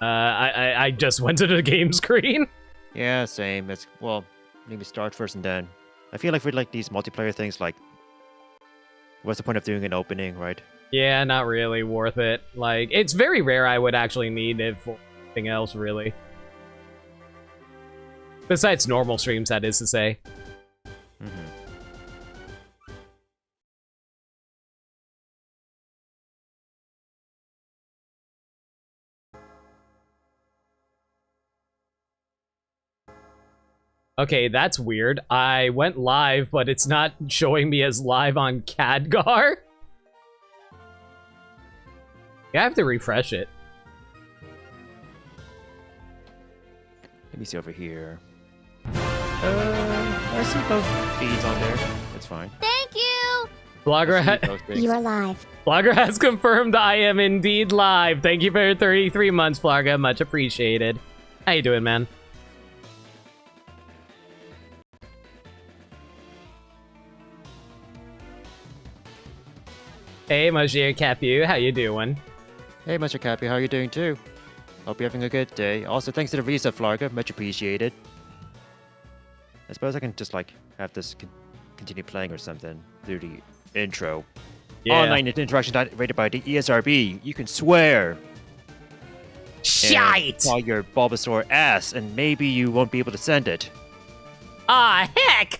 I just went to the game screen. Yeah, same. It's well, maybe start first and then. I feel like with like these multiplayer things, like, what's the point of doing an opening, right? Yeah, not really worth it. Like, it's very rare I would actually need it for anything else, really. Besides normal streams, that is to say. Okay, that's weird. I went live, but it's not showing me as live on Khadgar. Yeah, I have to refresh it. Let me see over here. I see both feeds on there. That's fine. Thank you! You are live. Blogger has confirmed I am indeed live. Thank you for 33 months, Blogger. Much appreciated. How you doing, man? Hey, Mojir Capu, how you doing? Hey, Mr. Cappy, how you doing too? Hope you're having a good day. Also, thanks to the reset, Flarga. Much appreciated. I suppose I can just, like, have this continue playing or something through the intro. Yeah. Online interaction rated by the ESRB. You can swear. Shite! Call your Bulbasaur ass, and maybe you won't be able to send it. Ah, heck!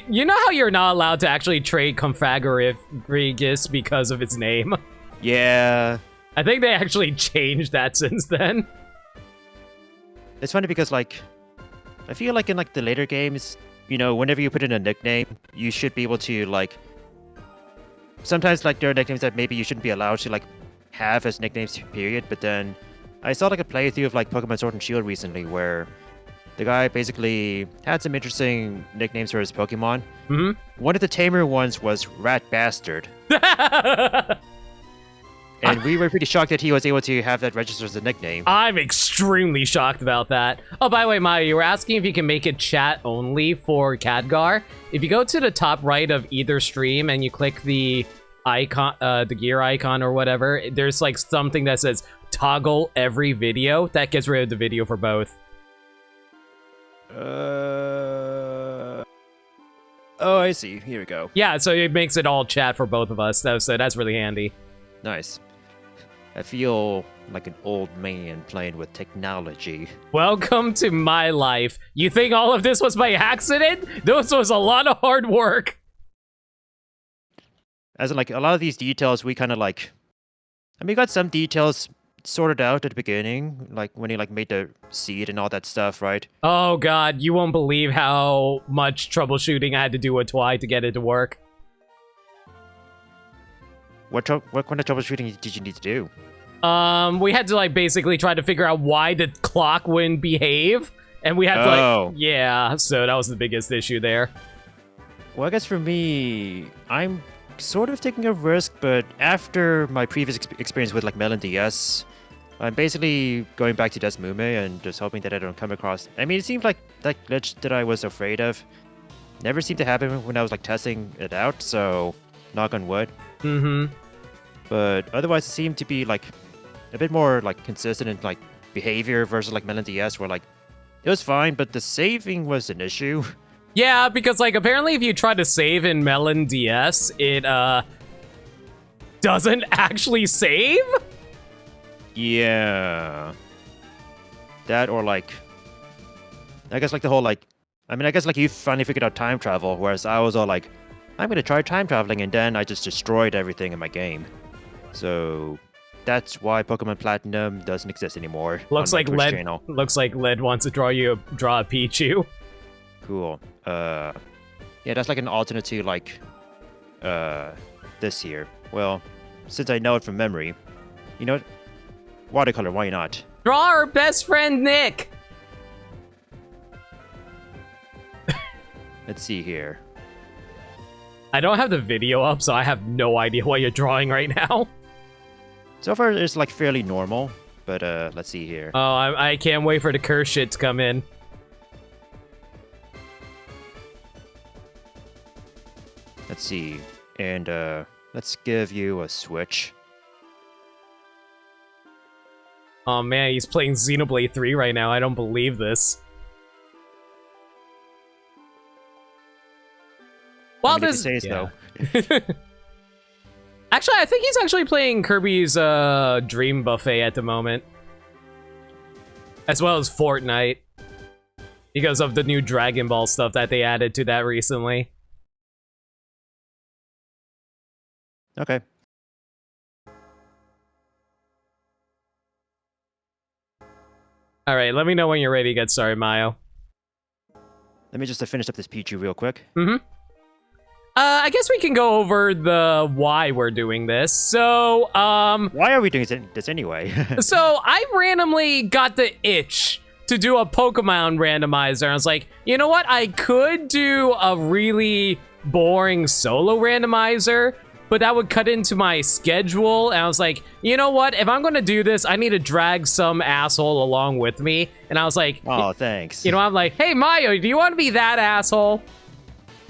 You know how you're not allowed to actually trade Confagrigus because of its name? Yeah. I think they actually changed that since then. It's funny because, like, I feel like in, like, the later games, you know, whenever you put in a nickname, you should be able to, like... Sometimes, like, there are nicknames that maybe you shouldn't be allowed to, like, have as nicknames, period. But then I saw, like, a playthrough of, like, Pokemon Sword and Shield recently where the guy basically had some interesting nicknames for his Pokemon. Mm-hmm. One of the tamer ones was Rat Bastard. And we were pretty shocked that he was able to have that register as a nickname. I'm extremely shocked about that. Oh, by the way, Maya, you were asking if you can make it chat only for Khadgar. If you go to the top right of either stream and you click the icon, the gear icon or whatever, there's like something that says toggle every video. That gets rid of the video for both. Oh, I see. Here we go. Yeah, so it makes it all chat for both of us, so that's really handy. Nice. I feel like an old man playing with technology. Welcome to my life. You think all of this was by accident? This was a lot of hard work. As in, like, a lot of these details, we kind of, like... I mean, we got some details sorted out at the beginning, like, when he, like, made the seed and all that stuff, right? Oh, God, you won't believe how much troubleshooting I had to do with Twi to get it to work. What kind of troubleshooting did you need to do? We had to, like, basically try to figure out why the clock wouldn't behave. And we had to, like, yeah, so that was the biggest issue there. Well, I guess for me, I'm sort of taking a risk, but after my previous experience with, like, Melon DS, I'm basically going back to Desmume and just hoping that I don't come across... I mean, it seems like that glitch that I was afraid of never seemed to happen when I was, like, testing it out, so knock on wood. Mm-hmm. But otherwise, it seemed to be, like, a bit more, like, consistent in, like, behavior versus, like, Melon DS, where, like, it was fine, but the saving was an issue. Yeah, because, like, apparently if you try to save in Melon DS, it, doesn't actually save? Yeah. That or, like... I guess, like, the whole, like... I mean, I guess, like, you finally figured out time travel, whereas I was all like, I'm gonna try time traveling, and then I just destroyed everything in my game. So... That's why Pokemon Platinum doesn't exist anymore. Looks like Led. Channel. Looks like Led wants to draw a Pichu. Cool. Yeah, that's like an alternate to like this here. Well, since I know it from memory, you know what? Watercolor, why not? Draw our best friend Nick. Let's see here. I don't have the video up, so I have no idea what you're drawing right now. So far, it's like fairly normal, but let's see here. Oh, I can't wait for the curse shit to come in. Let's see, and let's give you a switch. Oh man, he's playing Xenoblade 3 right now. I don't believe this. Well, this says though. Actually, I think he's actually playing Kirby's Dream Buffet at the moment, as well as Fortnite, because of the new Dragon Ball stuff that they added to that recently. Okay. All right, let me know when you're ready to get started, Mayo. Let me just finish up this Pichu real quick. Mm-hmm. I guess we can go over the why we're doing this. So, why are we doing this anyway? So, I randomly got the itch to do a Pokemon randomizer. I was like, you know what? I could do a really boring solo randomizer, but that would cut into my schedule. And I was like, you know what? If I'm going to do this, I need to drag some asshole along with me. And I was like, oh, thanks. You know, I'm like, hey, Mayo, do you want to be that asshole?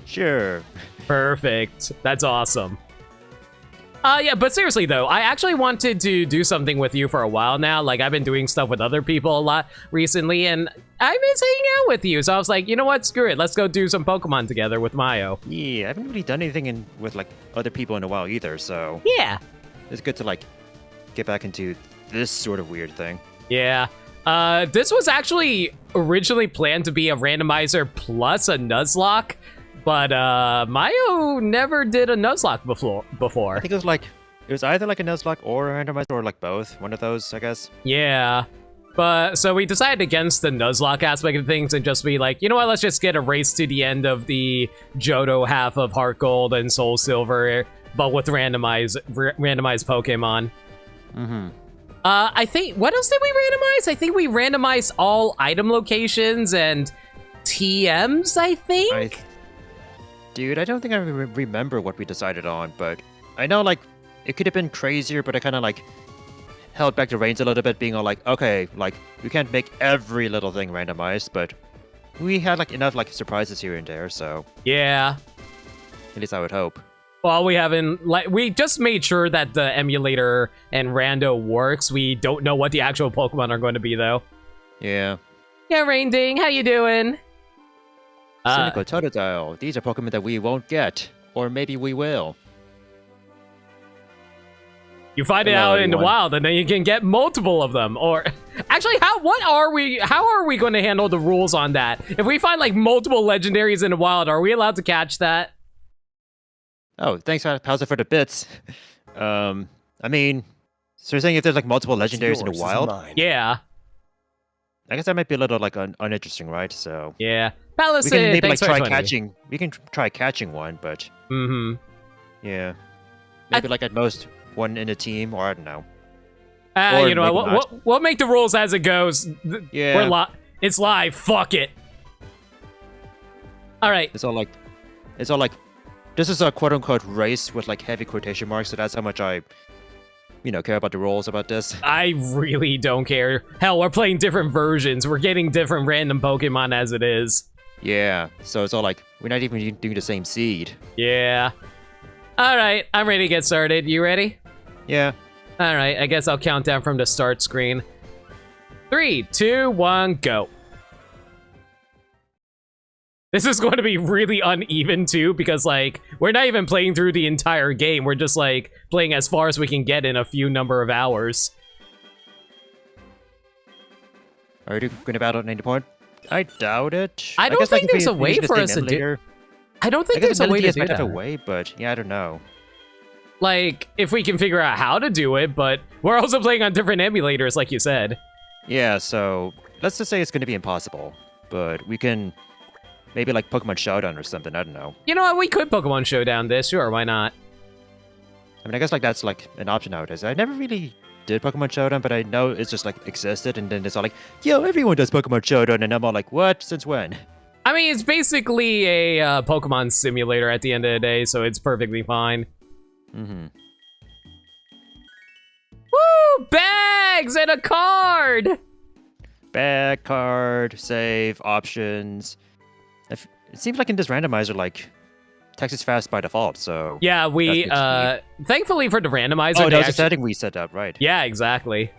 Sure. Perfect. That's awesome. Yeah, but seriously though, I actually wanted to do something with you for a while now. Like, I've been doing stuff with other people a lot recently, and I've been hanging out with you. So I was like, you know what? Screw it. Let's go do some Pokemon together with Mayo. Yeah, I haven't really done anything with like other people in a while either, so yeah, it's good to like get back into this sort of weird thing. Yeah. This was actually originally planned to be a randomizer plus a Nuzlocke. But Mayo never did a Nuzlocke before. I think it was either like a Nuzlocke or a randomizer or like both. One of those, I guess. Yeah. But so we decided against the Nuzlocke aspect of things and just be like, you know what, let's just get a race to the end of the Johto half of Heart Gold and Soul Silver, but with randomized Pokemon. Mm-hmm. I think, what else did we randomize? I think we randomized all item locations and TMs, I think? Dude, I don't think I remember what we decided on, but I know, like, it could have been crazier, but I kind of, like, held back the reins a little bit, being all like, okay, like, we can't make every little thing randomized, but we had, like, enough, like, surprises here and there, so... Yeah. At least I would hope. Well, we haven't, like, we just made sure that the emulator and Rando works. We don't know what the actual Pokemon are going to be, though. Yeah. Yeah, Rain Ding, how you doing? Cynical Totodile. These are Pokemon that we won't get. Or maybe we will. You find it out in the wild, and then you can get multiple of them. Or actually, how are we going to handle the rules on that? If we find like multiple legendaries in the wild, are we allowed to catch that? Oh, thanks, Pausa, for the bits. I mean, so you're saying if there's like multiple legendaries in the wild? Yeah. I guess that might be a little like uninteresting, right? So yeah, Palace. We can maybe like try catching. We can try catching one, but yeah, maybe like at most one in a team, or I don't know. You know, we'll make the rules as it goes. Yeah, it's live. Fuck it. All right. It's all like, this is a quote unquote race with like heavy quotation marks. So that's how much I, care about the rules about this. I really don't care. Hell, we're playing different versions. We're getting different random Pokemon as it is. Yeah, so it's all like, we're not even doing the same seed. Yeah. Alright, I'm ready to get started. You ready? Yeah. Alright, I guess I'll count down from the start screen. 3, 2, 1, go. This is going to be really uneven too, because like, we're not even playing through the entire game. We're just like, playing as far as we can get in a few number of hours. Are you going to battle at any point? I doubt it. I don't think there's a way for us to do. I don't think there's a way to do that. A way, but yeah, I don't know. Like, if we can figure out how to do it, but we're also playing on different emulators, like you said. Yeah, so let's just say it's going to be impossible, but we can maybe like Pokemon Showdown or something. I don't know. You know what? We could Pokemon Showdown this. Sure, why not? I mean, I guess like that's like an option nowadays. I never really did Pokemon Showdown, but I know it's just like existed, and then it's all like, yo, everyone does Pokemon Showdown, and I'm all like, what? Since when? I mean, it's basically a Pokemon simulator at the end of the day, so it's perfectly fine. Mm-hmm. Woo! Bags and a card! Bag, card, save, options. It seems like in this randomizer, like, text is fast by default, so... Yeah, we, thankfully for the randomizer... Oh, that was a setting we set up, right. Yeah, exactly.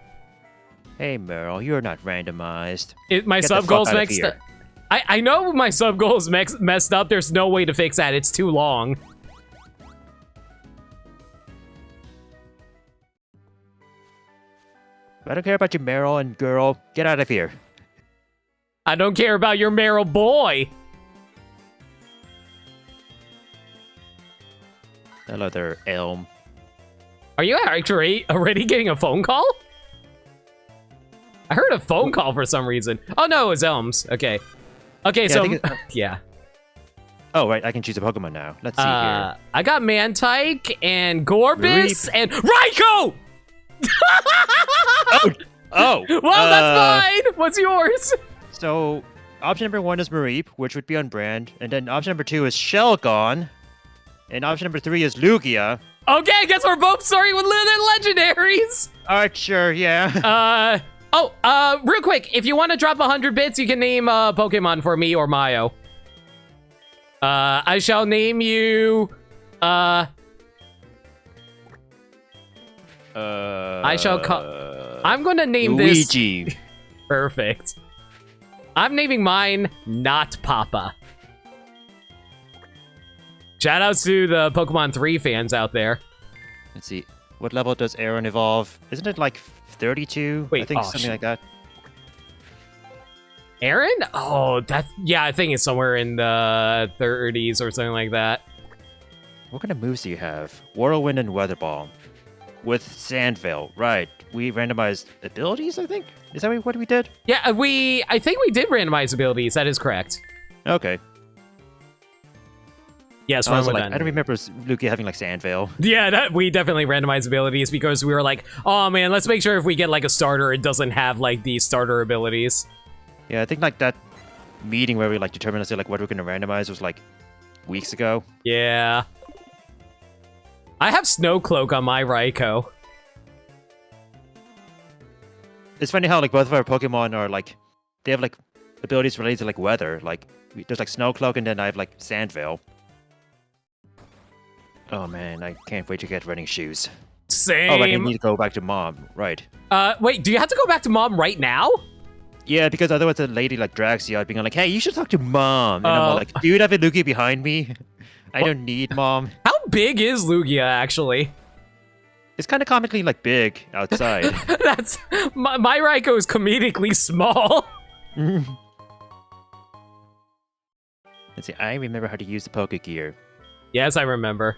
Hey, Meryl, you're not randomized. My Get the sub goal's fuck out of mixed here. up. I know my sub goal's messed up. There's no way to fix that. It's too long. I don't care about you, Meryl and girl. Get out of here. I don't care about your Meryl boy. Hello there, Elm. Are you actually already getting a phone call? I heard a phone call for some reason. Oh no, it was Elms. Okay. Okay, Yeah, so yeah. Oh, right, I can choose a Pokemon now. Let's see here. I got Mantike and Gorbis and Raikou! Oh! Well, that's mine! What's yours? So, option number 1 is Mareep, which would be on brand. And then option number 2 is Shelgon. And option number 3 is Lugia. Okay, I guess we're both starting with legendaries! Alright, sure, yeah. Real quick, if you want to drop 100 bits, you can name a Pokemon for me or Mayo. I shall name you, I shall call... I'm gonna name Luigi. this... Perfect. I'm naming mine Not Papa. Shoutouts to the Pokemon 3 fans out there. Let's see. What level does Aaron evolve? Isn't it like 32? Wait, I think oh, something shit. like that. Aaron? Oh, that's... Yeah, I think it's somewhere in the 30s or something like that. What kind of moves do you have? Whirlwind and Weather Ball. With Sandveil. Right. We randomized abilities, I think? Is that what we did? Yeah, I think we did randomize abilities. That is correct. Okay. Yes, I we're like, done. I don't remember Lugia having like Sandveil. Yeah, we definitely randomized abilities because we were like, oh man, let's make sure if we get like a starter, it doesn't have like the starter abilities. Yeah, I think like that meeting where we like determined as to like what we're gonna randomize was like weeks ago. Yeah. I have Snow Cloak on my Raikou. It's funny how like both of our Pokemon are like they have like abilities related to like weather. Like there's like Snow Cloak and then I have like Sandveil. Oh man, I can't wait to get running shoes. Same. Oh, but I need to go back to mom. Right. Wait, do you have to go back to mom right now? Yeah, because otherwise the lady like drags you out being like, hey, you should talk to mom. And I'm all like, dude, I have a Lugia behind me. I don't need mom. How big is Lugia, actually? It's kind of comically like big outside. That's... My Raikou is comedically small. Let's see, I remember how to use the Pokegear. Yes, I remember.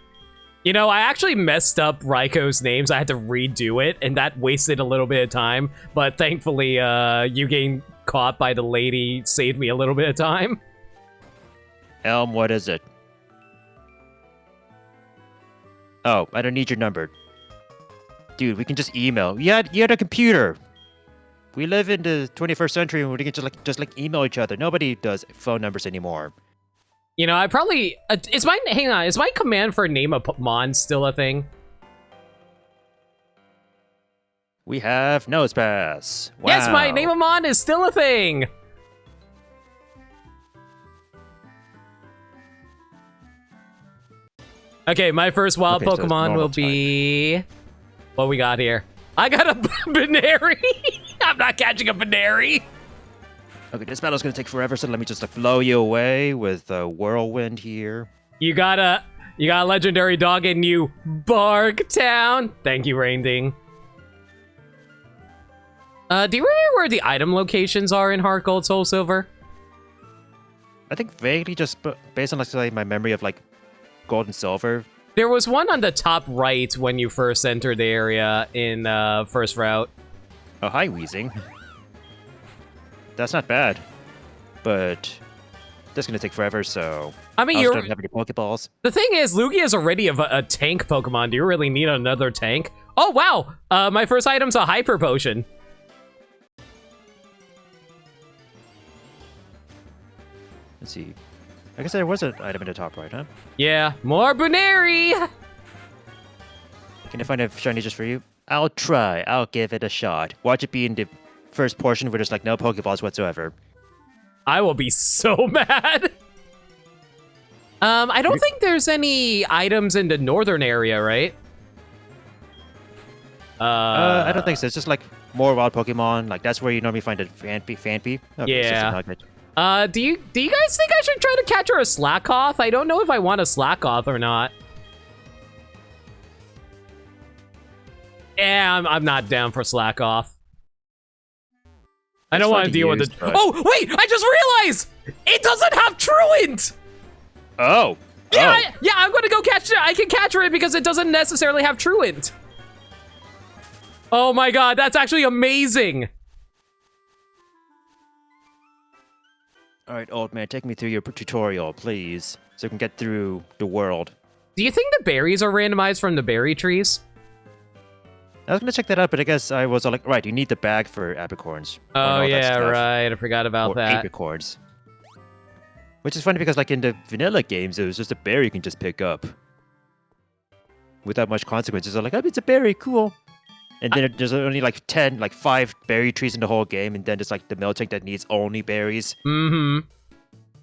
You know, I actually messed up Raikou's names. I had to redo it, and that wasted a little bit of time. But thankfully, you getting caught by the lady saved me a little bit of time. Elm, what is it? Oh, I don't need your number. Dude, we can just email. You had a computer. We live in the 21st century and we can just email each other. Nobody does phone numbers anymore. You know, I probably... hang on, is my command for name a Pokemon still a thing? We have Nosepass. Wow. Yes, my name a Mon is still a thing! Okay, my first wild Okay, so it's Pokemon normal will be... What we got here? I got a Baneri! I'm not catching a Baneri! Okay, this battle's gonna take forever, so let me just like blow you away with a whirlwind here. You got a legendary dog in you, Barktown. Thank you, Rainding. Do you remember where the item locations are in Heart Gold, Soul Silver? I think vaguely just based on like say, my memory of like gold and silver. There was one on the top right when you first entered the area in first route. Oh, hi, Weezing. That's not bad, but that's gonna take forever. So I mean, I'll you're start having your Pokeballs. the thing is, Lugia is already a tank Pokemon. Do you really need another tank? Oh wow! My first item's a Hyper Potion. Let's see. I guess there was an item in the top right, huh? Yeah, more Baneri. Can I find a shiny just for you? I'll try. I'll give it a shot. Watch it be in the first portion where there's like no Pokeballs whatsoever. I will be so mad. I don't think there's any items in the northern area, right? I don't think so. It's just like more wild Pokemon. Like that's where you normally find a Fanpy. Okay, yeah. Do you guys think I should try to capture a Slackoth? I don't know if I want a Slackoth or not. Yeah, I'm not down for Slackoth. I don't want to deal with it. Oh, wait! I just realized! It doesn't have Truant! Oh. Yeah, yeah, I'm gonna go catch it. I can capture it because it doesn't necessarily have Truant. Oh my god, that's actually amazing! Alright, old man, take me through your tutorial, please. So I can get through the world. Do you think the berries are randomized from the berry trees? I was gonna check that out, but I guess I was all like, right, you need the bag for apricorns. Oh yeah, right. I forgot about that. Apricorns. Which is funny because like in the vanilla games, it was just a berry you can just pick up. Without much consequences. So like, oh, it's a berry, cool. And then there's only like 5 berry trees in the whole game, and then there's like the Miltank that needs only berries. Mm-hmm.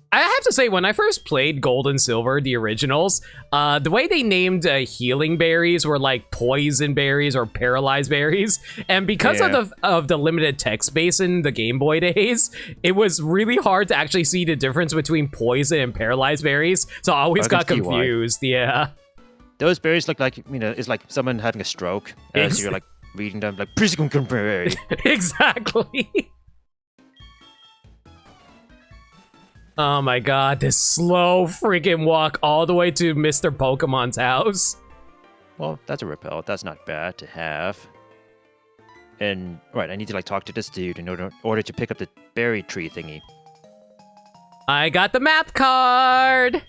I have to say, when I first played Gold and Silver, the originals, the way they named healing berries were like poison berries or paralyzed berries, and because of the limited text base in the Game Boy days, it was really hard to actually see the difference between poison and paralyzed berries. So I always got confused. Yeah, those berries look like it's like someone having a stroke as you're like reading them, like berry. Exactly. Oh my god, this slow freaking walk all the way to Mr. Pokemon's house. Well, that's a repel. That's not bad to have. And, right, I need to, like, talk to this dude in order to pick up the berry tree thingy. I got the map card!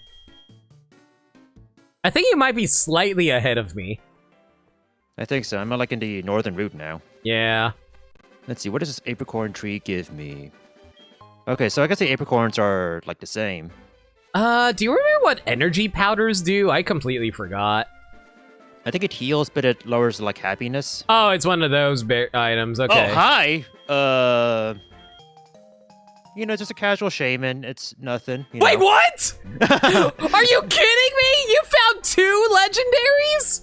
I think you might be slightly ahead of me. I think so. I'm, like, in the northern route now. Yeah. Let's see, what does this apricorn tree give me? Okay, so I guess the apricorns are, like, the same. Do you remember what energy powders do? I completely forgot. I think it heals, but it lowers, like, happiness. Oh, it's one of those items, okay. Oh, hi! Just a casual shaman. It's nothing. Wait, what? Are you kidding me? You found 2 legendaries?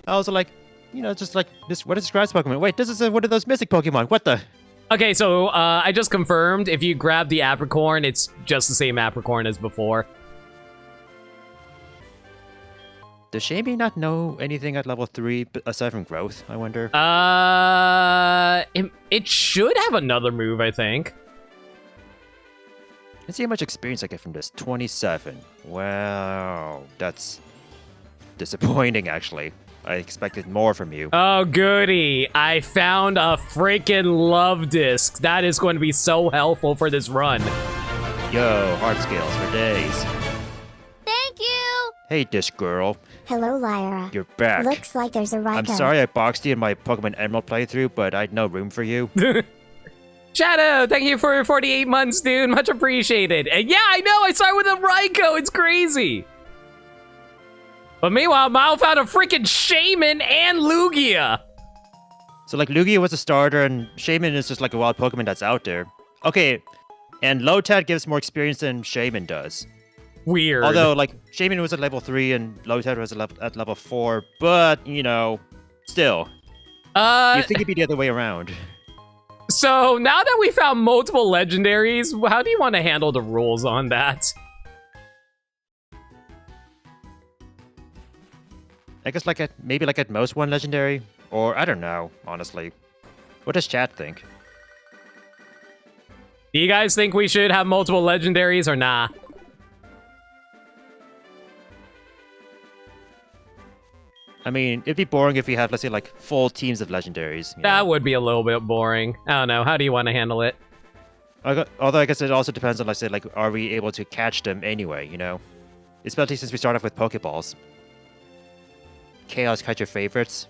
I was like, just like, this. What describes Pokemon? Wait, this is one of those mythic Pokemon. What the... Okay, so I just confirmed, if you grab the apricorn, it's just the same apricorn as before. Does Shamey not know anything at level 3 aside from growth, I wonder? It should have another move, I think. Let's see how much experience I get from this. 27. Wow, that's disappointing, actually. I expected more from you. Oh, goody. I found a freaking love disc. That is going to be so helpful for this run. Yo, heart scales for days. Thank you. Hey, disc girl. Hello, Lyra. You're back. Looks like there's a Rando. I'm sorry I boxed you in my Pokemon Emerald playthrough, but I had no room for you. Shadow, thank you for 48 months, dude. Much appreciated. And yeah, I know. I started with a Raikou. It's crazy. But meanwhile, Mile found a freaking Shaman and Lugia. So, like, Lugia was a starter, and Shaman is just, like, a wild Pokemon that's out there. Okay, and Lotad gives more experience than Shaman does. Weird. Although, like, Shaman was at level 3, and Lotad was at level 4, but, still. You'd think it'd be the other way around. So, now that we found multiple legendaries, how do you want to handle the rules on that? I guess maybe at most 1 legendary, or I don't know, honestly. What does chat think? Do you guys think we should have multiple legendaries or nah? I mean, it'd be boring if we had, let's say, like, full teams of legendaries. That would be a little bit boring. I don't know. How do you want to handle it? Although I guess it also depends on, let's say, like, are we able to catch them anyway, Especially since we start off with Pokeballs. Chaos catch your favorites.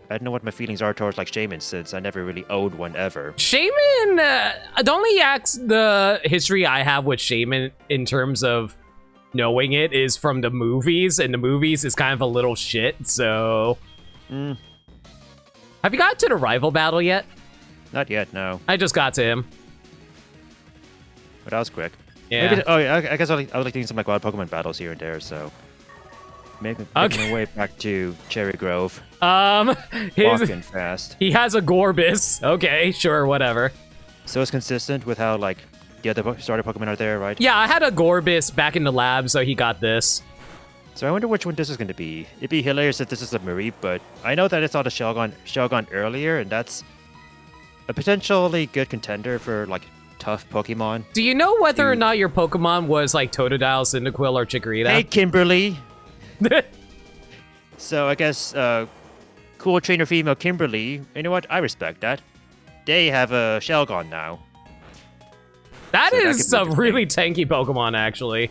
I don't know what my feelings are towards, like, Shaman, since I never really owned one ever. Shaman, the only the history I have with Shaman in terms of knowing it is from the movies, and the movies is kind of a little shit, so... Have you got to the rival battle yet? Not yet, no. I just got to him. But that was quick. Yeah. I guess I was like doing some, like, wild Pokemon battles here and there, so... making Okay. my way back to Cherry Grove. his, Walking fast. he has a Gorbis. Okay, sure, whatever. So it's consistent with how, like, the other starter Pokemon are there, right? Yeah, I had a Gorbis back in the lab, so he got this. So I wonder which one this is going to be. It'd be hilarious if this is a Mareep, but I know that it's on the Shelgon earlier, and that's a potentially good contender for, like, tough Pokemon. Do you know whether or not your Pokemon was like Totodile, Cyndaquil, or Chikorita? Hey, Kimberly! So I guess, cool trainer female Kimberly, you know what? I respect that. They have a Shelgon now. That So that is could a be interesting. really tanky Pokemon, actually.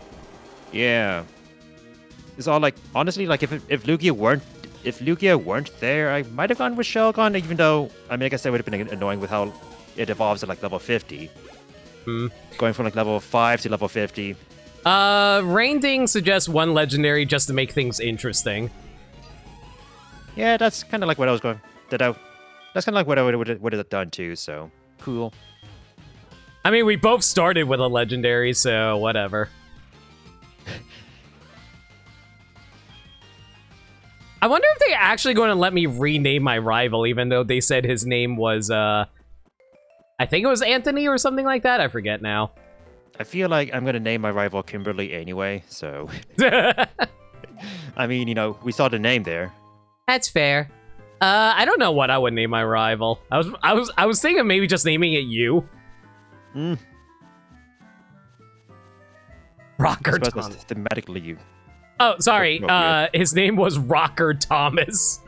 Yeah. It's all like, honestly, like if Lugia weren't there, I might have gone with Shelgon, even though, I mean, I guess that would have been annoying with how it evolves at like level 50. Going from like level 5 to level 50. Rainding suggests one legendary just to make things interesting. Yeah, that's kind of like what I was going. That's kind of like what I would have done too. So cool. I mean, we both started with a legendary, so whatever. I wonder if they're actually going to let me rename my rival, even though they said his name was, I think it was Anthony or something like that. I forget now. I feel like I'm gonna name my rival Kimberly anyway. So I mean, you know, we saw the name there. That's fair. I don't know what I would name my rival. I was thinking maybe just naming it you. I Rocker suppose Thomas. that's thematically you. Oh, sorry. Appropriate. His name was Rocker Thomas.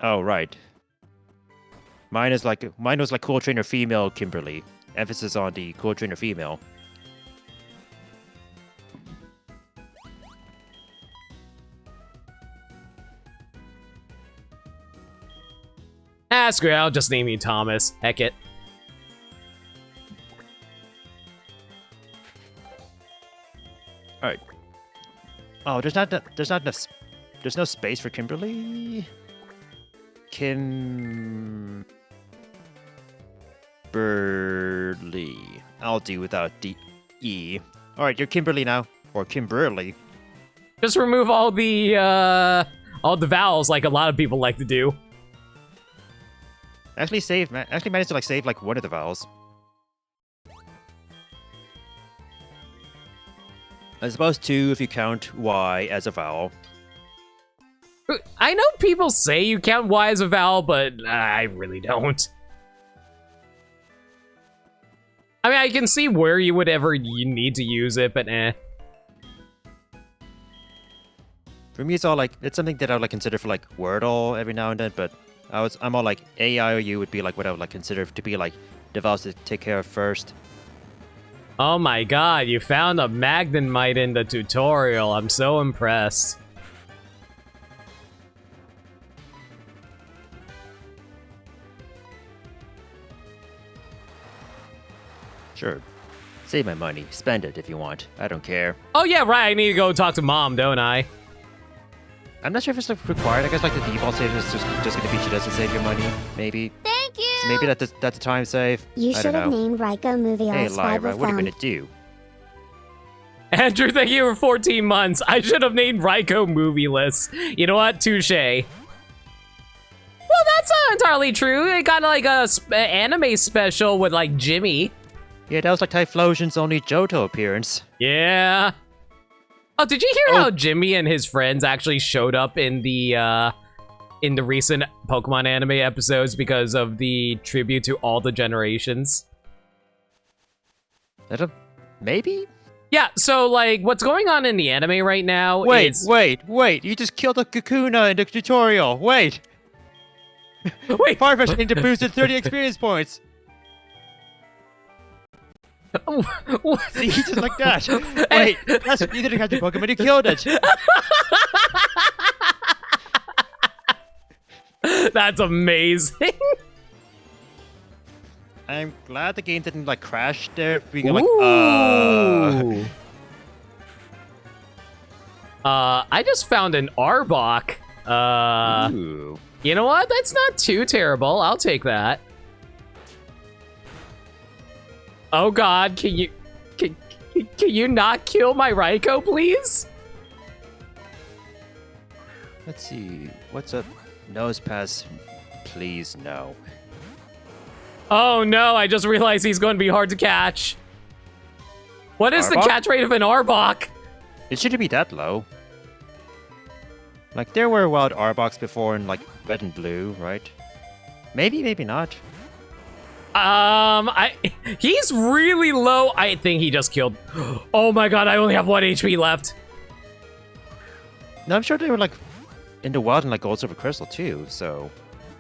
Oh right. Mine was like cool trainer female Kimberly. Emphasis on the cool trainer female. Ah, screw it. I'll just name you Thomas. Heck it. All right. Oh, there's no space for Kimberly. Kimberly. I'll do without the E. All right, you're Kimberly now, or Kimberly. Just remove all the vowels like a lot of people like to do. Actually managed to like save like one of the vowels. I suppose two if you count Y as a vowel. I know people say you count Y as a vowel, but I really don't. I mean, I can see where you need to use it, but eh. For me, it's all like it's something that I would like consider for like Wordle every now and then, but I'm all like A, I, or U would be like what I would like consider to be like the vowels to take care of first. Oh my god, you found a Magnemite in the tutorial. I'm so impressed. Sure. Save my money. Spend it if you want. I don't care. Oh yeah, right, I need to go talk to Mom, don't I? I'm not sure if it's like required. I guess like the default save is just gonna be she doesn't save your money. Maybe. Thank you. So maybe that's a time save. You I should don't have know. named Raikou Movie Hey or Spy Lyra, with what are you Phone. gonna do? Andrew, thank you for 14 months. I should have named Raikou Movieless. You know what? Touche. Well, that's not entirely true. It got like a anime special with like Jimmy. Yeah, that was like Typhlosion's only Johto appearance. Yeah. Oh, did you hear how Jimmy and his friends actually showed up in the recent Pokemon anime episodes because of the tribute to all the generations? Maybe? Yeah, so like what's going on in the anime right now is... Wait! You just killed a Kakuna in the tutorial. Wait! Wait! Farfetch'd into boosted 30 experience points. What? See, just like that. Wait, you didn't catch your Pokemon, you killed it. That's amazing. I'm glad the game didn't like crash there. Being like, Ooh. I just found an Arbok. Ooh. You know what? That's not too terrible. I'll take that. Oh God, can you not kill my Raikou, please? Let's see. What's up? Nose pass. Please, no. Oh no, I just realized he's going to be hard to catch. What is the Arbok? catch rate of an Arbok? It shouldn't be that low. Like, there were wild Arboks before in, like, red and blue, right? Maybe, maybe not. He's really low. I think he just killed. Oh my god, I only have 1 HP left. No, I'm sure they were, like, in the wild and, like, gold, silver, crystal, too, so...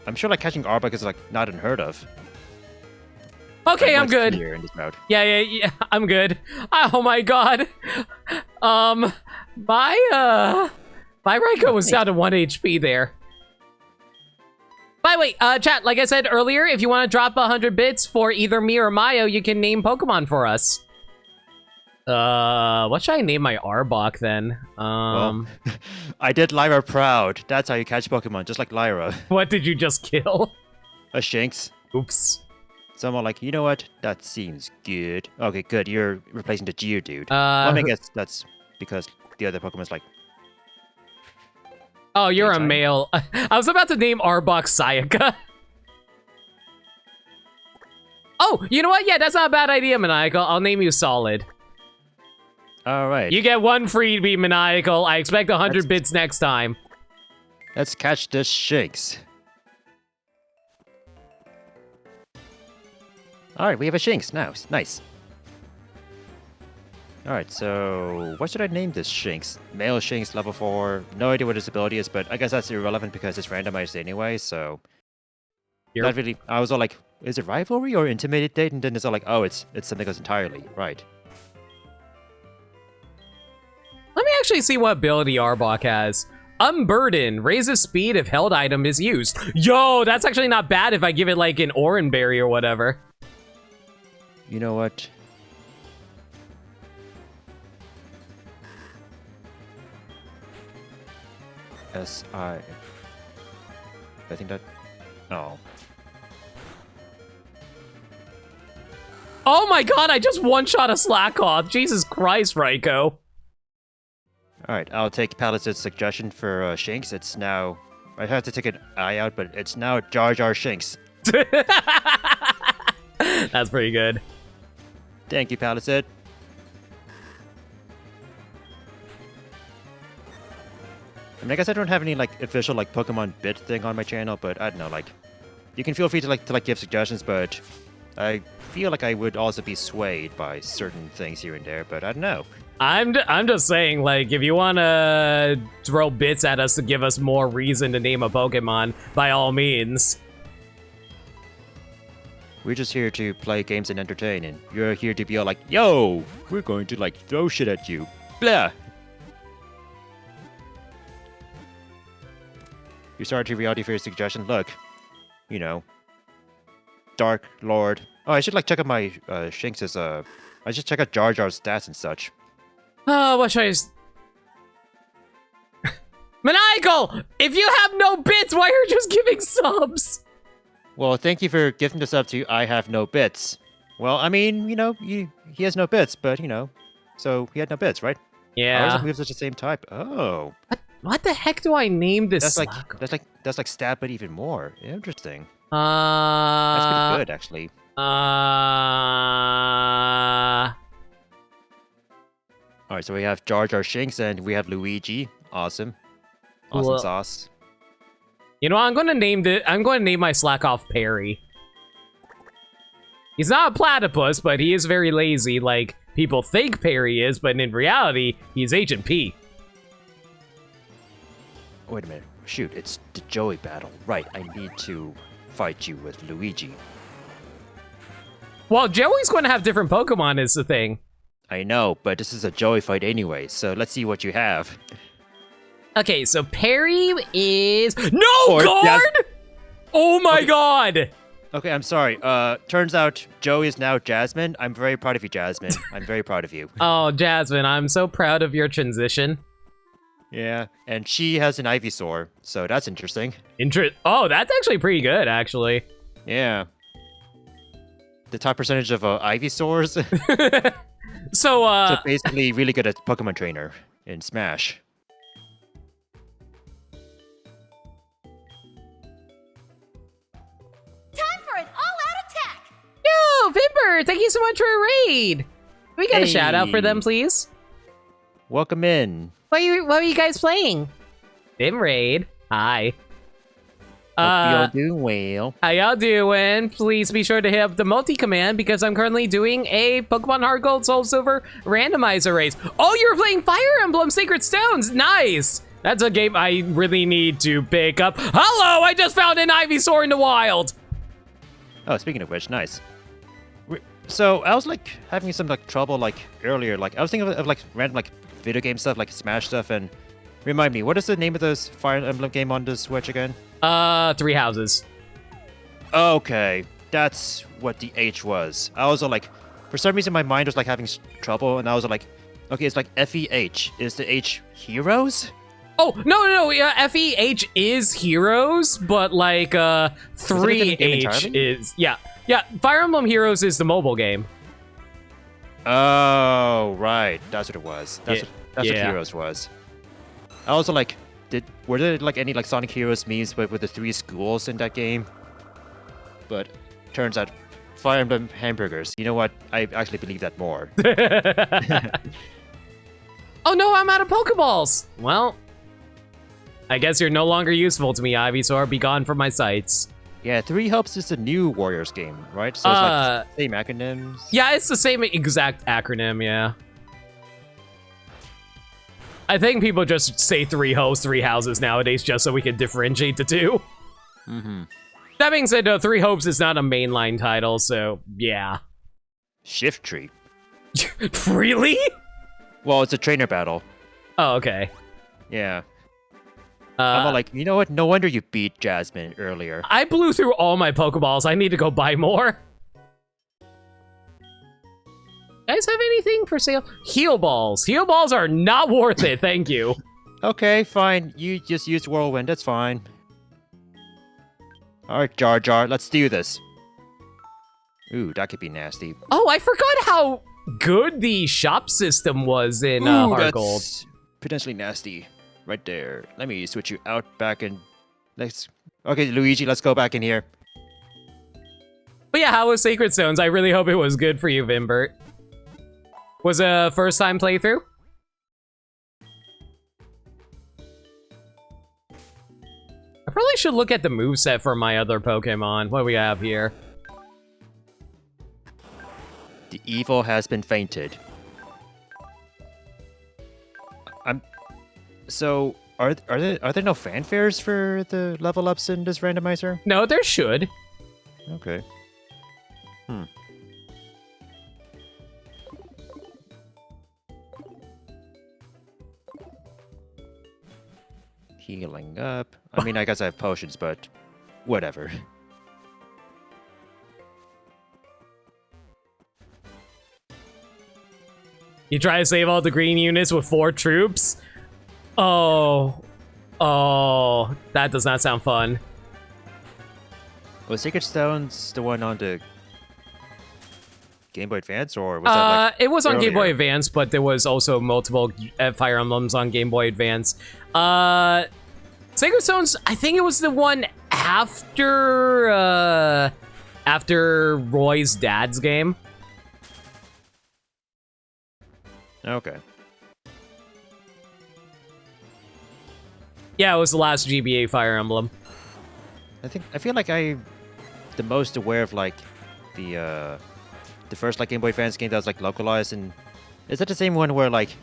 I'm sure, like, catching Arbok is, like, not unheard of. Okay, Like, I'm once good. a year in this mode. Yeah, I'm good. Oh my god. My Raikou was down to 1 HP there. By the way, chat, like I said earlier, if you want to drop 100 bits for either me or Mayo, you can name Pokemon for us. What should I name my Arbok then? Well, I did Lyra proud. That's how you catch Pokemon, just like Lyra. What did you just kill? A Shinx. Oops. Someone like, you know what? That seems good. Okay, good. You're replacing the Geodude. Well, I guess that's because the other Pokemon's like... Oh, you're a Anytime. male. I was about to name Arbok Sayaka. Oh, you know what? Yeah, that's not a bad idea, Maniacal. I'll name you Solid. All right. You get 1 freebie, Maniacal. I expect 100 bits next time. Let's catch this Shinx. All right, we have a Shinx now. Nice. All right, so what should I name this Shinx? Male Shinx, level 4. No idea what his ability is, but I guess that's irrelevant because it's randomized anyway, so... Not really... I was all like, is it rivalry or intimidate? And then it's all like, oh, it's something else entirely. Right. Let me actually see what ability Arbok has. Unburden. Raises speed if held item is used. Yo, that's actually not bad if I give it like an Oran Berry or whatever. You know what? I think that... Oh. Oh my god, I just one-shot a Slackoth. Jesus Christ, Raikou. Alright, I'll take Palissade's suggestion for Shinx. It's now... I have to take an eye out, but it's now Jar Jar Shinx. That's pretty good. Thank you, Palisade. I mean, I guess I don't have any like official like Pokemon bit thing on my channel, but I don't know, like you can feel free to give suggestions, but I feel like I would also be swayed by certain things here and there, but I don't know. I'm just saying, like, if you want to throw bits at us to give us more reason to name a Pokemon, by all means. We're just here to play games and entertain, and you're here to be all like, yo, we're going to like throw shit at you. Blah. You're sorry to reality for your suggestion. Look, you know, Dark Lord. Oh, I should like check out my Shinx's I should check out Jar Jar's stats and such. Oh, what should I... Maniacal! If you have no bits, why are you just giving subs? Well, thank you for giving this up to I have no bits. Well, I mean, you know, he has no bits, but you know, so he had no bits, right? Yeah. Ours moves such the same type. Oh. What the heck do I name this? That's like stab, but even more interesting. Uh. That's pretty good, actually. All right, so we have Jar Jar Shinx and we have Luigi. Awesome Well, sauce. You know, I'm going to name my Slackoth Perry. He's not a platypus, but he is very lazy, like people think Perry is, but in reality, he's Agent P. Wait a minute. Shoot, it's the Joey battle. Right, I need to fight you with Luigi. Well, Joey's going to have different Pokemon is the thing. I know, but this is a Joey fight anyway, so let's see what you have. Okay, so Perry is... No, Or guard! Oh my god! Okay, I'm sorry. Turns out Joey is now Jasmine. I'm very proud of you, Jasmine. I'm very proud of you. Oh, Jasmine, I'm so proud of your transition. Yeah, and she has an Ivysaur, so that's interesting. Oh, that's actually pretty good, actually. Yeah. The top percentage of Ivysaurs. So basically really good at Pokemon Trainer in Smash. Vimber, thank you so much for a raid. Can we get a shout out for them, please? Welcome in. What are you guys playing? Vim raid. Hi. Hope you're doing well. How y'all doing? Please be sure to hit up the multi-command because I'm currently doing a Pokemon Heart Gold Soul Silver randomizer race. Oh, you're playing Fire Emblem Sacred Stones. Nice. That's a game I really need to pick up. Hello, I just found an Ivysaur in the wild. Oh, speaking of which, nice. So I was like having some like trouble like earlier. Like I was thinking of like random like video game stuff, like Smash stuff, and remind me, what is the name of this Fire Emblem game on the Switch again? Three Houses. Okay, that's what the H was. I was like, for some reason my mind was like having trouble, and I was like, okay, it's like FEH. Is the H Heroes? Oh, no, yeah, FEH is Heroes, but like, 3H is, yeah, Fire Emblem Heroes is the mobile game. Oh, right, that's what it was. That's what Heroes was. I also like, were there like any like Sonic Heroes memes with the three schools in that game? But turns out, Fire Emblem hamburgers. You know what? I actually believe that more. Oh no, I'm out of Pokeballs! Well, I guess you're no longer useful to me, Ivysaur. Be gone from my sights. Yeah, Three Hopes is the new Warriors game, right? So it's like the same acronyms. Yeah, it's the same exact acronym, yeah. I think people just say Three Hopes, Three Houses nowadays just so we can differentiate the two. Mm-hmm. That being said, Three Hopes is not a mainline title, so yeah. Shift Tree. Really? Well, it's a trainer battle. Oh, okay. Yeah. I'm all like, you know what? No wonder you beat Jasmine earlier. I blew through all my Pokeballs. I need to go buy more. Guys have anything for sale? Heal Balls. Heal Balls are not worth it, thank you. Okay, fine. You just used Whirlwind. That's fine. Alright, Jar Jar, let's do this. Ooh, that could be nasty. Oh, I forgot how good the shop system was in Heart Gold. That's potentially nasty. Right there. Let me switch you out back and let's... Okay, Luigi, let's go back in here. But yeah, how was Sacred Stones? I really hope it was good for you, Vimbert. Was a first time playthrough? I probably should look at the moveset for my other Pokemon. What do we have here? The evil has been fainted. So, are there no fanfares for the level ups in this randomizer? No, there should. Okay. Healing up. I mean, I guess I have potions, but whatever. You try to save all the green units with 4 troops? Oh, that does not sound fun. Was Sacred Stones the one on the Game Boy Advance, or was that like it was on earlier? Game Boy Advance, but there was also multiple Fire Emblems on Game Boy Advance. Sacred Stones, I think it was the one after Roy's dad's game. Okay. Yeah, it was the last GBA Fire Emblem. I feel like I'm the most aware of like the first like Game Boy Advance game that was like localized, and is that the same one where like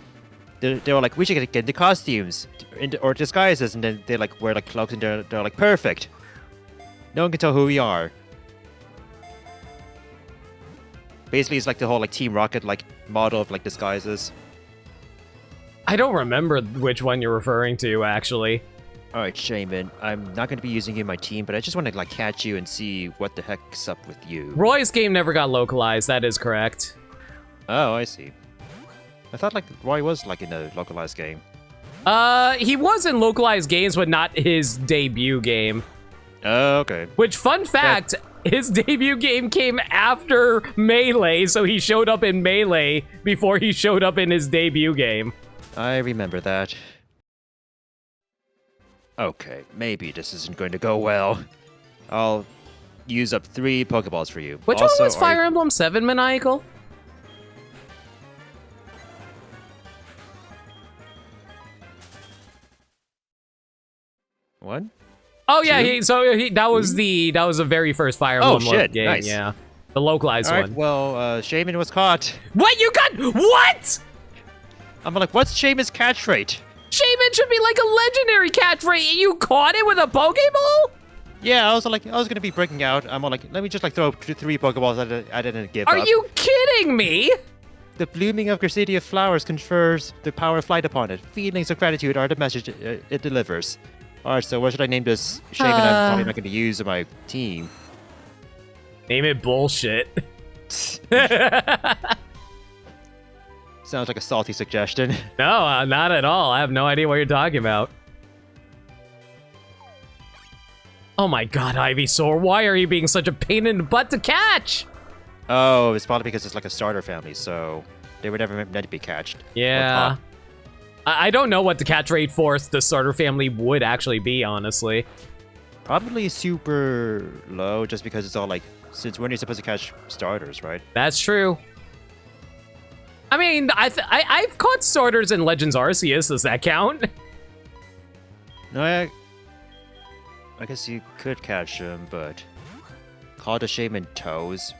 they were like, we should get the costumes or disguises, and then they like wear like cloaks, and they're like, perfect. No one can tell who we are. Basically, it's like the whole like Team Rocket like model of like disguises. I don't remember which one you're referring to, actually. Alright, Shaman, I'm not going to be using you in my team, but I just want to like catch you and see what the heck's up with you. Roy's game never got localized, that is correct. Oh, I see. I thought like Roy was like in a localized game. He was in localized games, but not his debut game. Oh, okay. Which, fun fact, his debut game came after Melee, so he showed up in Melee before he showed up in his debut game. I remember that. Okay, maybe this isn't going to go well. I'll use up 3 Pokeballs for you. Which Also, one was Fire Emblem 7, Maniacal? What? Oh yeah, Two? that was the very first Fire Emblem game. Nice. Yeah, the localized All right, one. well, Shaman was caught. What you got? What? I'm like, what's Shaman's catch rate? Shaman should be like a legendary catch rate. And you caught it with a Pokeball? Yeah, I was gonna be breaking out. I'm all like, let me just like throw 3 Pokeballs I didn't give Are up. you kidding me? The blooming of Gracidia flowers confers the power of flight upon it. Feelings of gratitude are the message it delivers. Alright, so what should I name this Shaman I'm probably not going to use in my team? Name it bullshit. Sounds like a salty suggestion. No, not at all. I have no idea what you're talking about. Oh my god, Ivysaur, why are you being such a pain in the butt to catch? Oh, it's probably because it's like a starter family, so they were never meant to be catched. Yeah. I don't know what the catch rate for the starter family would actually be, honestly. Probably super low, just because it's all like, since when are you supposed to catch starters, right? That's true. I mean, I've caught starters in Legends Arceus. Does that count? No, I guess you could catch them, but call the Shaman toes.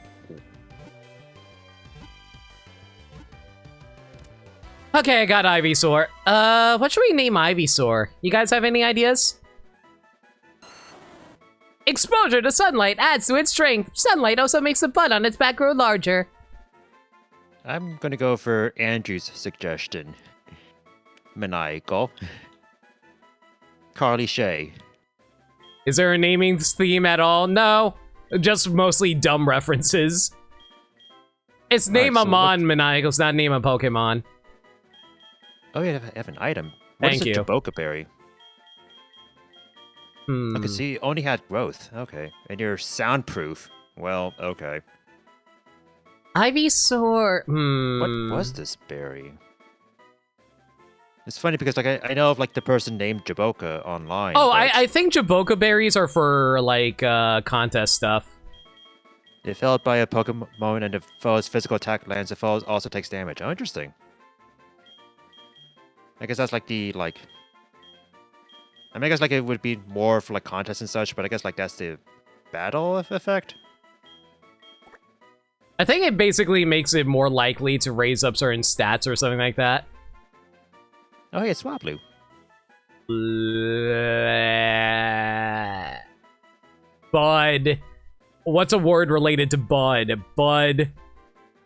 Okay, I got Ivysaur. What should we name Ivysaur? You guys have any ideas? Exposure to sunlight adds to its strength. Sunlight also makes the bud on its back grow larger. I'm gonna go for Andrew's suggestion. Maniacal. Carly Shay. Is there a naming theme at all? No. Just mostly dumb references. It's name a mon, Maniacal. It's not name a Pokemon. Oh yeah, I have an item. What Thank is a you. Jaboka berry? I can see you only had growth. Okay. And you're soundproof. Well, okay. Ivysaur. What was this berry? It's funny because like I know of like the person named Jaboka online. Oh, but I think Jaboka berries are for like contest stuff. if held by a Pokemon and the foe's physical attack lands, the foe also takes damage. Oh, interesting. I guess that's like the like. I mean, I guess like it would be more for like contests and such, but I guess like that's the battle effect. I think it basically makes it more likely to raise up certain stats or something like that. Oh yeah, Swablu. Bud. What's a word related to Bud? Bud.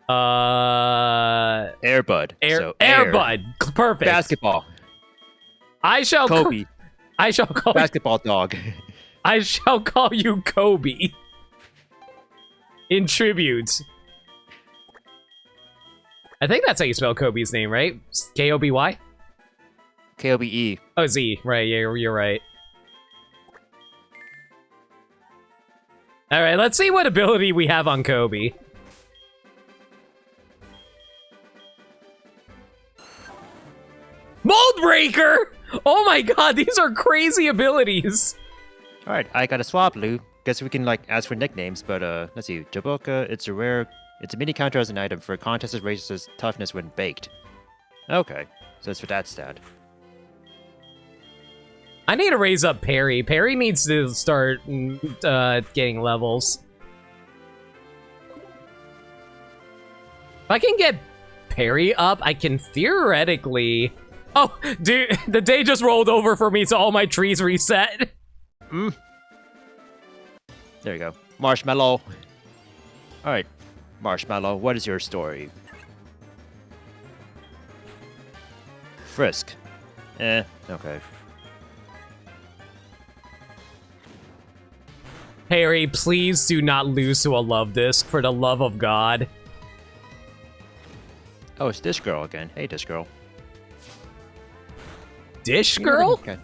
Airbud. So Airbud. Perfect. Basketball. I shall Kobe. I shall call Basketball dog. I shall call you Kobe. In tribute. I think that's how you spell Kobe's name, right? K-O-B-Y? Kobe. Oh, Z. Right, yeah, you're right. Alright, let's see what ability we have on Kobe. Mold Breaker! Oh my god, these are crazy abilities! Alright, I got a Swablu. Guess we can like ask for nicknames, but let's see. Jaboka, it's a mini counter as an item for a contest that raises toughness when baked. Okay, so it's for that stat. I need to raise up Perry. Perry needs to start getting levels. If I can get Perry up, I can theoretically... Oh, dude, the day just rolled over for me, so all my trees reset. There you go. Marshmallow. Alright, Marshmallow, what is your story? Frisk. Okay. Perry, please do not lose to a love disc, for the love of God. Oh, it's Dish Girl again. Hey, Dish Girl. Dish Girl? Okay.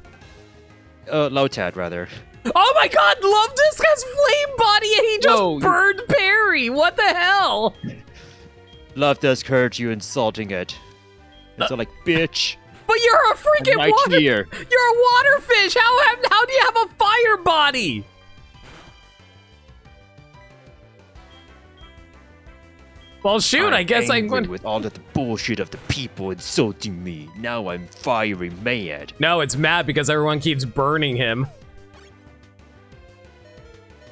Lotad, rather. Oh my god, Love Disc has flame body and he just No, burned Perry! What the hell? Love does hurt you insulting it. It's all like, bitch. But you're a freaking right water... here. You're a water fish! How do you have a fire body? Well, shoot, I guess I'm angry going. with all of the bullshit of the people insulting me. Now I'm fiery mad. No, it's mad because everyone keeps burning him.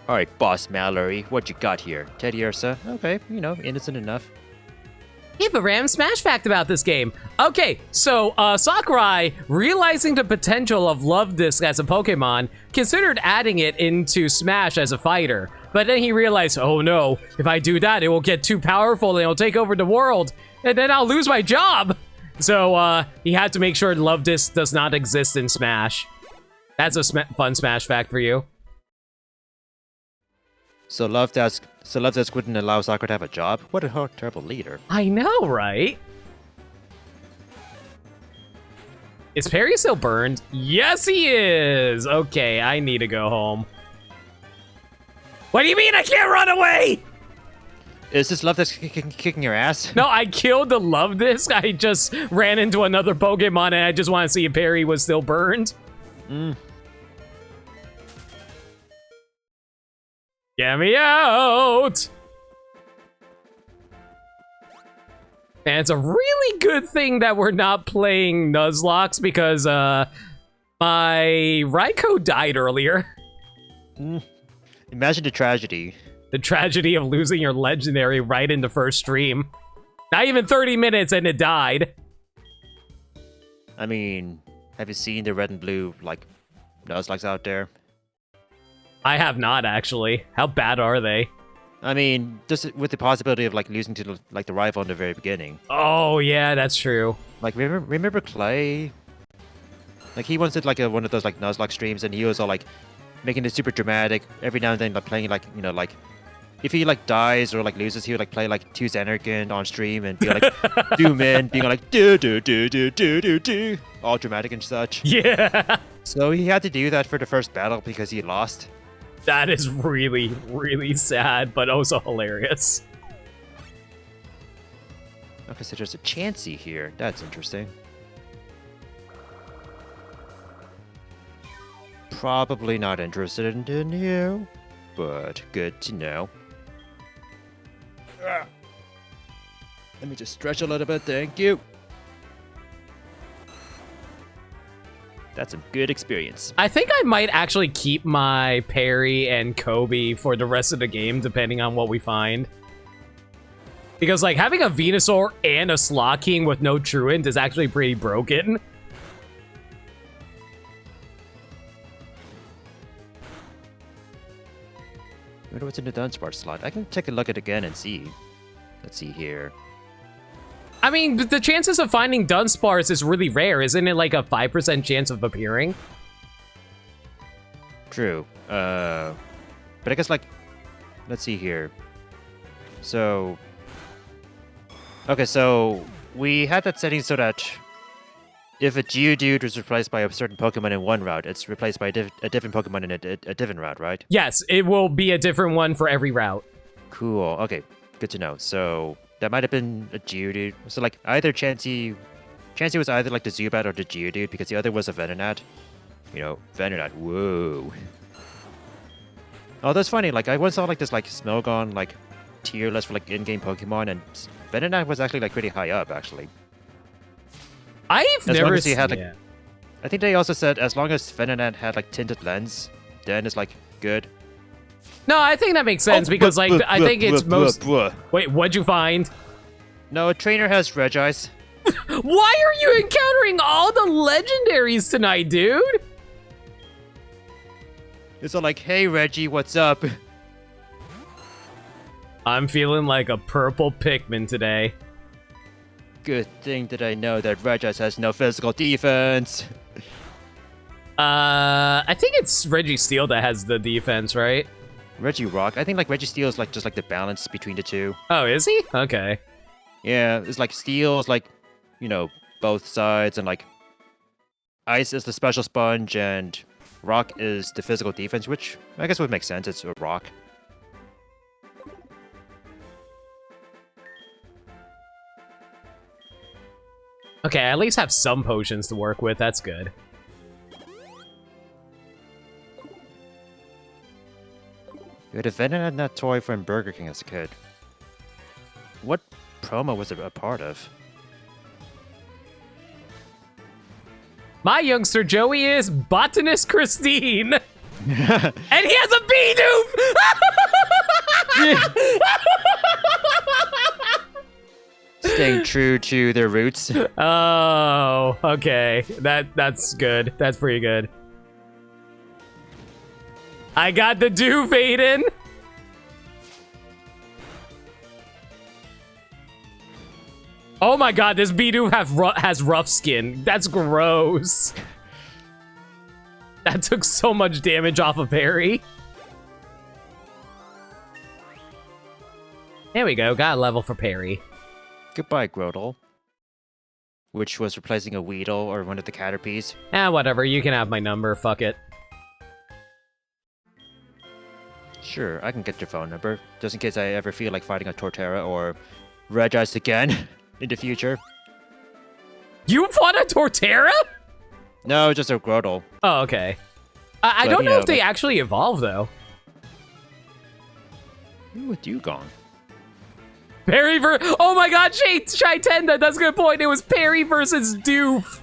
All right, Boss Mallory, what you got here? Teddy Ursa? Okay, you know, innocent enough. I have a random Smash fact about this game. Okay, so Sakurai, realizing the potential of Love Disc as a Pokemon, considered adding it into Smash as a fighter. But then he realized, oh no, if I do that, it will get too powerful and it'll take over the world, and then I'll lose my job. So he had to make sure Love Disc does not exist in Smash. That's a fun Smash fact for you. So Love Disc wouldn't allow Sakura to have a job? What a terrible leader. I know, right? Is Perry still burned? Yes, he is! Okay, I need to go home. What do you mean I can't run away? Is this Love Disc kicking your ass? No, I killed the Love Disc. I just ran into another Pokemon and I just want to see if Perry was still burned. Get me out! And it's a really good thing that we're not playing Nuzlocke because my Raikou died earlier. Imagine the tragedy. The tragedy of losing your legendary right in the first stream. Not even 30 minutes and it died. I mean, have you seen the red and blue, like, Nuzlocks out there? I have not, actually. How bad are they? I mean, just with the possibility of, like, losing to, like, the rival in the very beginning. Oh, yeah, that's true. Like, remember Clay? Like, he once did, like, one of those, like, Nuzlocke streams, and he was all, like, making it super dramatic. Every now and then, like, playing, like, you know, like, if he, like, dies or, like, loses, he would, like, play, like, 2 Xanarkand on stream and be, like, zoom in, being like, do, all dramatic and such. Yeah! So he had to do that for the first battle because he lost. That is really, really sad, but also hilarious. Okay, so there's a Chansey here. That's interesting. Probably not interested in you, but good to know. Let me just stretch a little bit, thank you. That's some good experience. I think I might actually keep my Perry and Kobe for the rest of the game, depending on what we find. Because, like, having a Venusaur and a Slowking with no Truant is actually pretty broken. I wonder what's in the Dunsparce slot. I can take a look at it again and see. Let's see here. I mean, the chances of finding Dunsparce is really rare. Isn't it like a 5% chance of appearing? True. But I guess, like, let's see here. So, okay, so we had that setting so that if a Geodude was replaced by a certain Pokemon in one route, it's replaced by a different Pokemon in a different route, right? Yes, it will be a different one for every route. Cool. Okay, good to know. So that might have been a Geodude. So, like, either Chansey was either, like, the Zubat or the Geodude, because the other was a Venonat. You know, Venonat, whoa. Oh, that's funny. Like, I once saw, like, this, like, Smogon, like, tier list for, like, in-game Pokemon, and Venonat was actually, like, pretty high up, actually. I've As long never as he had, like, yeah. I think they also said as long as Venonat had, like, tinted lens, then it's, like, good. No, I think that makes sense because, like, I think it's most... Wait, what'd you find? No, a trainer has Regice. Why are you encountering all the legendaries tonight, dude? It's all like, hey, Reggie, what's up? I'm feeling like a purple Pikmin today. Good thing that I know that Regice has no physical defense. I think it's Registeel that has the defense, right? Regirock. I think, like, Registeel is, like, just, like, the balance between the two. Oh, is he? Okay. Yeah, it's like Steel is, like, you know, both sides, and, like, Ice is the special sponge, and Rock is the physical defense, which I guess would make sense. It's a rock. Okay, I at least have some potions to work with. That's good. You had a Venonat toy from Burger King as a kid. What promo was a part of. My youngster Joey is botanist Christine. And he has a bee noof! Staying true to their roots. Oh, okay. That's good. That's pretty good. I got the doof, Aiden. Oh my god, this Bidoof has rough skin. That's gross. That took so much damage off of parry. There we go, got a level for parry. Goodbye, Grotle. Which was replacing a Weedle or one of the Caterpies. Whatever, you can have my number, fuck it. Sure, I can get your phone number, just in case I ever feel like fighting a Torterra or Regis again in the future. You fought a Torterra? No, just a Grotle. Oh, okay. I don't know if they actually evolve, though. Ooh, with Dugong. Parry oh my god, Shaitenda, that's a good point. It was Parry versus Doof.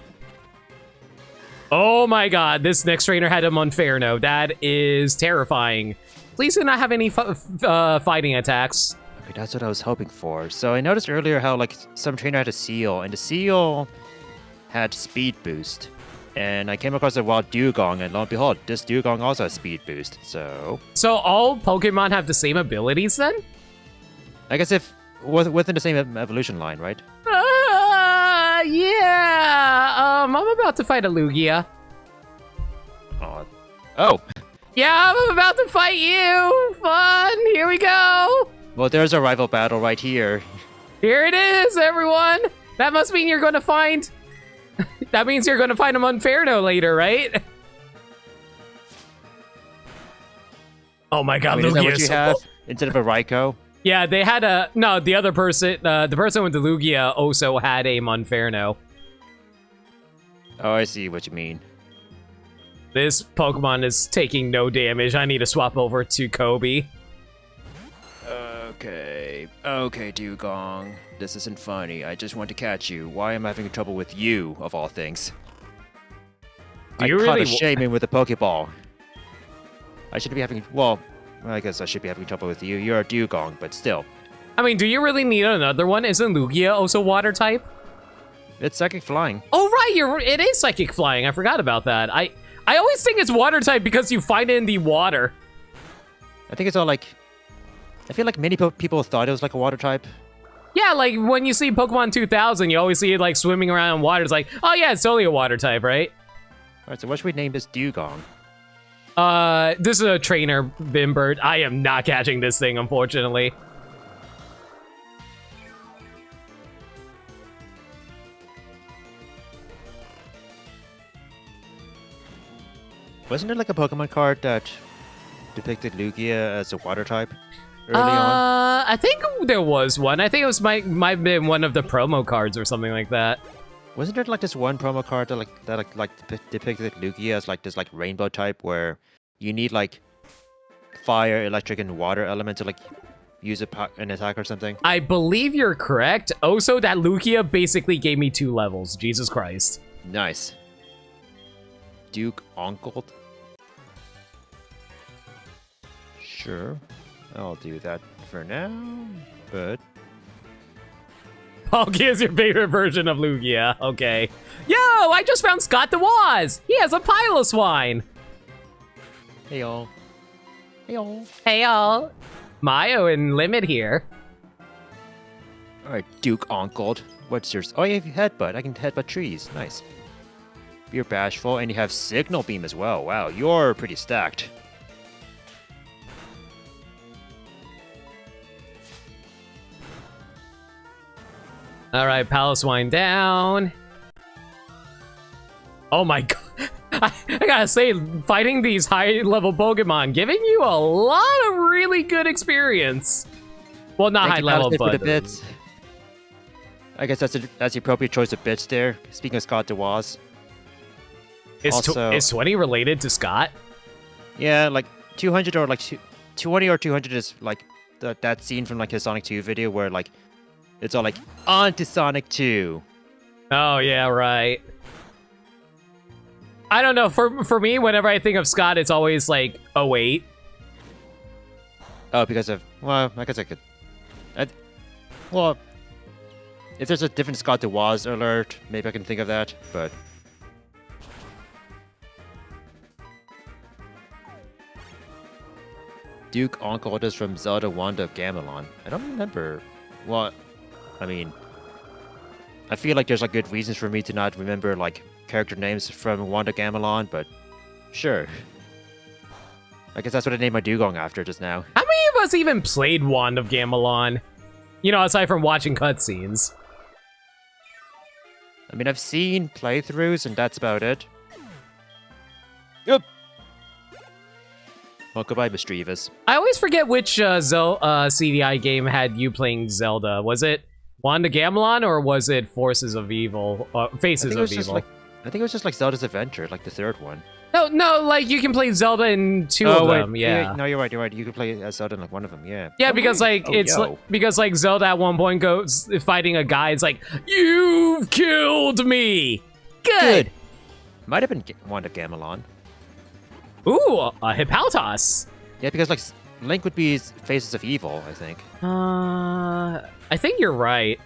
Oh my god, this next trainer had a Monferno. That is terrifying. Please do not have any fighting attacks. Okay, that's what I was hoping for. So I noticed earlier how like some trainer had a Seal, and the Seal had speed boost. And I came across a wild Dugong, and lo and behold, this Dugong also has speed boost, so... So all Pokemon have the same abilities then? I guess if within the same evolution line, right? Yeah. I'm about to fight a Lugia. Oh. Yeah, I'm about to fight you. Fun. Here we go. Well, there's a rival battle right here. Here it is, everyone. That must mean you're going to find... That means you're going to find a Monferno later, right? Oh my god, I mean, is that what you so have cool. instead of a Raikou? Yeah, they had a... No, the other person, the person with the Lugia also had a Monferno. Oh, I see what you mean. This Pokemon is taking no damage. I need to swap over to Kobe. Okay, Dugong. This isn't funny. I just want to catch you. Why am I having trouble with you, of all things? Do you I caught really a Shaman with a Pokeball. I should be having... Well, I guess I should be having trouble with you. You're a Dugong, but still. I mean, do you really need another one? Isn't Lugia also water type? It's Psychic Flying. Oh, right. It is Psychic Flying. I forgot about that. I always think it's water type because you find it in the water. I think it's all like... I feel like many people thought it was like a water type. Yeah, like when you see Pokemon 2000, you always see it like swimming around in water. It's like, oh yeah, it's totally a water type, right? Alright, so what should we name this Dugong? This is a trainer, Bimbert. I am not catching this thing, unfortunately. Wasn't there like a Pokemon card that depicted Lugia as a water type early on? I think there was one. I think it was might have been one of the promo cards or something like that. Wasn't there like this one promo card that depicted Lugia as like this like rainbow type where you need like fire, electric, and water element to like use an attack or something? I believe you're correct. Also, that Lugia basically gave me 2 levels. Jesus Christ. Nice. Duke Onkled? Sure, I'll do that for now, but... Palkia is your favorite version of Lugia. Okay. Yo, I just found Scott DeWaz. He has a Piloswine. Hey, y'all. Hey, y'all. Hey, y'all. Mayo and Limit here. Alright, Duke Onkled. What's yours? Oh, you have Headbutt. I can headbutt trees. Nice. You're bashful, and you have Signal Beam as well. Wow, you're pretty stacked. All right, Piloswine down. Oh my god. I gotta say, fighting these high-level Pokemon, giving you a lot of really good experience. Well, not high-level, but... bits. I guess that's the appropriate choice of bits there. Speaking of Scott DeWaz. Is 20 related to Scott? Yeah, like 200 or like 20 or 200 is like that scene from like his Sonic 2 video where like It's all like, on to Sonic 2. Oh, yeah, right. I don't know. For me, whenever I think of Scott, it's always like 08. Oh, because of, well, I guess I could. Well, if there's a different Scott to was alert, maybe I can think of that, but. Duke Oncoldus from Zelda Wand of Gamelon. I don't remember. Well, I mean, I feel like there's like good reasons for me to not remember like character names from Wand of Gamelon, but sure. I guess that's what I named my dugong after just now. How many of us even played Wand of Gamelon? You know, aside from watching cutscenes. I mean, I've seen playthroughs, and that's about it. Yep. Well, goodbye, Mischievous. I always forget which CDI game had you playing Zelda. Was it Wand of Gamelon or was it Forces of Evil? Faces of Evil? I think it was just like Zelda's Adventure, like the third one. No, like you can play Zelda in two of them. Yeah. No, you're right. You can play as Zelda in like one of them. Yeah. Yeah, because like because like Zelda at one point goes fighting a guy. It's like, you've killed me. Good. Might have been Wand of Gamelon. Ooh, a Hippaltos. Yeah, because like Link would be Faces of Evil, I think. I think you're right.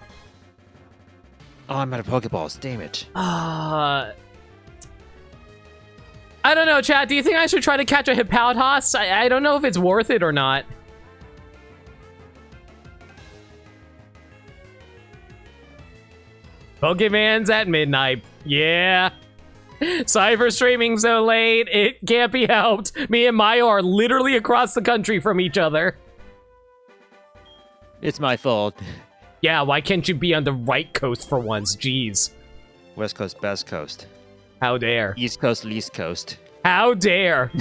Oh, I'm out of Pokeballs. Damn it. I don't know, chat. Do you think I should try to catch a Hippaltos? I don't know if it's worth it or not. Pokemon's at midnight. Yeah. Cyber streaming so late, it can't be helped. Me and Mayo are literally across the country from each other. It's my fault. Yeah, why can't you be on the right coast for once? Jeez. West Coast, Best Coast. How dare. East Coast, Least Coast. How dare.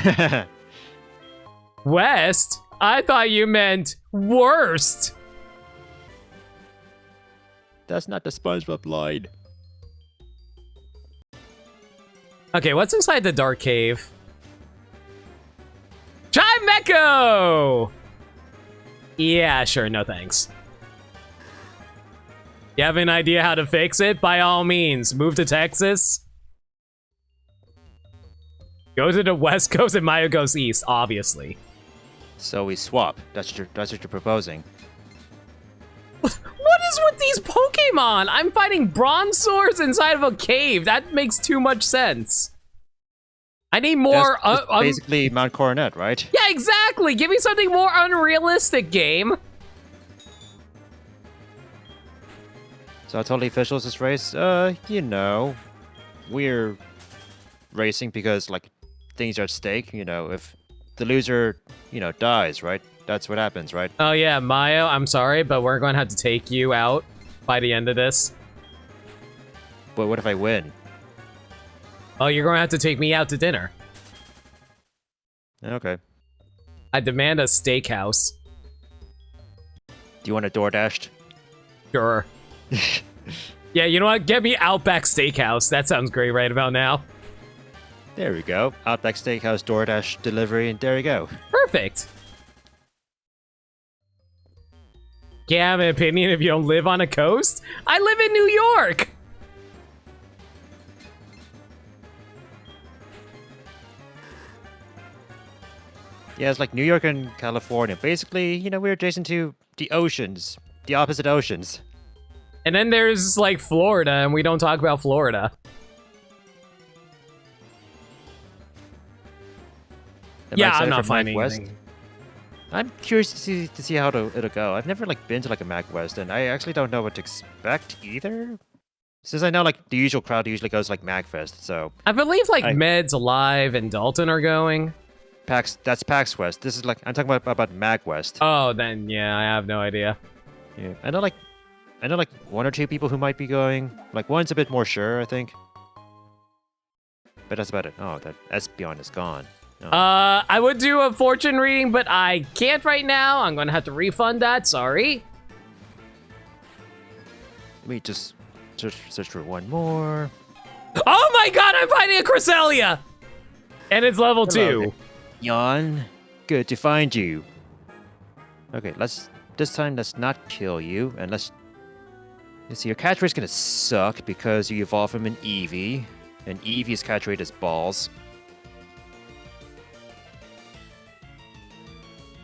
West? I thought you meant worst. That's not the SpongeBob line. Okay, what's inside the dark cave? Chimecho! Yeah, sure, no thanks. You have an idea how to fix it? By all means, move to Texas. Go to the West Coast and Mayo goes east, obviously. So we swap. That's what you're proposing. What is with these Pokemon? I'm fighting Bronzors inside of a cave. That makes too much sense. I need more... That's basically Mount Coronet, right? Yeah, exactly. Give me something more unrealistic, game. So how totally official is this race? You know, we're racing because, like, things are at stake. You know, if the loser, you know, dies, right? That's what happens, right? Oh, yeah, Mayo, I'm sorry, but we're going to have to take you out by the end of this. But what if I win? Oh, you're going to have to take me out to dinner. Okay. I demand a steakhouse. Do you want a DoorDash? Sure. Yeah, you know what? Get me Outback Steakhouse. That sounds great right about now. There we go. Outback Steakhouse, DoorDash delivery, and there you go. Perfect. Can't have an opinion if you don't live on a coast? I live in New York! Yeah, it's like New York and California. Basically, you know, we're adjacent to the oceans. The opposite oceans. And then there's, like, Florida, and we don't talk about Florida. Yeah, I'm not finding anything. I'm curious to see how it'll go. I've never, like, been to, like, a Mac West, and I actually don't know what to expect either. Since I know, like, the usual crowd usually goes, like, MagFest, so... I believe, like, Meds, Alive, and Dalton are going. That's PAX West. This is, like, I'm talking about Mag West. Oh, then, yeah, I have no idea. Yeah, I know, like, one or two people who might be going. Like, one's a bit more sure, I think. But that's about it. Oh, that Espeon is gone. Oh. I would do a fortune reading, but I can't right now. I'm gonna have to refund that, sorry. Let me just search for one more. Oh my god, I'm finding a Cresselia! And it's level 2. Yawn. Good to find you. Okay, this time let's not kill you, and let's You see, your catch rate's gonna suck because you evolve from an Eevee, and Eevee's catch rate is balls.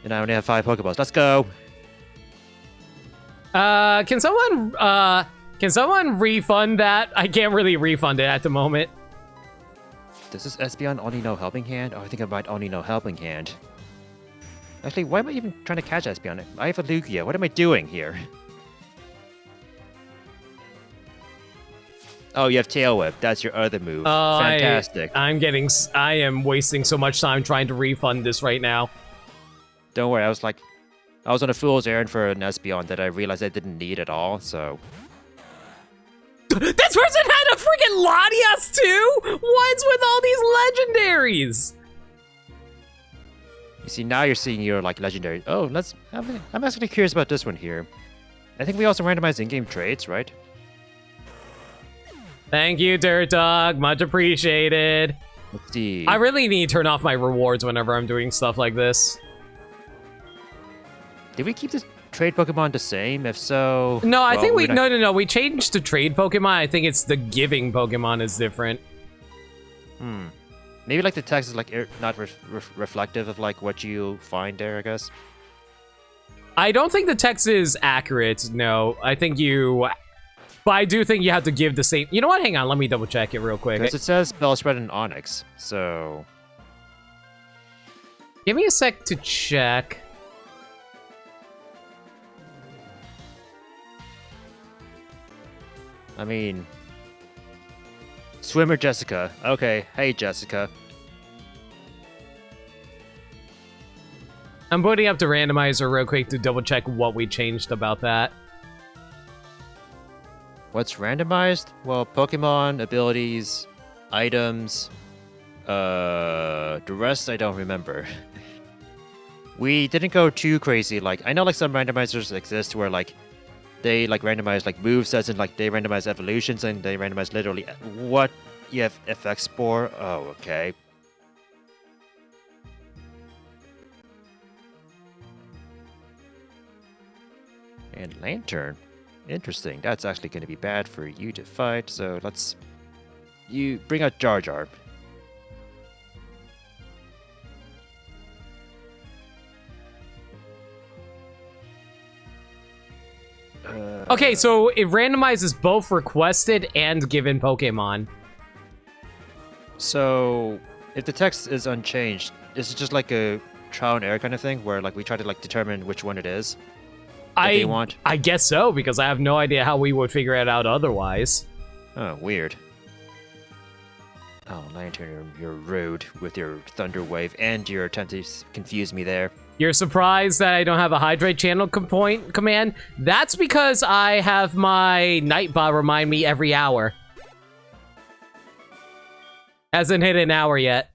And I only have 5 Pokeballs. Let's go! Can someone refund that? I can't really refund it at the moment. Does this Espeon only know Helping Hand? Oh, I think I might only know Helping Hand. Actually, why am I even trying to catch Espeon? I have a Lugia. What am I doing here? Oh, you have Tail Whip. That's your other move. Oh, Fantastic. I am wasting so much time trying to refund this right now. Don't worry, I was on a fool's errand for an Espeon that I realized I didn't need at all, so... This person had a freaking Latias too? What's with all these legendaries? You see, now you're seeing your, legendary... Oh, I'm actually curious about this one here. I think we also randomize in-game traits, right? Thank you, Dirt Dog. Much appreciated. Let's see. I really need to turn off my rewards whenever I'm doing stuff like this. Did we keep the trade Pokemon the same? If so... No, I think not... No. We changed to trade Pokemon. I think it's the giving Pokemon is different. Maybe, the text is, not reflective of, what you find there, I guess? I don't think the text is accurate, no. I think you... But I do think you have to give the same... You know what? Hang on, let me double check it real quick. Because it says Bellspread and Onyx, so... Give me a sec to check. I mean... Swimmer Jessica. Okay, hey Jessica. I'm putting up the randomizer real quick to double check what we changed about that. What's randomized? Well, Pokemon, abilities, items, the rest I don't remember. We didn't go too crazy, I know some randomizers exist where they randomize movesets and they randomize evolutions and they randomize literally what you have effects for. Oh, okay. And Lantern. Interesting. That's actually going to be bad for you to fight, so you bring out Jar Jar. Okay, so it randomizes both requested and given Pokemon. So, if the text is unchanged, is it just a trial and error kind of thing, where we try to determine which one it is? They want? I guess so, because I have no idea how we would figure it out otherwise. Oh, weird. Oh, Lantern, you're rude with your Thunder Wave and your attempt to confuse me there. You're surprised that I don't have a Hydrate Channel command? That's because I have my Nightbot remind me every hour. Hasn't hit an hour yet.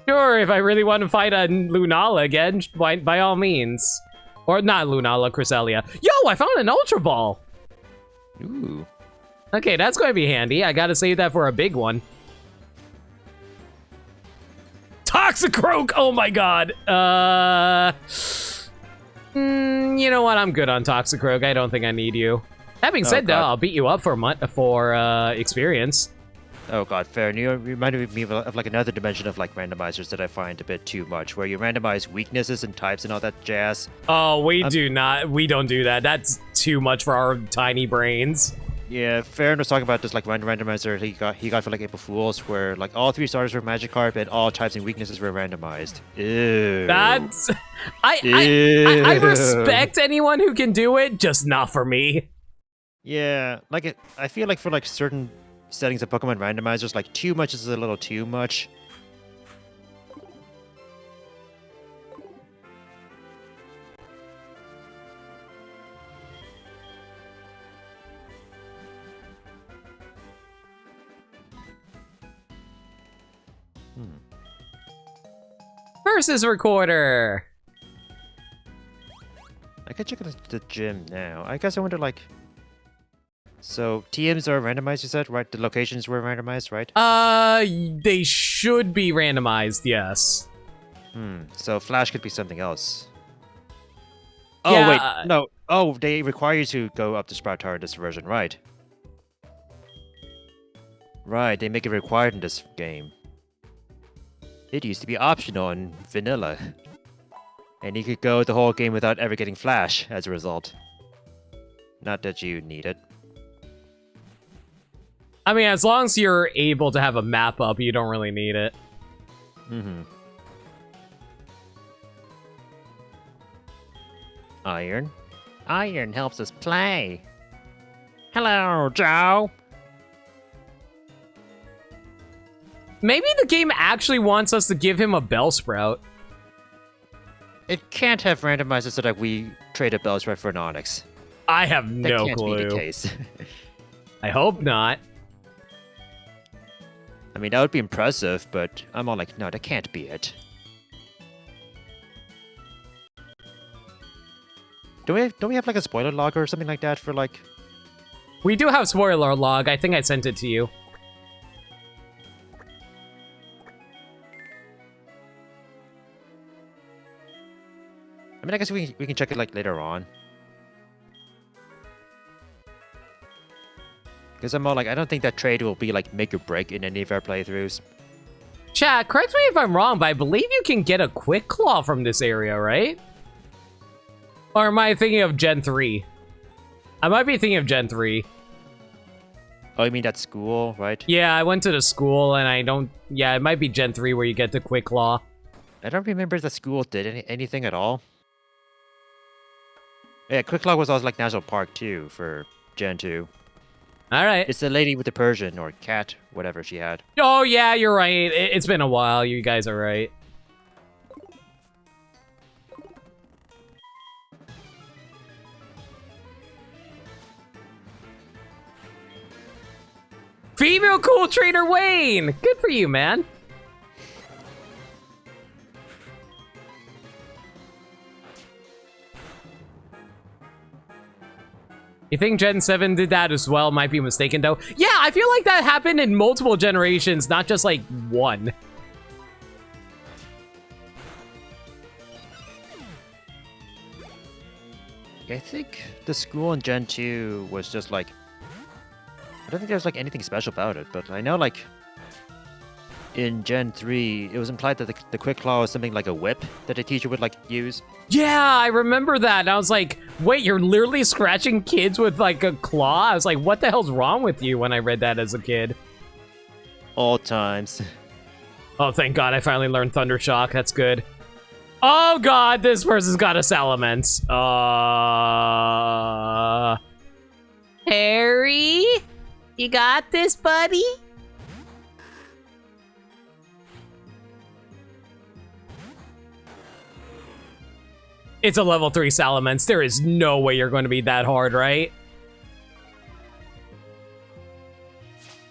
Sure, if I really want to fight a Lunala again, by all means. Or not Lunala, Cresselia. Yo, I found an Ultra Ball! Ooh. Okay, that's going to be handy. I gotta save that for a big one. Toxicroak! Oh my god! You know what? I'm good on Toxicroak. I don't think I need you. That being said, though, I'll beat you up for experience. Oh god, fair. And you reminded me of another dimension of randomizers that I find a bit too much, where you randomize weaknesses and types and all that jazz. Oh, we don't do that. That's too much for our tiny brains. Yeah, Farron was talking about this randomizer he got for April Fools, where all 3 starters were Magikarp and all types and weaknesses were randomized. Ew. That's I respect anyone who can do it, just not for me. Yeah, I feel for certain settings of Pokemon randomizers, too much is a little too much. Versus recorder. I could check out the gym now. I guess I wonder so TMs are randomized, you said, right? The locations were randomized, right? They should be randomized, yes. So Flash could be something else. Oh, Yeah, wait. No. Oh, they require you to go up to Sprout Tower in this version, right? Right, they make it required in this game. It used to be optional in vanilla. And you could go the whole game without ever getting flash as a result. Not that you need it. I mean, as long as you're able to have a map up, you don't really need it. Mm-hmm. Iron. Iron helps us play. Hello, Joe. Maybe the game actually wants us to give him a Bellsprout. It can't have randomizers so that we trade a Bellsprout for an Onyx. I have That no can't clue. be the case. I hope not. I mean, that would be impressive, but I'm all like, no, that can't be it. Don't we have like a spoiler log or something like that for like... We do have spoiler log. I think I sent it to you. I mean, I guess we can check it like later on. Because I'm all like, I don't think that trade will be like make or break in any of our playthroughs. Chat, correct me if I'm wrong, but I believe you can get a Quick Claw from this area, right? Or am I thinking of Gen 3? I might be thinking of Gen 3. Oh, you mean that school, right? Yeah, I went to the school and I don't... Yeah, it might be Gen 3 where you get the Quick Claw. I don't remember if the school did anything at all. Yeah, Quick Claw was also like National Park too for Gen 2. Alright. It's the lady with the Persian or cat, whatever she had. Oh, yeah, you're right. It's been a while. You guys are right. Female Cool Trader Wayne! Good for you, man. You think Gen 7 did that as well? Might be mistaken, though. Yeah, I feel like that happened in multiple generations, not just, like, one. I think the school in Gen 2 was just like... I don't think there was like anything special about it, but I know like... In Gen 3, it was implied that the Quick Claw was something like a whip that a teacher would like use. Yeah, I remember that. And I was like, wait, you're literally scratching kids with like a claw? I was like, what the hell's wrong with you when I read that as a kid? All times. Oh, thank God, I finally learned Thundershock. That's good. Oh God, this person's got a Salamence. Harry? You got this, buddy? It's a level 3 Salamence. There is no way you're going to be that hard, right?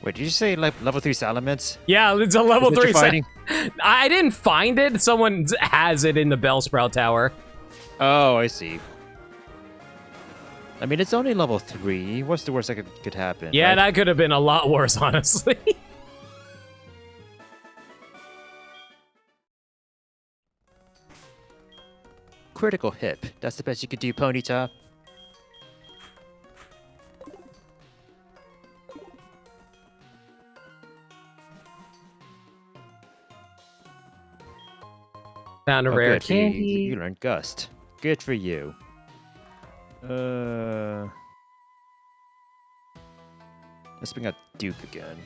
Wait, did you say like level 3 Salamence? Yeah, it's a level 3 fighting? I didn't find it. Someone has it in the Bellsprout Tower. Oh, I see. I mean, it's only level 3. What's the worst that could happen? Yeah, right? that could have been a lot worse, honestly. Critical hip. That's the best you could do, Ponyta. Found a Oh, rare good. candy. You learned Gust. Good for you. Let's bring out Duke again.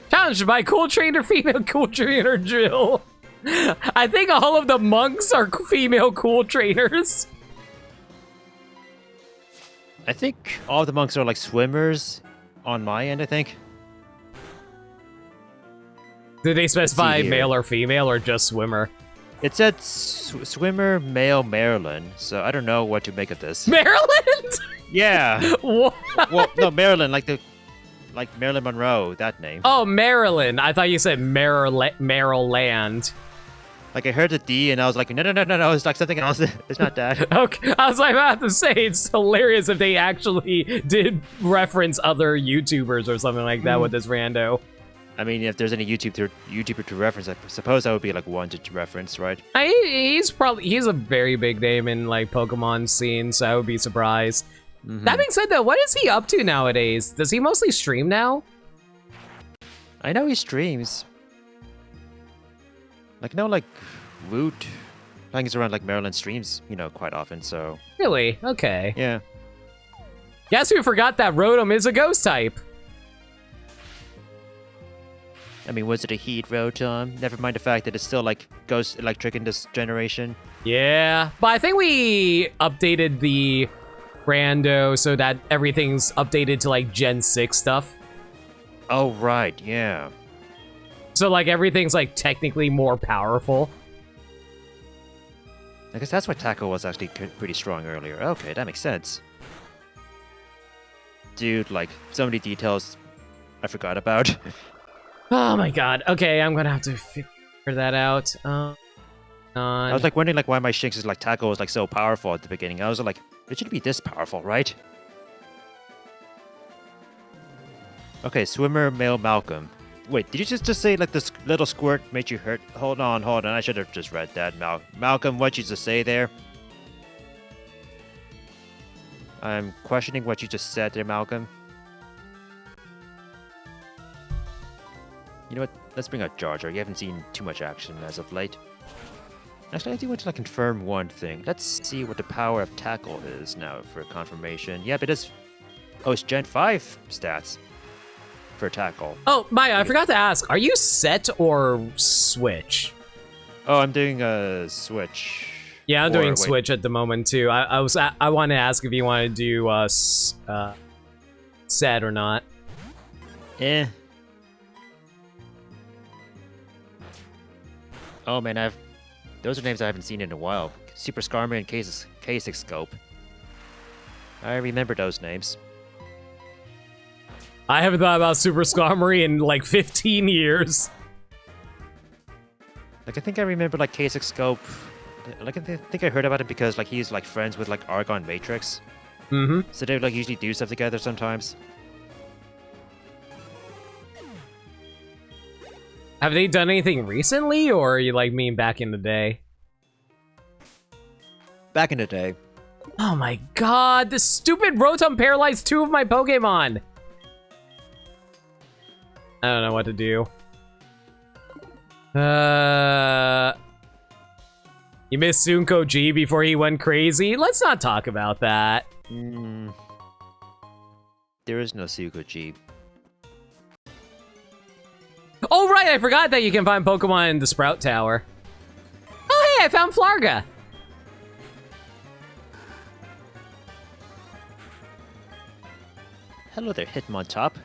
Challenged by Cool Trainer, female Cool Trainer Jill. I think all of the monks are female Cool Trainers. I think all the monks are like swimmers on my end, I think. Did they specify here. male or female or just swimmer? It said swimmer, male, Maryland, so I don't know what to make of this. Maryland? Yeah. What? Well, no, Maryland, like Marilyn Monroe, that name. Oh, Maryland. I thought you said Maryland. Like I heard the D and I was like, no, it's like something else. It's not that. Okay, I was like about to say, it's hilarious if they actually did reference other YouTubers or something like that with this rando. I mean, if there's any YouTuber to reference, I suppose that would be like one to reference, right? He's a very big name in like Pokemon scene, so I would be surprised. Mhm. That being said, though, what is he up to nowadays? Does he mostly stream now? I know he streams. Like, no, like, Woot hangs around like Maryland streams, you know, quite often, so. Really? Okay. Yeah. Guess who forgot that Rotom is a ghost type? I mean, was it a Heat Rotom? Never mind the fact that it's still like Ghost Electric in this generation. Yeah, but I think we updated the Rando so that everything's updated to like Gen 6 stuff. Oh, right, yeah. So like everything's like technically more powerful. I guess that's why Tackle was actually pretty strong earlier. Okay, that makes sense. Dude, like, so many details I forgot about. Oh my god. Okay, I'm gonna have to figure that out. I was like wondering like why my Shinx's like Tackle was like so powerful at the beginning. I was like, it shouldn't be this powerful, right? Okay, Swimmer Male Malcolm. Wait, did you just say like this little squirt made you hurt? Hold on. I should have just read that. Malcolm, what'd you just say there? I'm questioning what you just said there, Malcolm. You know what? Let's bring out Jar Jar. You haven't seen too much action as of late. Actually, I do want to like confirm one thing. Let's see what the power of Tackle is now for confirmation. Yep, it is. Oh, it's Gen 5 stats for Tackle. Oh, Maya, I forgot to ask. Are you set or Switch? Oh, I'm doing a Switch. Yeah, I'm doing Switch at the moment too. I wanted to ask if you want to do set or not. Eh. Oh man, those are names I haven't seen in a while. Super Skarmory and K6 Scope. I remember those names. I haven't thought about Super Skarmory in like 15 years. Like I think I remember like K6 Scope. Like I think I heard about it because like he's like friends with like Argon Matrix. Mm-hmm. So they would like usually do stuff together sometimes. Have they done anything recently, or are you like me back in the day? Back in the day. Oh my god, this stupid Rotom paralyzed 2 of my Pokemon! I don't know what to do. You missed Sunko G before he went crazy? Let's not talk about that. There is no Suko G. Oh right, I forgot that you can find Pokemon in the Sprout Tower. Oh hey, I found Flarga! Hello there, Hitmontop.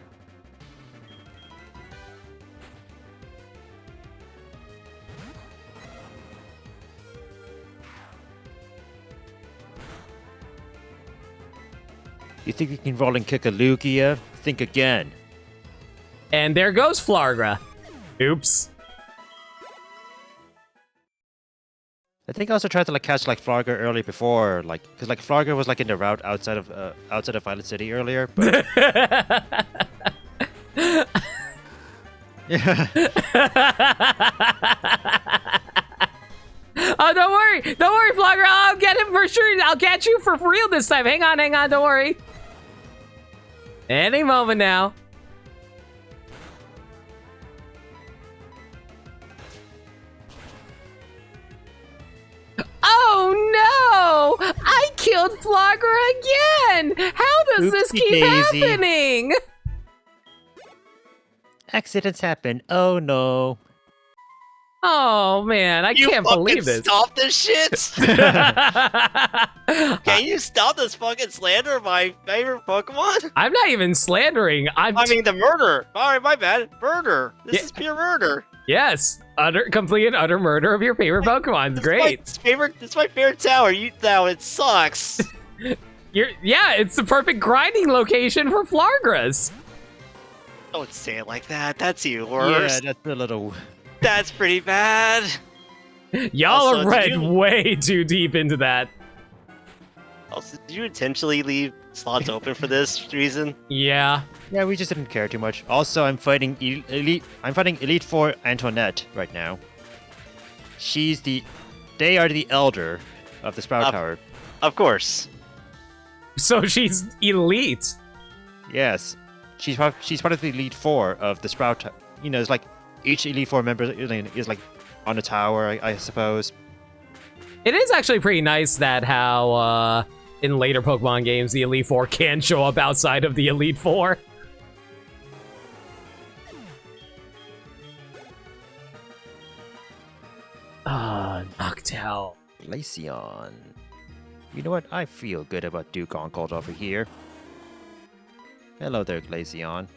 You think you can roll and kick a Lugia? Think again. And there goes Flarga. Oops. I think I also tried to like catch like Flarga early before, like because like Flarga was like in the route outside of Violet City earlier. But yeah. Oh, don't worry, Flarga. I'll get him for sure. I'll catch you for real this time. Hang on, don't worry. Any moment now. Oh no! I killed Flarga again! How does this keep Oopsie-daisy. happening? Accidents happen. Oh no. Oh man, I can't believe this. Stop this shit! Can you stop this fucking slander of my favorite Pokemon? I'm not even slandering. I mean, the murder. Alright, my bad. Murder. This is pure murder. Yes, complete and utter murder of your favorite Pokemon. It's great. It's my favorite tower. It sucks. Yeah, it's the perfect grinding location for Flargras. Don't say it like that. That's yours. Yeah, that's a little. That's pretty bad. Y'all Also, are read way too deep into that. Also, did you intentionally leave slots open for this reason. Yeah. Yeah, we just didn't care too much. Also, I'm fighting Elite. I'm fighting Elite Four Antoinette right now. They are the elder of the Sprout Tower. Of course. So she's elite. Yes, she's part of the Elite Four of the Sprout. You know, it's like each Elite Four member is like on a tower, I suppose. It is actually pretty nice that how in later Pokemon games the Elite Four can show up outside of the Elite Four. Noctowl. Glaceon. You know what? I feel good about Duke Oncold over here. Hello there, Glaceon.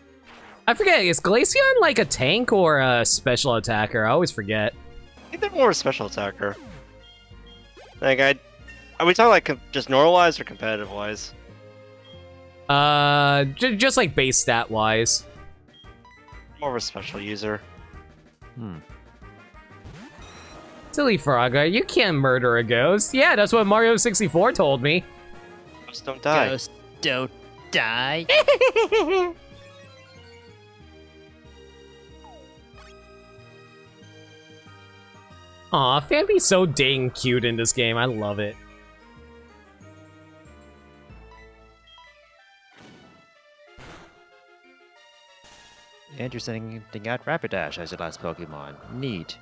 I forget, is Glaceon like a tank or a special attacker? I always forget. I think they're more a special attacker. Like, are we talking like just normal wise or competitive wise? Just like base stat wise. More of a special user. Silly Frogger, you can't murder a ghost. Yeah, that's what Mario 64 told me. Just don't die. Ghosts don't die. Aw, Famby's so dang cute in this game. I love it. And you're sending out Rapidash as your last Pokemon. Neat.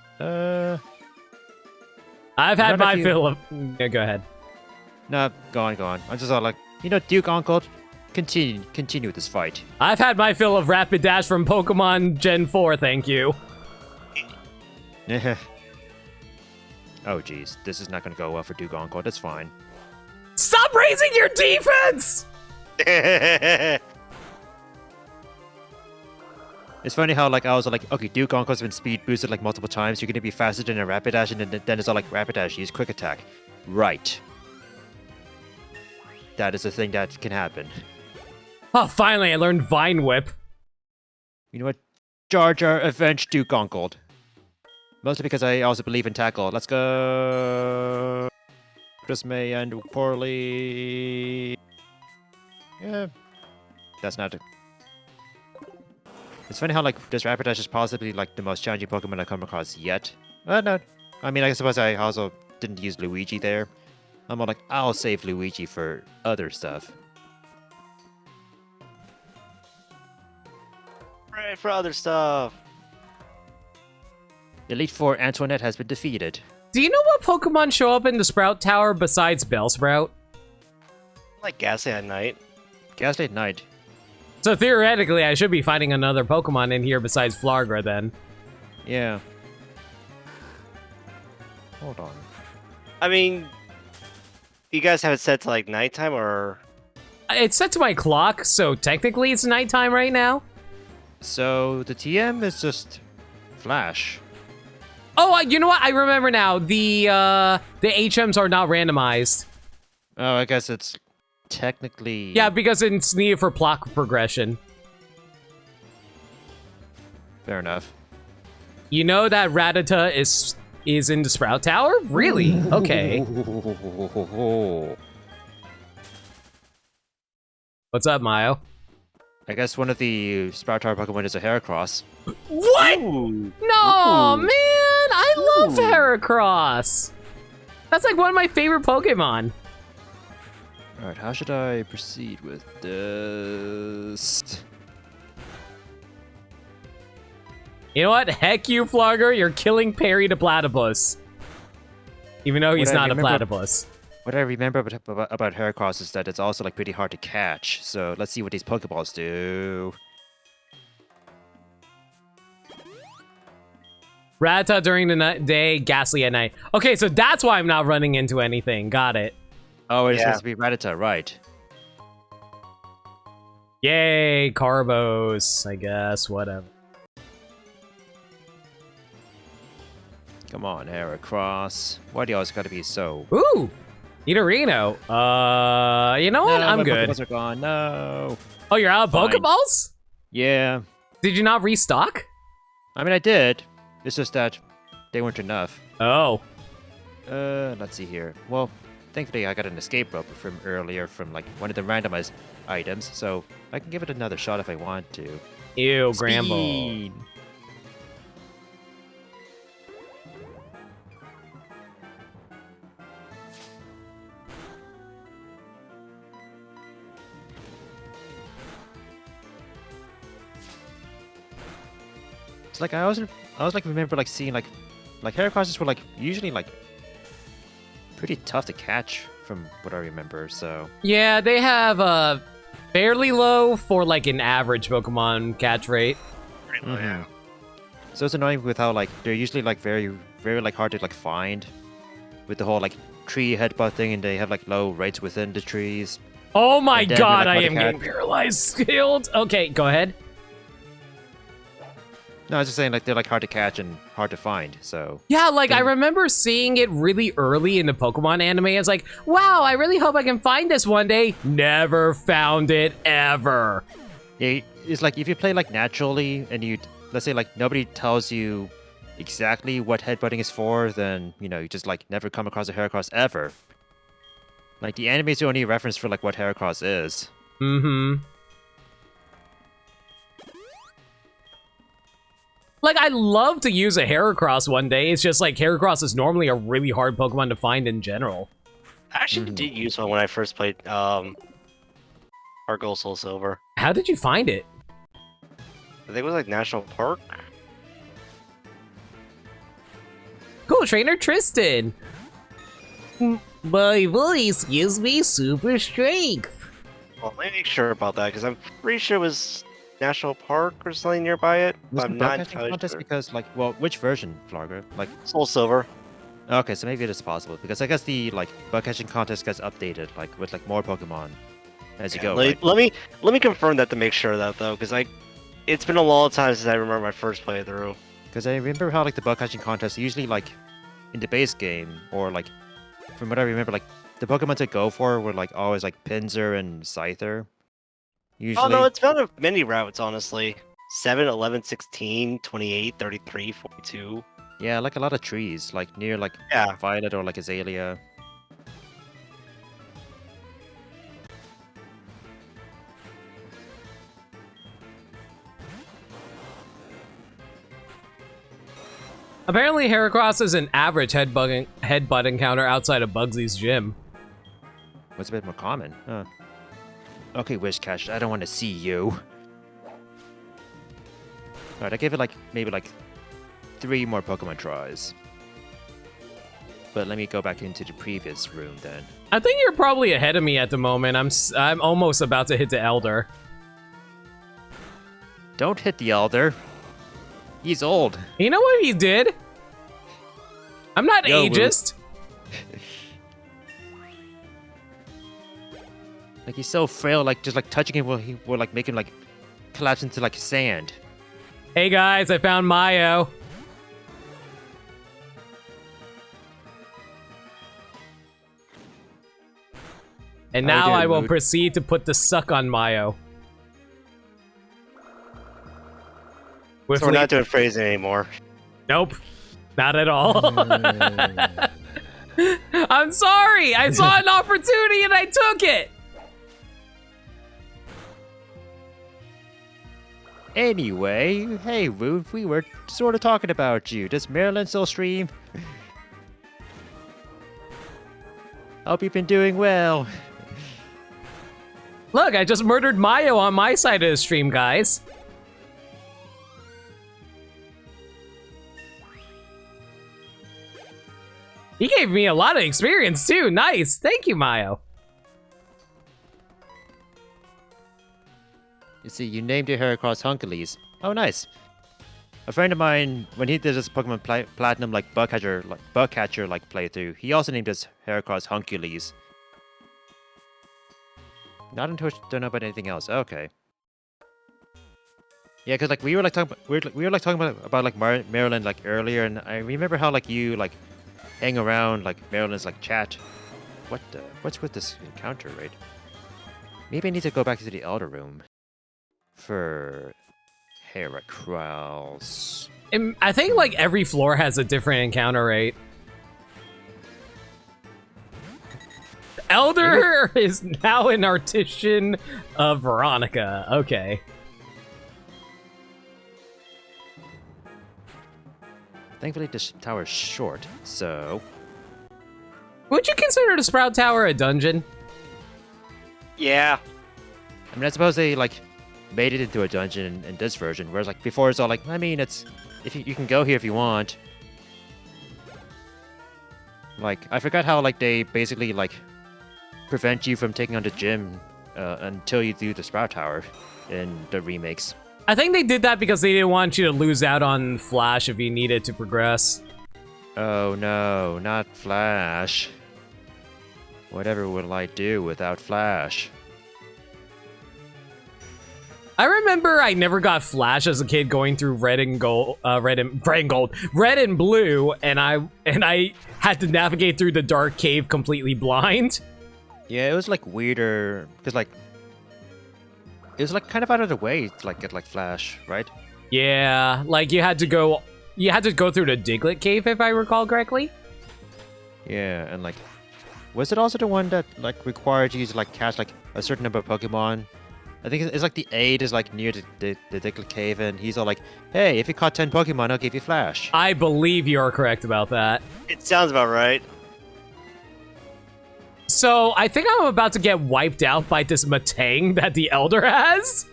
I've had None my of you- fill of... Yeah, go ahead. No, go on. I'm just all like, you know, Duke Oncold, continue this fight. I've had my fill of Rapid Dash from Pokemon Gen 4, thank you. Oh, geez. This is not going to go well for Duke Oncold. That's fine. Stop raising your defense! It's funny how, like, I was like, okay, Duke Oncold's been speed boosted, like, multiple times. You're going to be faster than a Rapidash, and then it's all like, Rapidash, use Quick Attack. Right. That is a thing that can happen. Oh, finally, I learned Vine Whip. You know what? Jar Jar, avenge Duke Oncold. Mostly because I also believe in Tackle. Let's go. This may end poorly. Yeah. That's not... It's funny how, like, this Rapidash is possibly, like, the most challenging Pokemon I've come across yet. No. I mean, I suppose I also didn't use Luigi there. I'm all like, I'll save Luigi for other stuff. Right, for other stuff. Elite Four Antoinette has been defeated. Do you know what Pokemon show up in the Sprout Tower besides Bellsprout? Like Ghastly at night. Gaslight Knight. So theoretically, I should be fighting another Pokemon in here besides Flargra then. Yeah. Hold on. I mean, you guys have it set to like nighttime or? It's set to my clock, so technically it's nighttime right now. So the TM is just Flash. Oh, you know what? I remember now. The HMs are not randomized. Oh, I guess it's technically... Yeah, because it's needed for block progression. Fair enough. You know that Rattata is in the Sprout Tower? Really? Okay. What's up, Mayo? I guess one of the Sprout Tower Pokemon is a Heracross. What? Ooh. No, Ooh. man! I love Ooh. Heracross! That's like one of my favorite Pokemon. Alright, how should I proceed with this? You know what? Heck you, Flarger. You're killing Perry the Platypus. Even though he's What I not a remember- platypus. What I remember about Heracross is that it's also like pretty hard to catch. So let's see what these Pokeballs do. Rattata during the day, Ghastly at night. Okay, so that's why I'm not running into anything. Got it. Oh, it's Yeah. supposed to be Rattata, right? Yay, Carbos, I guess, whatever. Come on, Heracross. Why do you always gotta be so... Ooh, Nidorino. You know what? No, I'm my good. Pokeballs are gone. No. Oh, you're out of Fine. Pokeballs? Yeah. Did you not restock? I mean, I did. It's just that they weren't enough. Oh. Let's see here. Well, thankfully I got an escape rope from earlier from like one of the randomized items, so I can give it another shot if I want to. Ew, Gramble. Speed. It's like I was like remember like seeing like Heracrosses were like usually like pretty tough to catch from what I remember, so Yeah, they have a fairly low for like an average Pokemon catch rate. Yeah. So it's annoying with how like they're usually like very like hard to like find with the whole like tree headbutt thing, and they have like low rates within the trees. Oh my And then god, they're, I like, am hard to getting paralyzed skilled. Okay, go ahead. No, I was just saying like they're like hard to catch and hard to find, so Yeah, like I Mm. remember seeing it really early in the Pokemon anime. It's like, wow, I really hope I can find this one day. Never found it ever. yeah, it's like if you play like naturally and you let's say like nobody tells you exactly what headbutting is for, then you know you just like never come across a Heracross ever. Like the anime is the only reference for like what Heracross is. Mm-hmm. Like, I'd love to use a Heracross one day. It's just like Heracross is normally a really hard Pokemon to find in general. I actually did use one when I first played Heart Gold Soul Silver. How did you find it? I think it was like National Park. Cool, Trainer Tristan. My voice gives me super strength. Well, let me make sure about that because I'm pretty sure it was National Park or something nearby it. But I'm not entirely contest sure. because like well, which version, Flarga? Like Soul Silver. okay, so maybe it is possible because I guess the like bug catching contest gets updated like with like more Pokemon as you Yeah, go. let, Right? let me confirm that to make sure of that though, because it's been a long time since I remember my first playthrough. Because I remember how like the bug catching contest usually like in the base game or like from what I remember like the Pokemon to go for were like always like Pinsir and Scyther. Usually. Oh no, it's found of many routes honestly. 7, 11, 16, 28, 33, 42. Yeah, like a lot of trees, like near like Yeah. Violet or like Azalea. Apparently, Heracross is an average headbutt encounter outside of Bugsy's gym. What's a bit more common? Huh. Okay, Wishcash, I don't want to see you. Alright, I gave it like maybe like 3 more Pokemon tries. But let me go back into the previous room then. I think you're probably ahead of me at the moment. I'm almost about to hit the Elder. Don't hit the Elder. He's old. You know what he did? I'm not Yo, Wu. ageist. Like he's so frail, like just like touching him will like make him like collapse into like sand. Hey guys, I found Mayo. And How now dare I will Mood. proceed to put the suck on Mayo. With So we're not doing phrasing anymore. Nope, not at all. I'm sorry. I saw an opportunity and I took it. Anyway, hey Ruth, we were sort of talking about you. Does Marilyn still stream? Hope you've been doing well. Look, I just murdered Mayo on my side of the stream, guys. He gave me a lot of experience too. Nice. Thank you, Mayo. You see, you named your Heracross Hunkules. Oh, nice. A friend of mine, when he did his Pokemon Platinum like bug catcher like playthrough, he also named his Heracross Hunkules. Not until don't know about anything else. Okay. Yeah, cause like we were like talking about like Maryland like earlier, and I remember how like you like hang around like Maryland's like chat. What's with this encounter, right? Maybe I need to go back to the Elder Room for Heracross. I think like every floor has a different encounter rate. Elder is now an artisan of Veronica. Okay. Thankfully, this tower is short, so... Would you consider the Sprout Tower a dungeon? Yeah. I mean, I suppose they, like, made it into a dungeon in this version, whereas, like, before it's all like, I mean, it's... If you can go here if you want. Like, I forgot how, like, they basically, like, prevent you from taking on the gym until you do the Sprout Tower in the remakes. I think they did that because they didn't want you to lose out on Flash if you needed to progress. Oh no, not Flash. Whatever will I do without Flash? I remember I never got Flash as a kid going through red and blue, and I had to navigate through the dark cave completely blind. Yeah, it was like weirder because like it was like kind of out of the way to like get like Flash, right? Yeah, like you had to go through the Diglett cave if I recall correctly. Yeah, and like was it also the one that like required you to like catch like a certain number of Pokemon? I think it's like the aid is like near the Diglett cave, and he's all like, "Hey, if you caught 10 Pokemon, I'll give you Flash." I believe you are correct about that. It sounds about right. So I think I'm about to get wiped out by this Matang that the Elder has.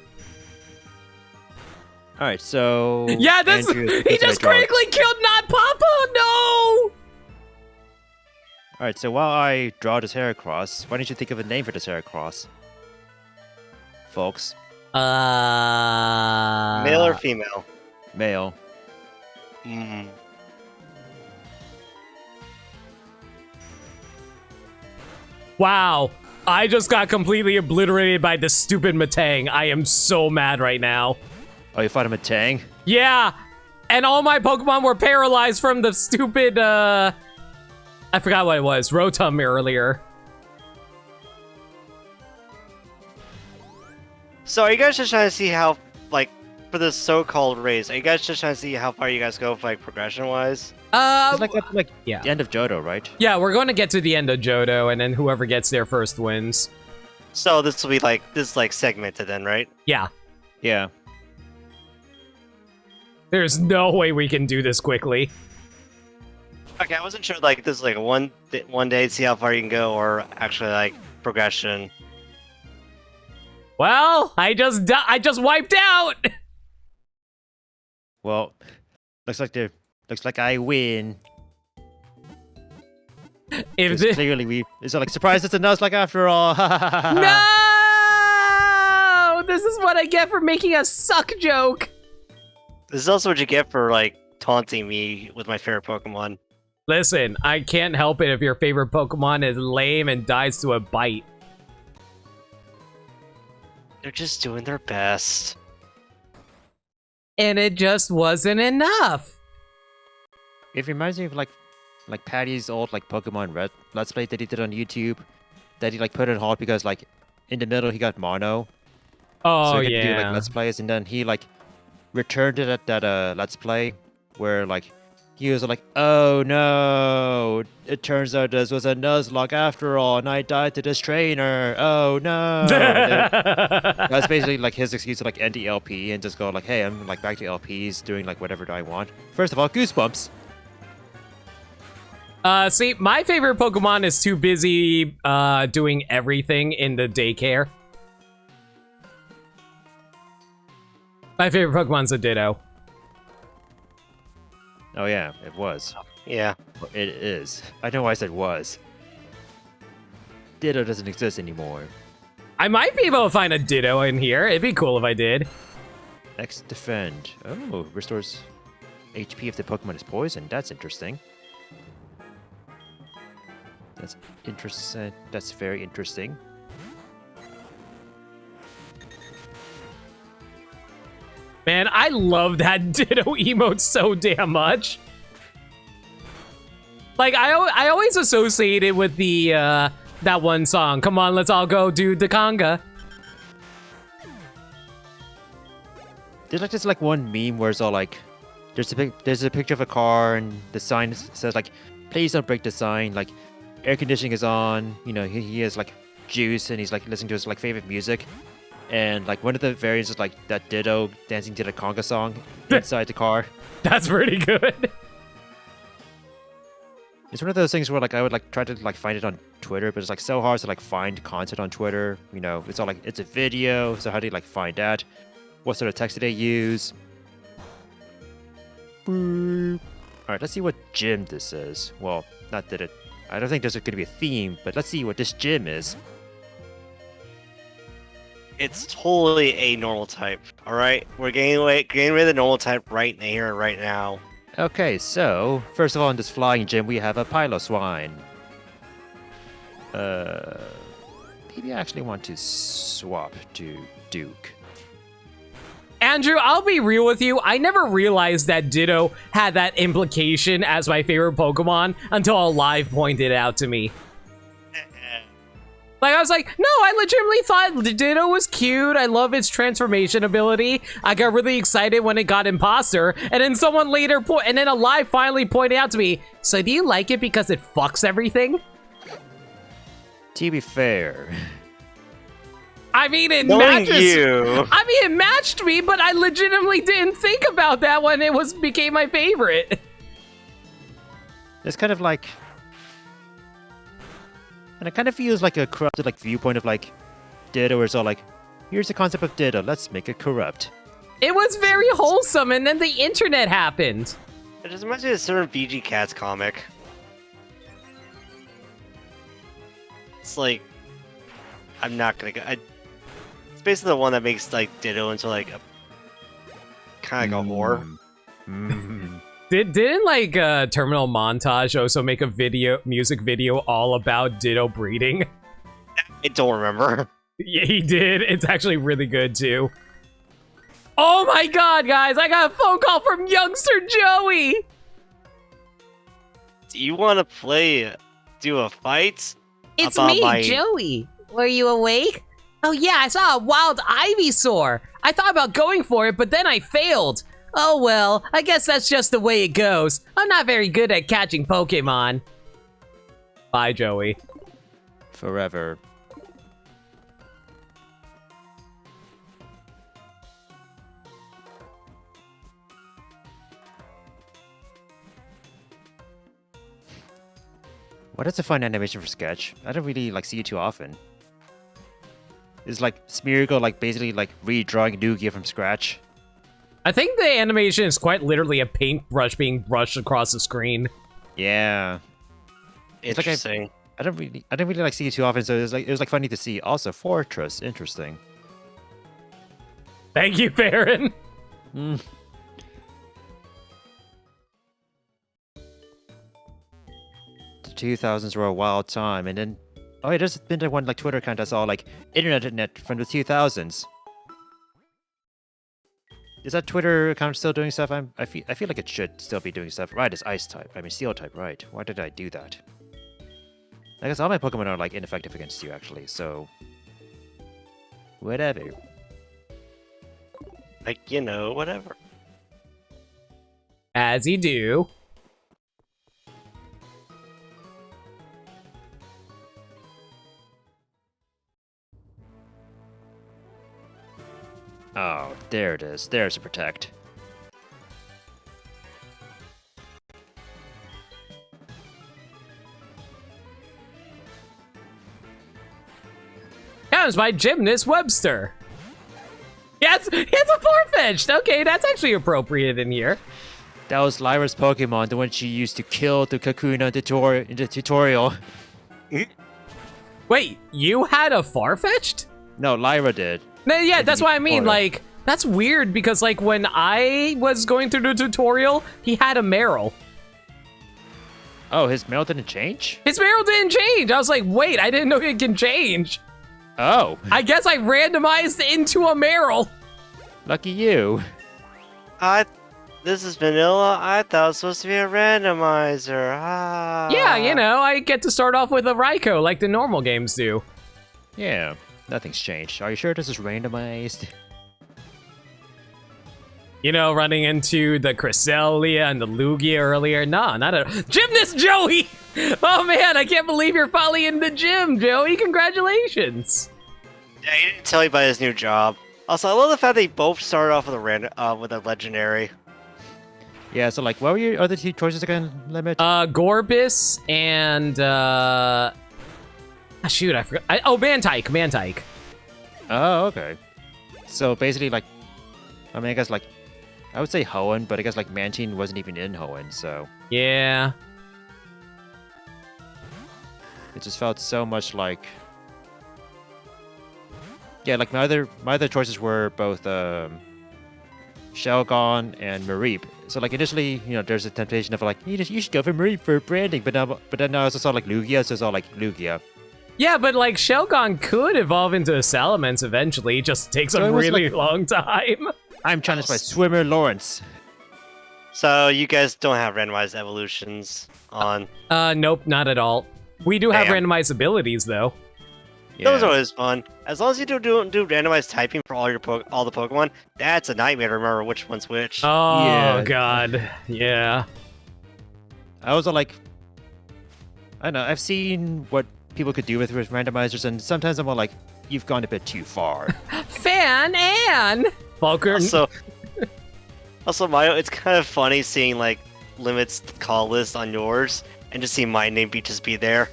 All right, so Yeah, that's Andrew, he just critically killed Not Papa. No. All right, so while I draw this Heracross, why don't you think of a name for this Heracross, folks? Male or female? Male. Mm. Wow. I just got completely obliterated by this stupid Matang. I am so mad right now. Oh, you fought him at Tang? Yeah. And all my Pokemon were paralyzed from the stupid, I forgot what it was. Rotom earlier. So are you guys just trying to see how, like, for this so-called race, are you guys just trying to see how far you guys go, like, progression-wise? It's like up to, like yeah. the end of Johto, right? Yeah, we're going to get to the end of Johto, and then whoever gets there first wins. So this will be, like, this is, like, segmented then, right? Yeah. Yeah. There's no way we can do this quickly. Okay, I wasn't sure, like, this is, like, a one day to see how far you can go, or actually, like, progression. Well, I just wiped out! Well, looks like I win. If 'Cause this... clearly it's like surprise, it's a Nuzlocke after all. No! This is what I get for making a suck joke. This is also what you get for, like, taunting me with my favorite Pokemon. Listen, I can't help it if your favorite Pokemon is lame and dies to a bite. They're just doing their best. And it just wasn't enough. It reminds me of like Patty's old like Pokemon Red Let's Play that he did on YouTube, that he like put on hold because like in the middle he got mono. Oh, so he could yeah. do like Let's Plays, and then he like returned it at that Let's Play where like he was like, "Oh no, it turns out this was a Nuzlocke after all, and I died to this trainer. Oh no." That's basically like his excuse to like end the LP and just go like, "Hey, I'm like back to LPs doing like whatever I want." First of all, Goosebumps. See, my favorite Pokemon is too busy doing everything in the daycare. My favorite Pokemon's a Ditto. Oh yeah, it was. Yeah. It is. I know why I said was. Ditto doesn't exist anymore. I might be able to find a Ditto in here. It'd be cool if I did. X defend. Oh, restores HP if the Pokemon is poisoned. That's interesting. That's interesting. That's very interesting. Man, I love that Ditto emote so damn much. Like, I always associate it with the, that one song. Come on, let's all go do the conga. There's like this like one meme where it's all like, there's a picture of a car and the sign says like, "Please don't break the sign." Like, air conditioning is on. You know, he has like juice and he's like listening to his like favorite music. And like one of the variants is like that Ditto dancing to the conga song inside the car. That's pretty good. It's one of those things where like I would like try to like find it on Twitter, but it's like so hard to like find content on Twitter. You know, it's all like it's a video, so how do you like find that? What sort of text do they use? Boop. All right, let's see what gym this is. Well, not that it. I don't think there's going to be a theme, but let's see what this gym is. It's totally a normal type. All right, we're getting rid of the normal type right here, right now. Okay, so first of all, in this flying gym, we have a Piloswine. Maybe I actually want to swap to Duke. Andrew, I'll be real with you. I never realized that Ditto had that implication as my favorite Pokemon until a live pointed it out to me. Like, I was like, no, I legitimately thought Ditto was cute. I love its transformation ability. I got really excited when it got Imposter. And then someone later, and then a live finally pointed out to me, so do you like it because it fucks everything? To be fair. I mean, it Knowing matches. you. I mean, it matched me, but I legitimately didn't think about that when it became my favorite. It's kind of like... And it kind of feels like a corrupted like viewpoint of like Ditto, where it's all like, here's the concept of Ditto, let's make it corrupt. It was very wholesome, and then the internet happened. It just reminds me of a certain VG Cats comic. It's like, I'm not gonna go. It's basically the one that makes like Ditto into like a kind of like a whore. Didn't like Terminal Montage also make a music video all about Ditto breeding? I don't remember. Yeah, he did. It's actually really good too. Oh my god, guys! I got a phone call from youngster Joey! Do you want to do a fight? It's about me, Joey. Were you awake? Oh yeah, I saw a wild Ivysaur. I thought about going for it, but then I failed. Oh well, I guess that's just the way it goes. I'm not very good at catching Pokemon. Bye, Joey. Forever. What is a fun animation for Sketch? I don't really like see it too often. Is like Smeargle like basically like redrawing Lugia from scratch? I think the animation is quite literally a paintbrush being brushed across the screen. Yeah. It's like Interesting. I don't really like see it too often, so it was like funny to see. Also, Fortress, interesting. Thank you, Baron. Mm. The 2000s were a wild time, and then there's been the one like Twitter account I saw like internet from the 2000s. Is that Twitter account still doing stuff? I feel like it should still be doing stuff. Right, it's Ice type. I mean Steel type. Right. Why did I do that? I guess all my Pokemon are like ineffective against you actually. So whatever. Like, you know, whatever. As you do. Oh, there it is. There's a Protect. That was by Gymnast Webster. Yes, he has a Farfetch'd. Okay, that's actually appropriate in here. That was Lyra's Pokemon, the one she used to kill the Kakuna in the tutorial. Wait, you had a Farfetch'd? No, Lyra did. No, yeah, that's what I mean. tutorial. Like, that's weird because, like, when I was going through the tutorial, he had a Meryl. Oh, his mail didn't change? His Meryl didn't change. I was like, wait, I didn't know it can change. Oh, I guess I randomized into a Meryl. lucky you. This is vanilla. I thought it was supposed to be a randomizer. Ah. Yeah, you know, I get to start off with a Raikou like the normal games do. Yeah, nothing's changed. Are you sure this is randomized? You know, running into the Cresselia and the Lugia earlier. Nah, not a Gymnast Joey! Oh man, I can't believe you're finally in the gym, Joey. Congratulations. Yeah, he didn't tell you about his new job. Also, I love the fact they both started off with a legendary. Yeah, so like, what were your other two choices again, Limit? Gorbis and shoot, I forgot. Mantike. Oh, okay. So basically, like, I mean, I guess like, I would say Hoenn, but I guess like Mantine wasn't even in Hoenn, so Yeah. it just felt so much like. Yeah, like my other choices were both Shelgon and Mareep. So like initially, there's a temptation of like you should go for Mareep for branding, but then I also saw like Lugia, so it's all like Lugia. Yeah, but like Shelgon could evolve into a Salamence eventually. It just takes So a it was, really like- long time. I'm challenged by Swimmer Lawrence. So you guys don't have randomized evolutions on. Nope, not at all. We do have Damn. randomized abilities though. Those are always fun. As long as you don't do randomized typing for all the Pokemon, that's a nightmare to remember which one's which. Oh Yeah. god, yeah. I was like, I don't know. I've seen what people could do with randomizers, and sometimes I'm all like, you've gone a bit too far. Fan and Falker. Also, Mayo, it's kind of funny seeing like Limit's call list on yours and just see my name just be there.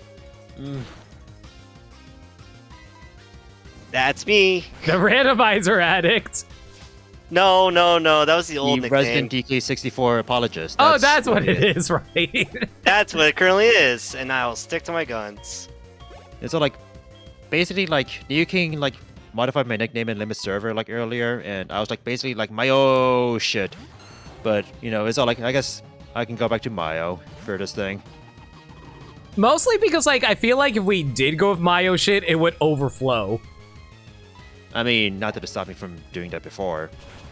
That's me. The randomizer addict. No, that was the old The nickname. Resident DK64 apologist. Oh, that's what it is, right? That's what it currently is, and I will stick to my guns. And so like, basically like Neo King like modified my nickname in Limit server like earlier, and I was like basically like Mayo shit. But it's all like I guess I can go back to Mayo for this thing. Mostly because like I feel like if we did go with Mayo shit, it would overflow. I mean, not that it stopped me from doing that before.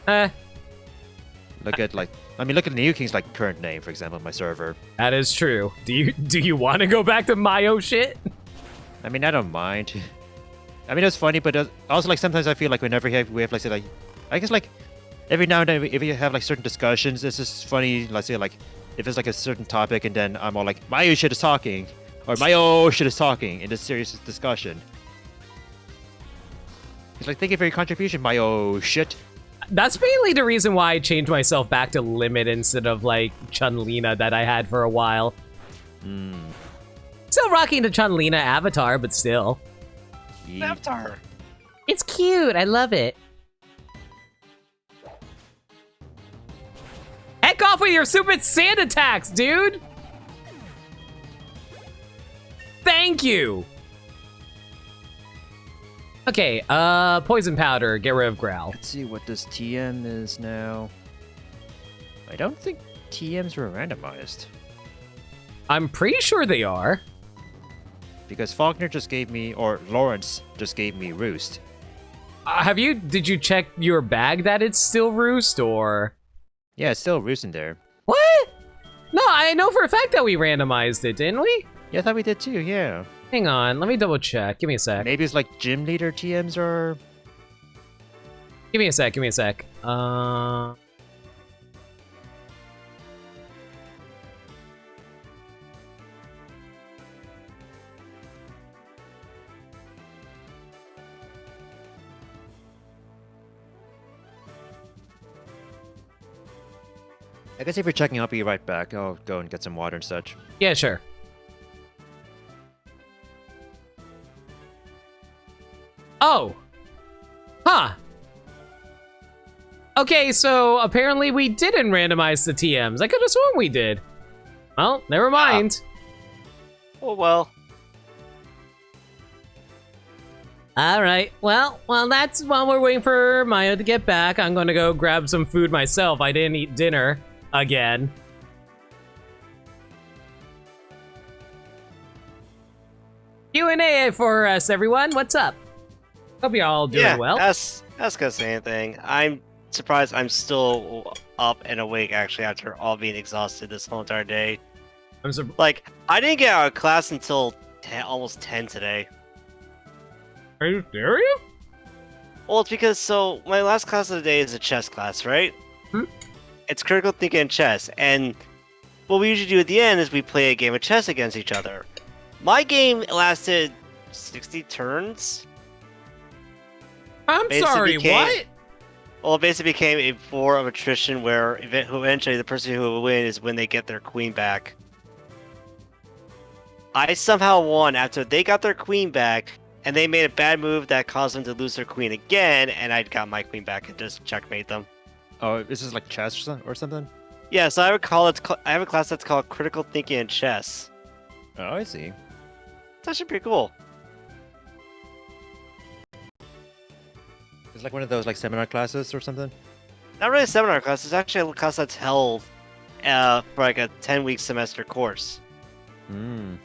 Look at Neo King's like current name, for example, on my server. That is true. Do you want to go back to Mayo shit? I mean, I don't mind. I mean, it's funny, but also like sometimes I feel like whenever we have like say like, I guess like every now and then if you have like certain discussions, it's just funny. Let's say like if it's like a certain topic and then I'm all like Mayo shit is talking or Mayo shit is talking in this serious discussion. It's like, thank you for your contribution, Mayo shit. That's mainly the reason why I changed myself back to Limit instead of like Chun-Lina that I had for a while. Still rocking the Chun-Lina avatar, but still. Avatar. It's cute. I love it. Heck off with your stupid sand attacks, dude! Thank you! Okay, poison powder, get rid of growl. Let's see what this TM is now. I don't think TMs were randomized. I'm pretty sure they are. Because Faulkner just gave me, or Lawrence just gave me Roost. Did you check your bag that it's still Roost, or? Yeah, it's still Roost in there. What? No, I know for a fact that we randomized it, didn't we? Yeah, I thought we did too, yeah. Hang on, let me double check. Give me a sec. Maybe it's like gym leader TMs or... Give me a sec. I guess if you're checking, I'll be right back. I'll go and get some water and such. Yeah, sure. Oh. Huh. Okay, so apparently we didn't randomize the TMs. I could have sworn we did. Well, never mind. Oh well. All right. Well, that's while we're waiting for Maya to get back. I'm gonna go grab some food myself. I didn't eat dinner again. Q&A for us, everyone. What's up? Hope you're all doing well. That's gonna say anything. I'm surprised I'm still up and awake actually after all being exhausted this whole entire day. Like, I didn't get out of class until almost 10 today. Are you serious? Well, it's because, so, my last class of the day is a chess class, right? Hmm? It's critical thinking and chess, and what we usually do at the end is we play a game of chess against each other. My game lasted 60 turns. I'm sorry, what? Well, it basically became a war of attrition where eventually the person who will win is when they get their queen back. I somehow won after they got their queen back, and they made a bad move that caused them to lose their queen again, and I got my queen back and just checkmate them. Oh, this is like chess or something? Yeah, so I have a class that's called Critical Thinking and Chess. Oh, I see. It's actually pretty cool. It's like one of those like seminar classes or something? Not really a seminar class, it's actually a class that's held for like a 10-week semester course. Hmm.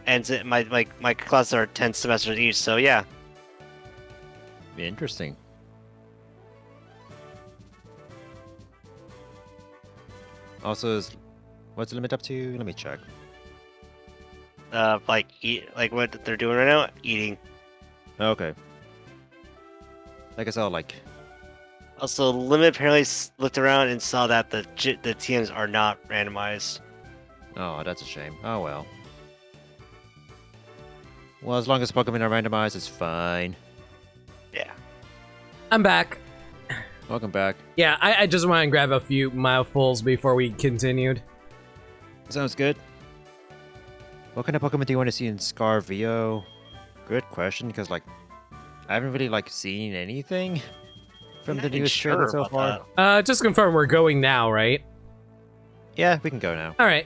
And my classes are 10 semesters each, so yeah. Interesting. Also, what's the limit up to? Let me check. Like what they're doing right now, eating. Okay. I guess I'll like. Also, limit apparently looked around and saw that the TMs are not randomized. Oh, that's a shame. Oh well. Well, as long as Pokemon are randomized, it's fine. Yeah. I'm back. Welcome back. Yeah, I just want to grab a few mouthfuls before we continued. Sounds good. What kind of Pokemon do you want to see in Scar VO? Good question, because like I haven't really like seen anything from the newest trailer so far. Just confirm we're going now, right? Yeah, we can go now. All right.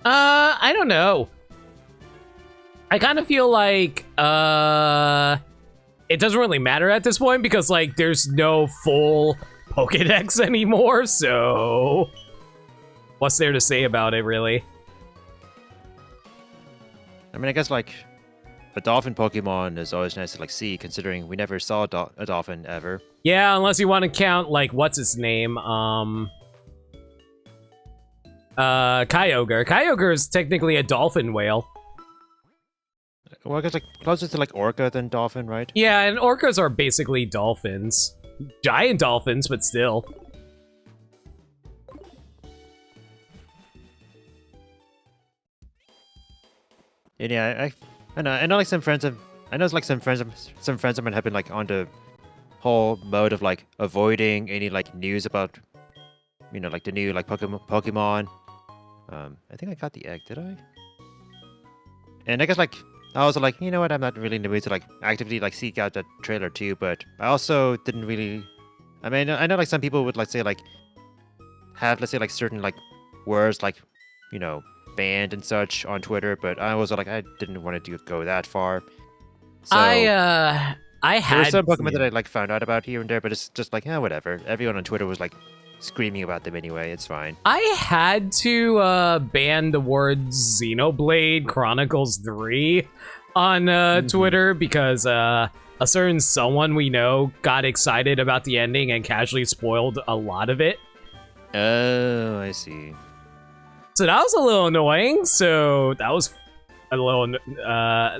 I don't know. I kind of feel like it doesn't really matter at this point because like there's no full Pokédex anymore, so what's there to say about it really? I mean, I guess like a dolphin Pokemon is always nice to like see, considering we never saw a dolphin ever. Yeah, unless you want to count like what's its name, Kyogre. Kyogre is technically a dolphin whale. Well, I guess like closer to like Orca than dolphin, right? Yeah, and orcas are basically dolphins. Giant dolphins, but still. And yeah, I know like some friends of some friends of mine have been like on the whole mode of like avoiding any like news about like the new like Pokemon. I think I got the egg, did I? And I guess like I was like, you know what, I'm not really in the mood to like actively like seek out that trailer too, but I also didn't really. I mean, I know like some people would like say like have let's say like certain like words like banned and such on Twitter, but I was like I didn't want to go that far. So, I had there's some Pokemon that I like found out about here and there, but it's just like whatever. Everyone on Twitter was like screaming about them anyway. It's fine. I had to ban the word Xenoblade Chronicles 3 on Twitter because a certain someone we know got excited about the ending and casually spoiled a lot of it. Oh, I see. So that was a little annoying. So that was a little.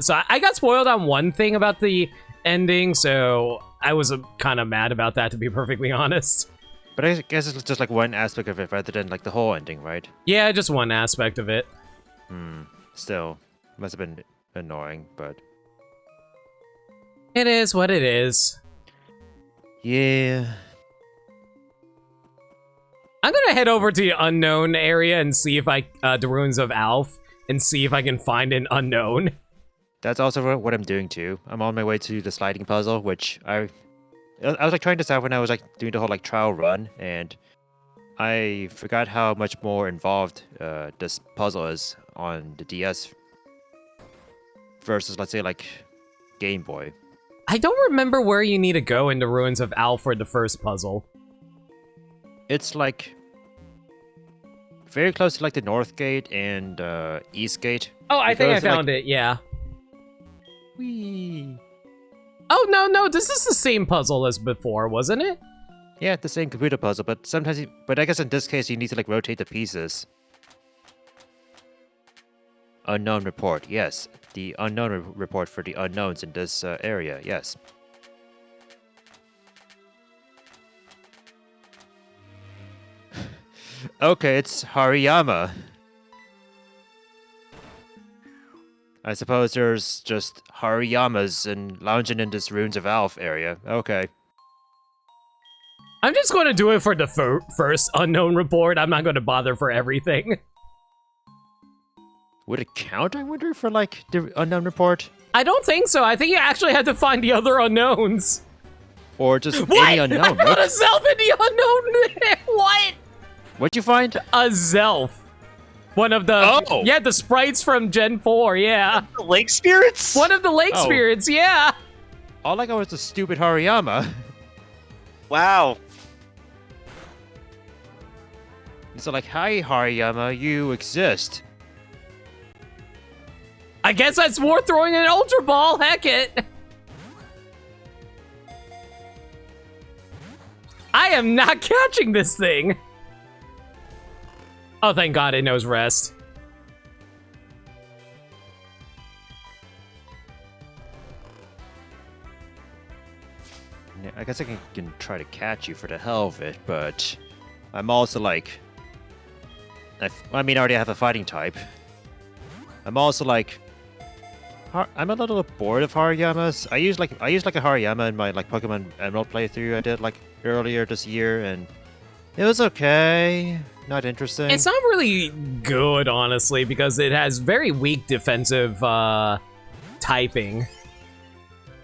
So I got spoiled on one thing about the ending. So I was kind of mad about that, to be perfectly honest. But I guess it's just like one aspect of it rather than like the whole ending, right? Yeah, just one aspect of it. Still, must have been annoying, but it is what it is. Yeah. I'm gonna head over to the unknown area and see if the ruins of Alph, and see if I can find an unknown. That's also what I'm doing too. I'm on my way to the sliding puzzle, which I was like trying this out when I was like doing the whole like trial run, and I forgot how much more involved this puzzle is on the DS versus let's say like Game Boy. I don't remember where you need to go in the ruins of Alph for the first puzzle. It's like very close to like the North Gate and East Gate. Oh, I think I found it. Yeah. Whee. Oh no, this is the same puzzle as before, wasn't it? Yeah, the same computer puzzle, but sometimes, but I guess in this case you need to like rotate the pieces. Unknown report, yes, the unknown report for the unknowns in this area, yes. Okay, it's Hariyama. I suppose there's just Hariyamas and lounging in this Runes of Alph area. Okay. I'm just going to do it for the first unknown report. I'm not going to bother for everything. Would it count, I wonder, for, like, the unknown report? I don't think so. I think you actually had to find the other unknowns. Or just What? any unknown, I found right? a Zelf in the unknown. What? What'd you find? A Zelf. One of the... Oh! Yeah, the sprites from Gen 4, yeah. The lake spirits? One of the lake Oh. spirits, yeah. All I got was the stupid Hariyama. Wow. So like, hi Hariyama, you exist. I guess that's worth throwing an Ultra Ball, heck it. I am not catching this thing. Oh, thank God it knows rest. Yeah, I guess I can try to catch you for the hell of it, but I'm also like, I mean, I already have a fighting type. I'm also like, I'm a little bored of Hariyamas. I used like a Hariyama in my like Pokemon Emerald playthrough I did like earlier this year, and it was okay. Not interesting. It's not really good, honestly, because it has very weak defensive typing.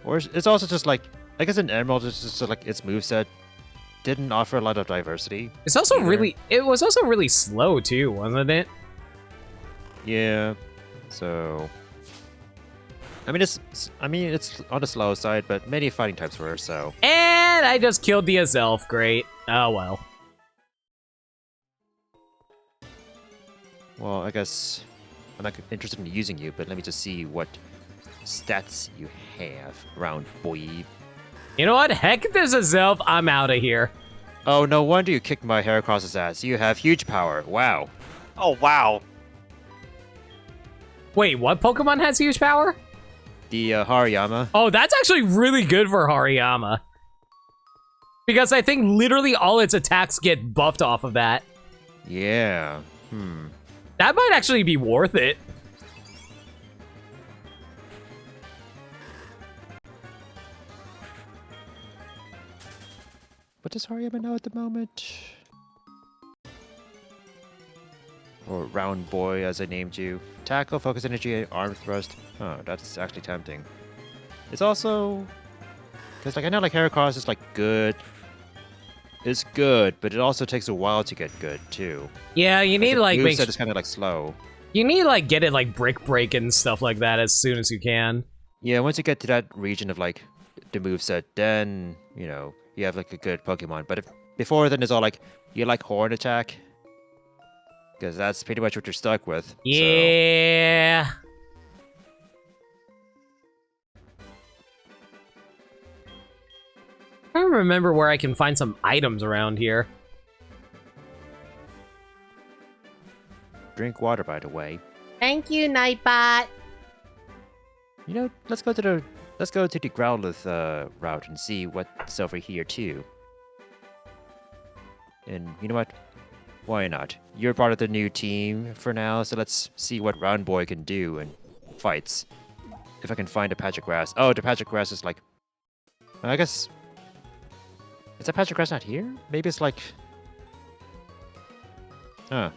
Or it's also just like, I guess in Emerald, it's just like its moveset didn't offer a lot of diversity. It's also either. it was also really slow too, wasn't it? Yeah. So, I mean, it's on the slow side, but many fighting types were. So, And I just killed the Azelf. Great. Oh well. well, I guess I'm not interested in using you, but let me just see what stats you have, round boy. You know what? Heck, there's a Zelf. I'm out of here. Oh, no wonder you kicked my hair across his ass. You have huge power. Wow. Oh, wow. Wait, what Pokemon has huge power? The Hariyama. Oh, that's actually really good for Hariyama. Because I think literally all its attacks get buffed off of that. Yeah. That might actually be worth it. What does Hariyama know at the moment? Or Round Boy, as I named you. Tackle, focus energy, and arm thrust. Oh, that's actually tempting. It's also... Because, like, I know, like, Heracross is, like, good. It's good, but it also takes a while to get good, too. Yeah, you need the like make moveset is kind of, like, slow. you need like get it like brick break and stuff like that as soon as you can. Yeah, once you get to that region of, like, the moveset, then, you know, you have, like, a good Pokemon. But before then, it's all, like, you like Horn Attack? Because that's pretty much what you're stuck with. So. Yeah. I don't remember where I can find some items around here. Drink water, by the way. Thank you, Nightbot. You know, let's go to the Growlithe route and see what's over here too. And you know what? Why not? You're part of the new team for now, so let's see what Round Boy can do in fights. If I can find a patch of grass. Oh, the patch of grass is like... I guess... Is that patch of grass not here? Maybe it's like... Huh.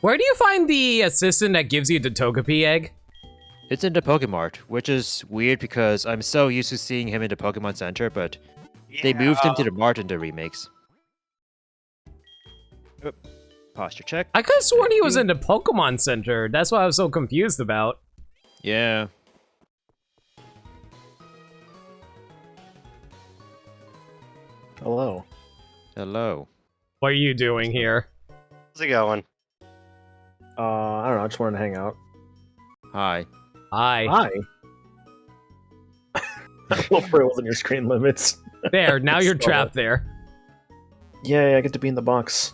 Where do you find the assistant that gives you the Togepi egg? It's in the Pokemart, which is weird because I'm so used to seeing him in the Pokemon Center, but they moved him to the Mart in the remakes. Oop. Posture check. I could have sworn he was in the Pokemon Center. That's what I was so confused about. Yeah. Hello. Hello. What are you doing here? How's it going? I don't know. I just wanted to hang out. Hi. Hi. Hi. Hopefully it wasn't your screen limits. There, now you're Stop trapped there. Yay, I get to be in the box.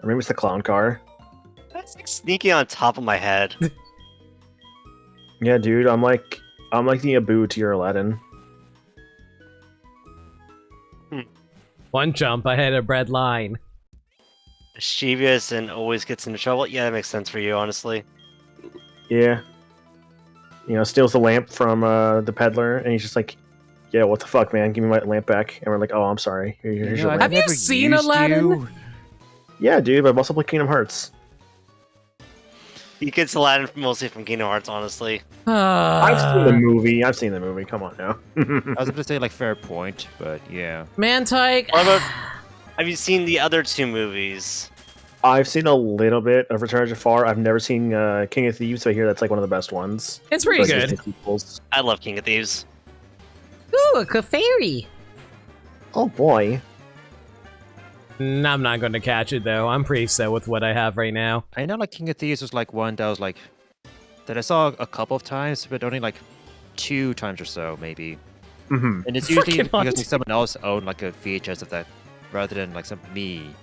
Or maybe it's the clown car. That's like sneaking on top of my head. Yeah, dude, I'm like the Abu to your Aladdin. Well, One jump ahead of bread line. Mischievous and always gets into trouble. Yeah, that makes sense for you, honestly. Yeah. You know, steals the lamp from the peddler, and he's just like, "Yeah, what the fuck, man? Give me my lamp back." And we're like, "Oh, I'm sorry. Here's your lamp." Have you seen Aladdin? Yeah, dude. But I've also played Kingdom Hearts. He gets Aladdin mostly from Kingdom Hearts, honestly. I've seen the movie. I've seen the movie. Come on now. I was going to say like fair point, but yeah. Mantyke. What about? Have you seen the other two movies? I've seen a little bit of Return of Jafar. I've never seen King of Thieves, so I hear that's like one of the best ones. It's pretty Those good. Disney sequels. I love King of Thieves. Ooh, a Clefairy. Oh boy. I'm not going to catch it though. I'm pretty set with what I have right now. I know like King of Thieves was like one that was like that I saw a couple of times, but only like 2 times or so maybe. Mm-hmm. And it's usually Freaking because like, hunt. someone else owned like a VHS of that rather than like me.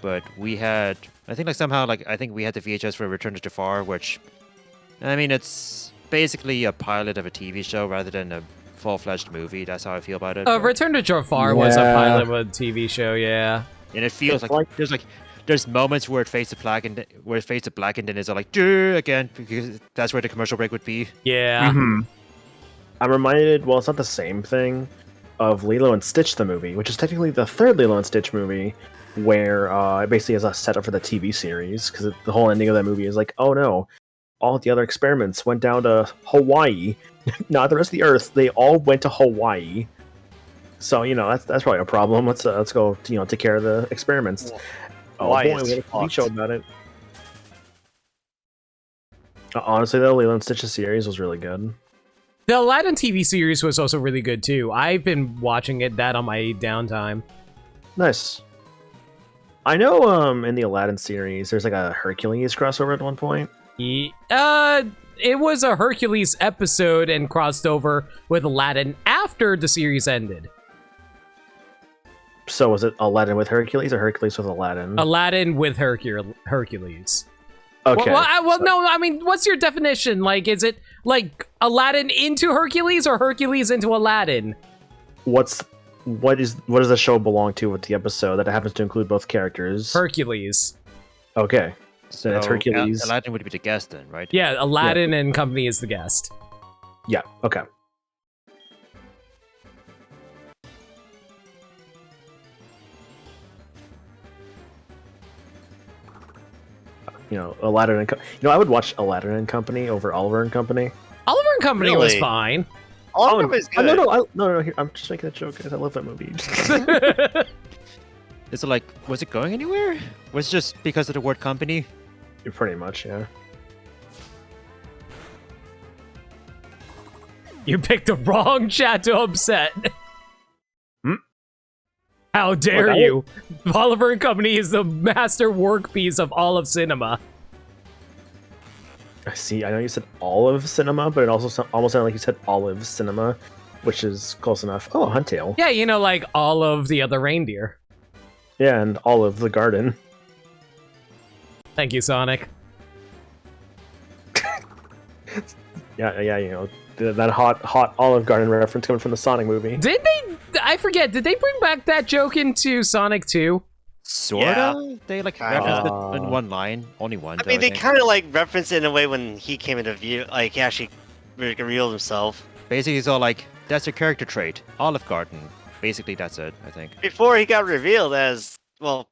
But we had, I think like somehow like I think we had the VHS for Return to Jafar, which I mean it's basically a pilot of a TV show rather than a full-fledged movie. That's how I feel about it. but- Return to Jafar was a Yeah. pilot of a TV show, yeah. And it feels It's like, like- there's moments where it fades to black and where it fades to black and then it's all like "Duh," again because that's where the commercial break would be. Yeah. Mm-hmm. I'm reminded. Well, it's not the same thing. Of Lilo and Stitch the movie, which is technically the 3rd Lilo and Stitch movie, where it basically is a setup for the TV series. Because the whole ending of that movie is like, oh no, all the other experiments went down to Hawaii, not the rest of the Earth. They all went to Hawaii. So you know that's probably a problem. Let's go take care of the experiments. Oh Hawaii boy, is we had a TV fucked. show about it. Honestly, though, Lilo and Stitch's series was really good. The Aladdin TV series was also really good too. I've been watching that on my downtime. Nice. I know in the Aladdin series there's like a Hercules crossover at one point. It was a Hercules episode and crossed over with Aladdin after the series ended. So was it Aladdin with Hercules or Hercules with Aladdin? Aladdin with Hercules. Okay. No, I mean, what's your definition? Like, is it like Aladdin into Hercules or Hercules into Aladdin? What does the show belong to with the episode that happens to include both characters? Hercules. Okay. So that's Hercules. Aladdin would be the guest then, right? Yeah, Aladdin and company is the guest. Yeah, okay. You know, Aladdin and I would watch Aladdin and Company over Oliver and Company. Oliver and Company was Really? fine. All of them is good. No. Here, I'm just making a joke, guys. I love that movie. Is it like, was it going anywhere? Was it just because of the word company? Pretty much, yeah. You picked the wrong chat to upset. How dare Look, you? Oliver and Company is the master workpiece of all of cinema. I see. I know you said all of cinema, but it also almost sounded like you said olive cinema, which is close enough. Oh, Huntail. Yeah, you know, like all of the other reindeer. Yeah, and Olive the Garden. Thank you, Sonic. Yeah, you know, that hot Olive Garden reference coming from the Sonic movie. Did they? I forget. Did they bring back that joke into Sonic 2? Sorta? Yeah. They like Kinda. referenced it in one line. Only one. I though, mean, they think. kind of like reference it in a way when he came into view, like he actually revealed himself. Basically, it's all like, that's your character trait. Olive Garden. Basically, that's it, I think. Before he got revealed as, well,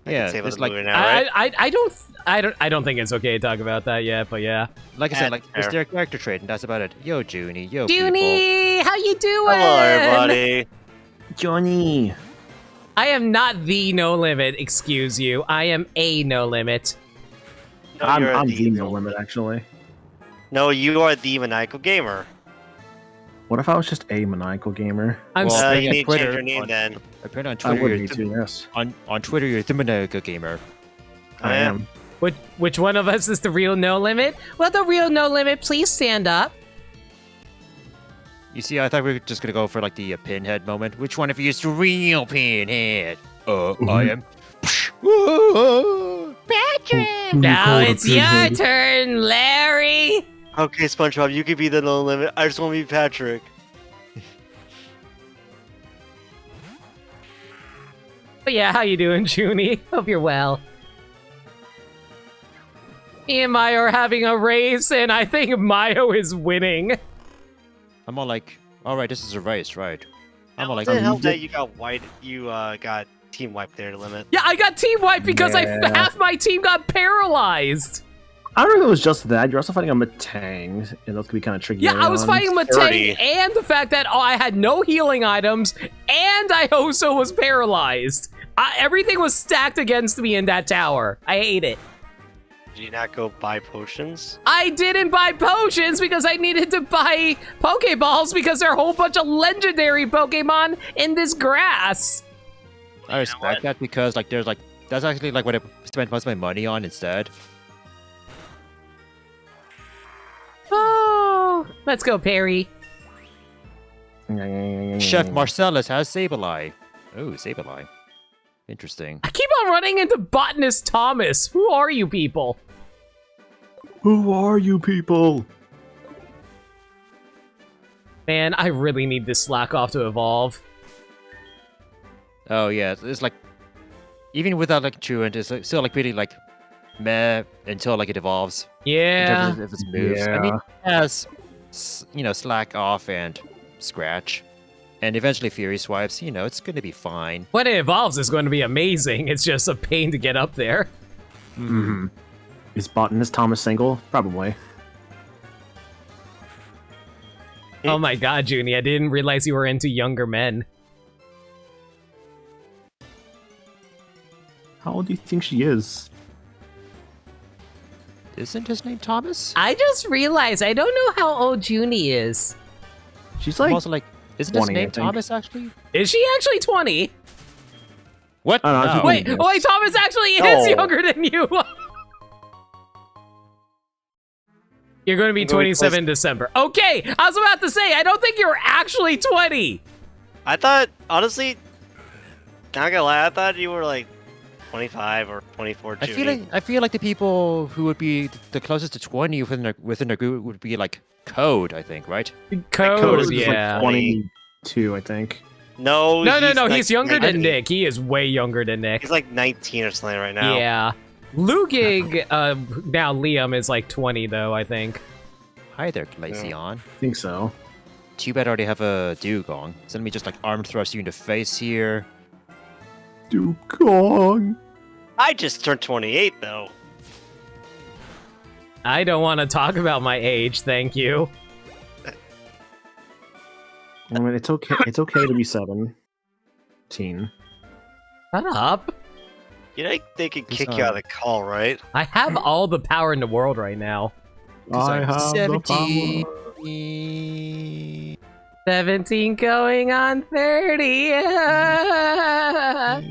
I Yeah, can say about it's the like, movie now, right? I don't think it's okay to talk about that yet, but yeah. like I said, like, it's fair. their character trait, and that's about it. Yo, Junie, yo, people. Junie, how you doing? Hello, everybody. Johnny. I am not the No Limit, excuse you. I am a No Limit. No, I'm you're the no limit, actually. No, you are the maniacal gamer. What if I was just a maniacal gamer? I'm Well, s- being You on need to Twitter, change your name on- then. Apparently on I Twitter, would you're be too, yes. on Twitter, you're the Maniacal Gamer. I am. which one of us is the real No Limit? Well, the real No Limit, please stand up. You see, I thought we were just gonna go for like the pinhead moment. Which one of you is the real pinhead? I am. Now it's your turn, Larry. Okay, SpongeBob, you could be the no limit. I just want to be Patrick. But yeah, how you doing, Junie? Hope you're well. Me and Mayo are having a race, and I think Mayo is winning. I'm all like, all right, this is a race, right? I'm all like, Didn't help that you got got team wiped there to limit. Yeah, I got team wiped because Yeah. half my team got paralyzed. I don't know if it was just that. You're also fighting a Matang, and those could be kind of tricky. Yeah, I was on. fighting Matang, Dirty. and the fact that I had no healing items, and I also was paralyzed. Everything was stacked against me in that tower. I hate it. Did you not go buy potions? I didn't buy potions because I needed to buy Pokeballs because there are a whole bunch of legendary Pokemon in this grass. I respect that because like there's like that's actually like what I spent most of my money on instead. Oh, let's go, Perry. Chef Marcellus has Sableye. Oh, Sableye. Interesting. I keep on running into Botanist Thomas. Who are you people? Who are you people? Man, I really need this Slack off to evolve. Oh yeah, it's like even without like Truant, it's still like pretty like meh until like it evolves. In Yeah. terms of its moves. I mean, Yeah. it has Slack off and Scratch, and eventually Fury Swipes. It's gonna be fine. When it evolves, it's going to be amazing. It's just a pain to get up there. Mm-hmm. Is Botanist Thomas single? Probably. Oh my god, Junie, I didn't realize you were into younger men. How old do you think she is? Isn't his name Thomas? I just realized I don't know how old Junie is. She's I'm like. also like, isn't his 20, I name think. Thomas actually? Is she actually 20? What? Oh, no, she's No. Wait, yes. wait, Thomas actually is No. younger than you. You're going to be I'm going 27 in December. Okay, I was about to say, I don't think you're actually 20. I thought, honestly, not gonna lie, I thought you were like 25 or 24. I feel like the people who would be the closest to 20 within their group would be like Code, I think, right? Code, is yeah. like 22, I think. No, No, like he's younger than 19. Nick. He is way younger than Nick. He's like 19 or something right now. Yeah. Lugig, now Liam is like 20 though, I think. Hi there, Glaceon. I think so. Too bad I already have a Dugong. So let me just like arm thrust you in the face here. Dugong. I just turned 28 though. I don't want to talk about my age, thank you. I mean, it's okay. It's okay to be 17. Shut up. You know they could He's, kick you out of the call, right? I have all the power in the world right now. I I'm have 17. the power. 17 going on 30. I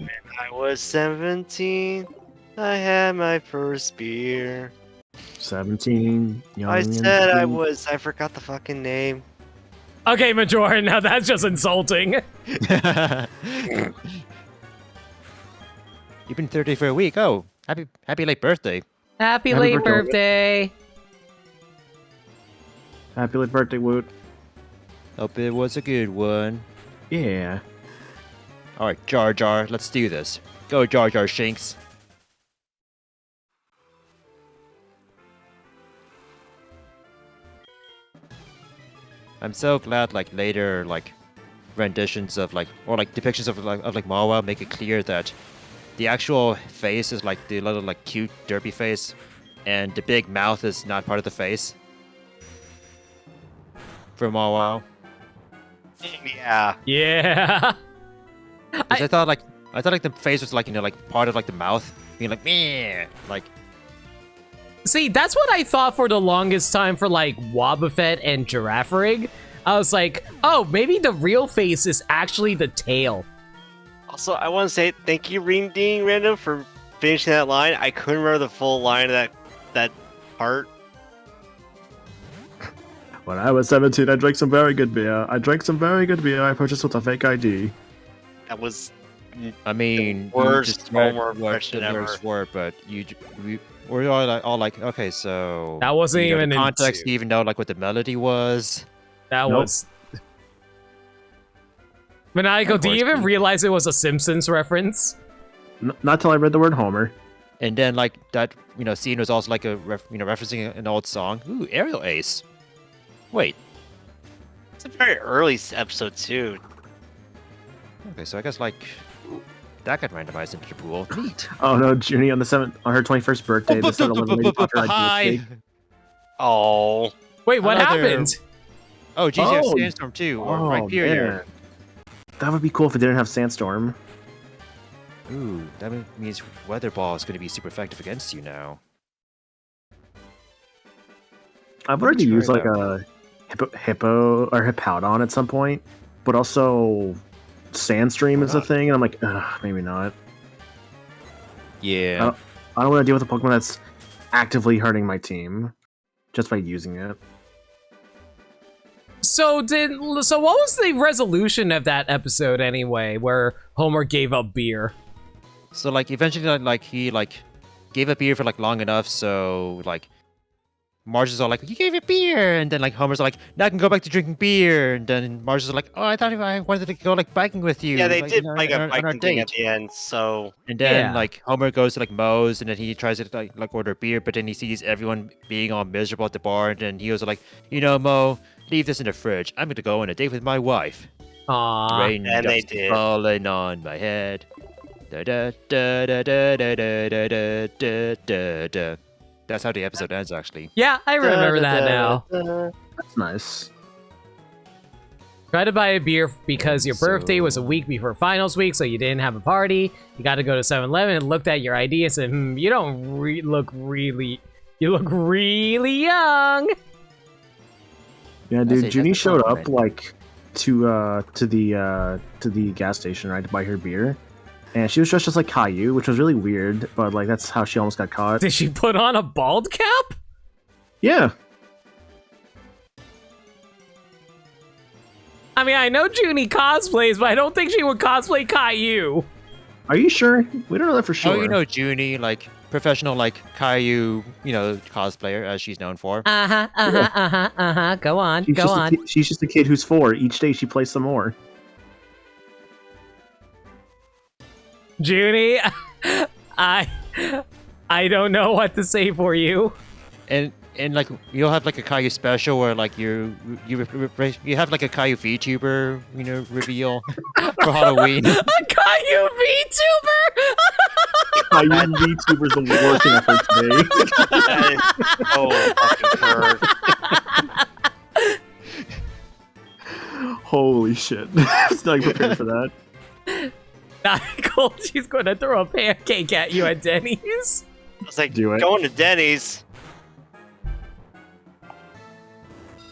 was 17. I had my first beer. 17. Young I and said I free. was. I forgot the fucking name. Okay, Major, now that's just insulting. You've been 30 for a week. Oh, happy late birthday. Happy Happy late birthday. birthday. Happy late birthday, Woot. Hope it was a good one. Yeah. All right, Jar Jar, let's do this. Go, Jar Jar Shinks. I'm so glad like later like renditions of like or like depictions of Myohel make it clear that the actual face is like the little like cute derpy face, and the big mouth is not part of the face. For Myohel. Yeah. Yeah. 'Cause I thought like the face was like like part of like the mouth being like meh like. See, that's what I thought for the longest time for like Wobbuffet and Girafarig. I was like, oh, maybe the real face is actually the tail. Also, I want to say thank you, Rando, for finishing that line. I couldn't remember the full line of that part. When I was 17, I drank some very good beer. I purchased with a fake ID. That was I mean, The worst you just read Homer what impression the lyrics ever. were, but we're all like, okay, so That wasn't you know, even the context. into- You even know like what the melody was. That Nope. was... Maniacal, Of do you course even we- realize it was a Simpsons reference? Not till I read the word Homer. And then like that, scene was also like referencing an old song. Ooh, Aerial Ace. Wait. It's a very early episode too. Okay, so I guess like that got randomized into the pool. Neat. Oh no, Junie on her 21st birthday. This little lady taught her idea cake. Oh. Wait, what Another- happened? Oh, geez, you have Oh. Sandstorm too, or Oh, right period. man. That would be cool if it didn't have Sandstorm. Ooh, that means Weather Ball is going to be super effective against you now. I've already try used like that. a hippo or Hippowdon at some point, but also Sandstream is a thing, and I'm like, ugh, maybe not. Yeah. I don't want to deal with a Pokemon that's actively hurting my team just by using it. So what was the resolution of that episode anyway, where Homer gave up beer? So like eventually like he like gave up beer for like long enough, so like Marge is all like, you gave it beer, and then like Homer's like, now I can go back to drinking beer, and then Marge is like, oh, I thought I wanted to go like biking with you. Yeah, they like, did on like our- a on our biking thing at date." the end, so And then Yeah. like Homer goes to like Moe's, and then he tries to like order beer, but then he sees everyone being all miserable at the bar, and then he was like, Mo, leave this in the fridge. I'm going to go on a date with my wife. Aww. Rain and they drops did. falling on my head. Da, da, da, da, da, da, da, da, da, da, da. That's how the episode ends, actually. Yeah, I remember that now. That's nice. Try to buy a beer because your birthday was a week before finals week, so you didn't have a party. You got to go to 7-Eleven and looked at your ID and said, you don't look really young. Yeah, That's dude, a- Junie that's a showed up compliment. like to the gas station, right, to buy her beer, and she was dressed just like Caillou, which was really weird, but like that's how she almost got caught. Did she put on a bald cap? Yeah, I mean, I know Junie cosplays, but I don't think she would cosplay Caillou. are you sure? We don't know that for sure. Oh, Junie, like professional, like Caillou, cosplayer, as she's known for. Go on, She's go just on. she's just a kid who's 4. Each day she plays some more. Junie, I don't know what to say for you. And like you'll have like a Caillou special where like you have like a Caillou VTuber, reveal for Halloween. A Caillou VTuber! Caillou VTuber's the worst thing I've heard today. That is so fucking hard. Holy shit! I was not prepared for that. Nicole, she's going to throw a pancake at you at Denny's. It's like Do it. going to Denny's.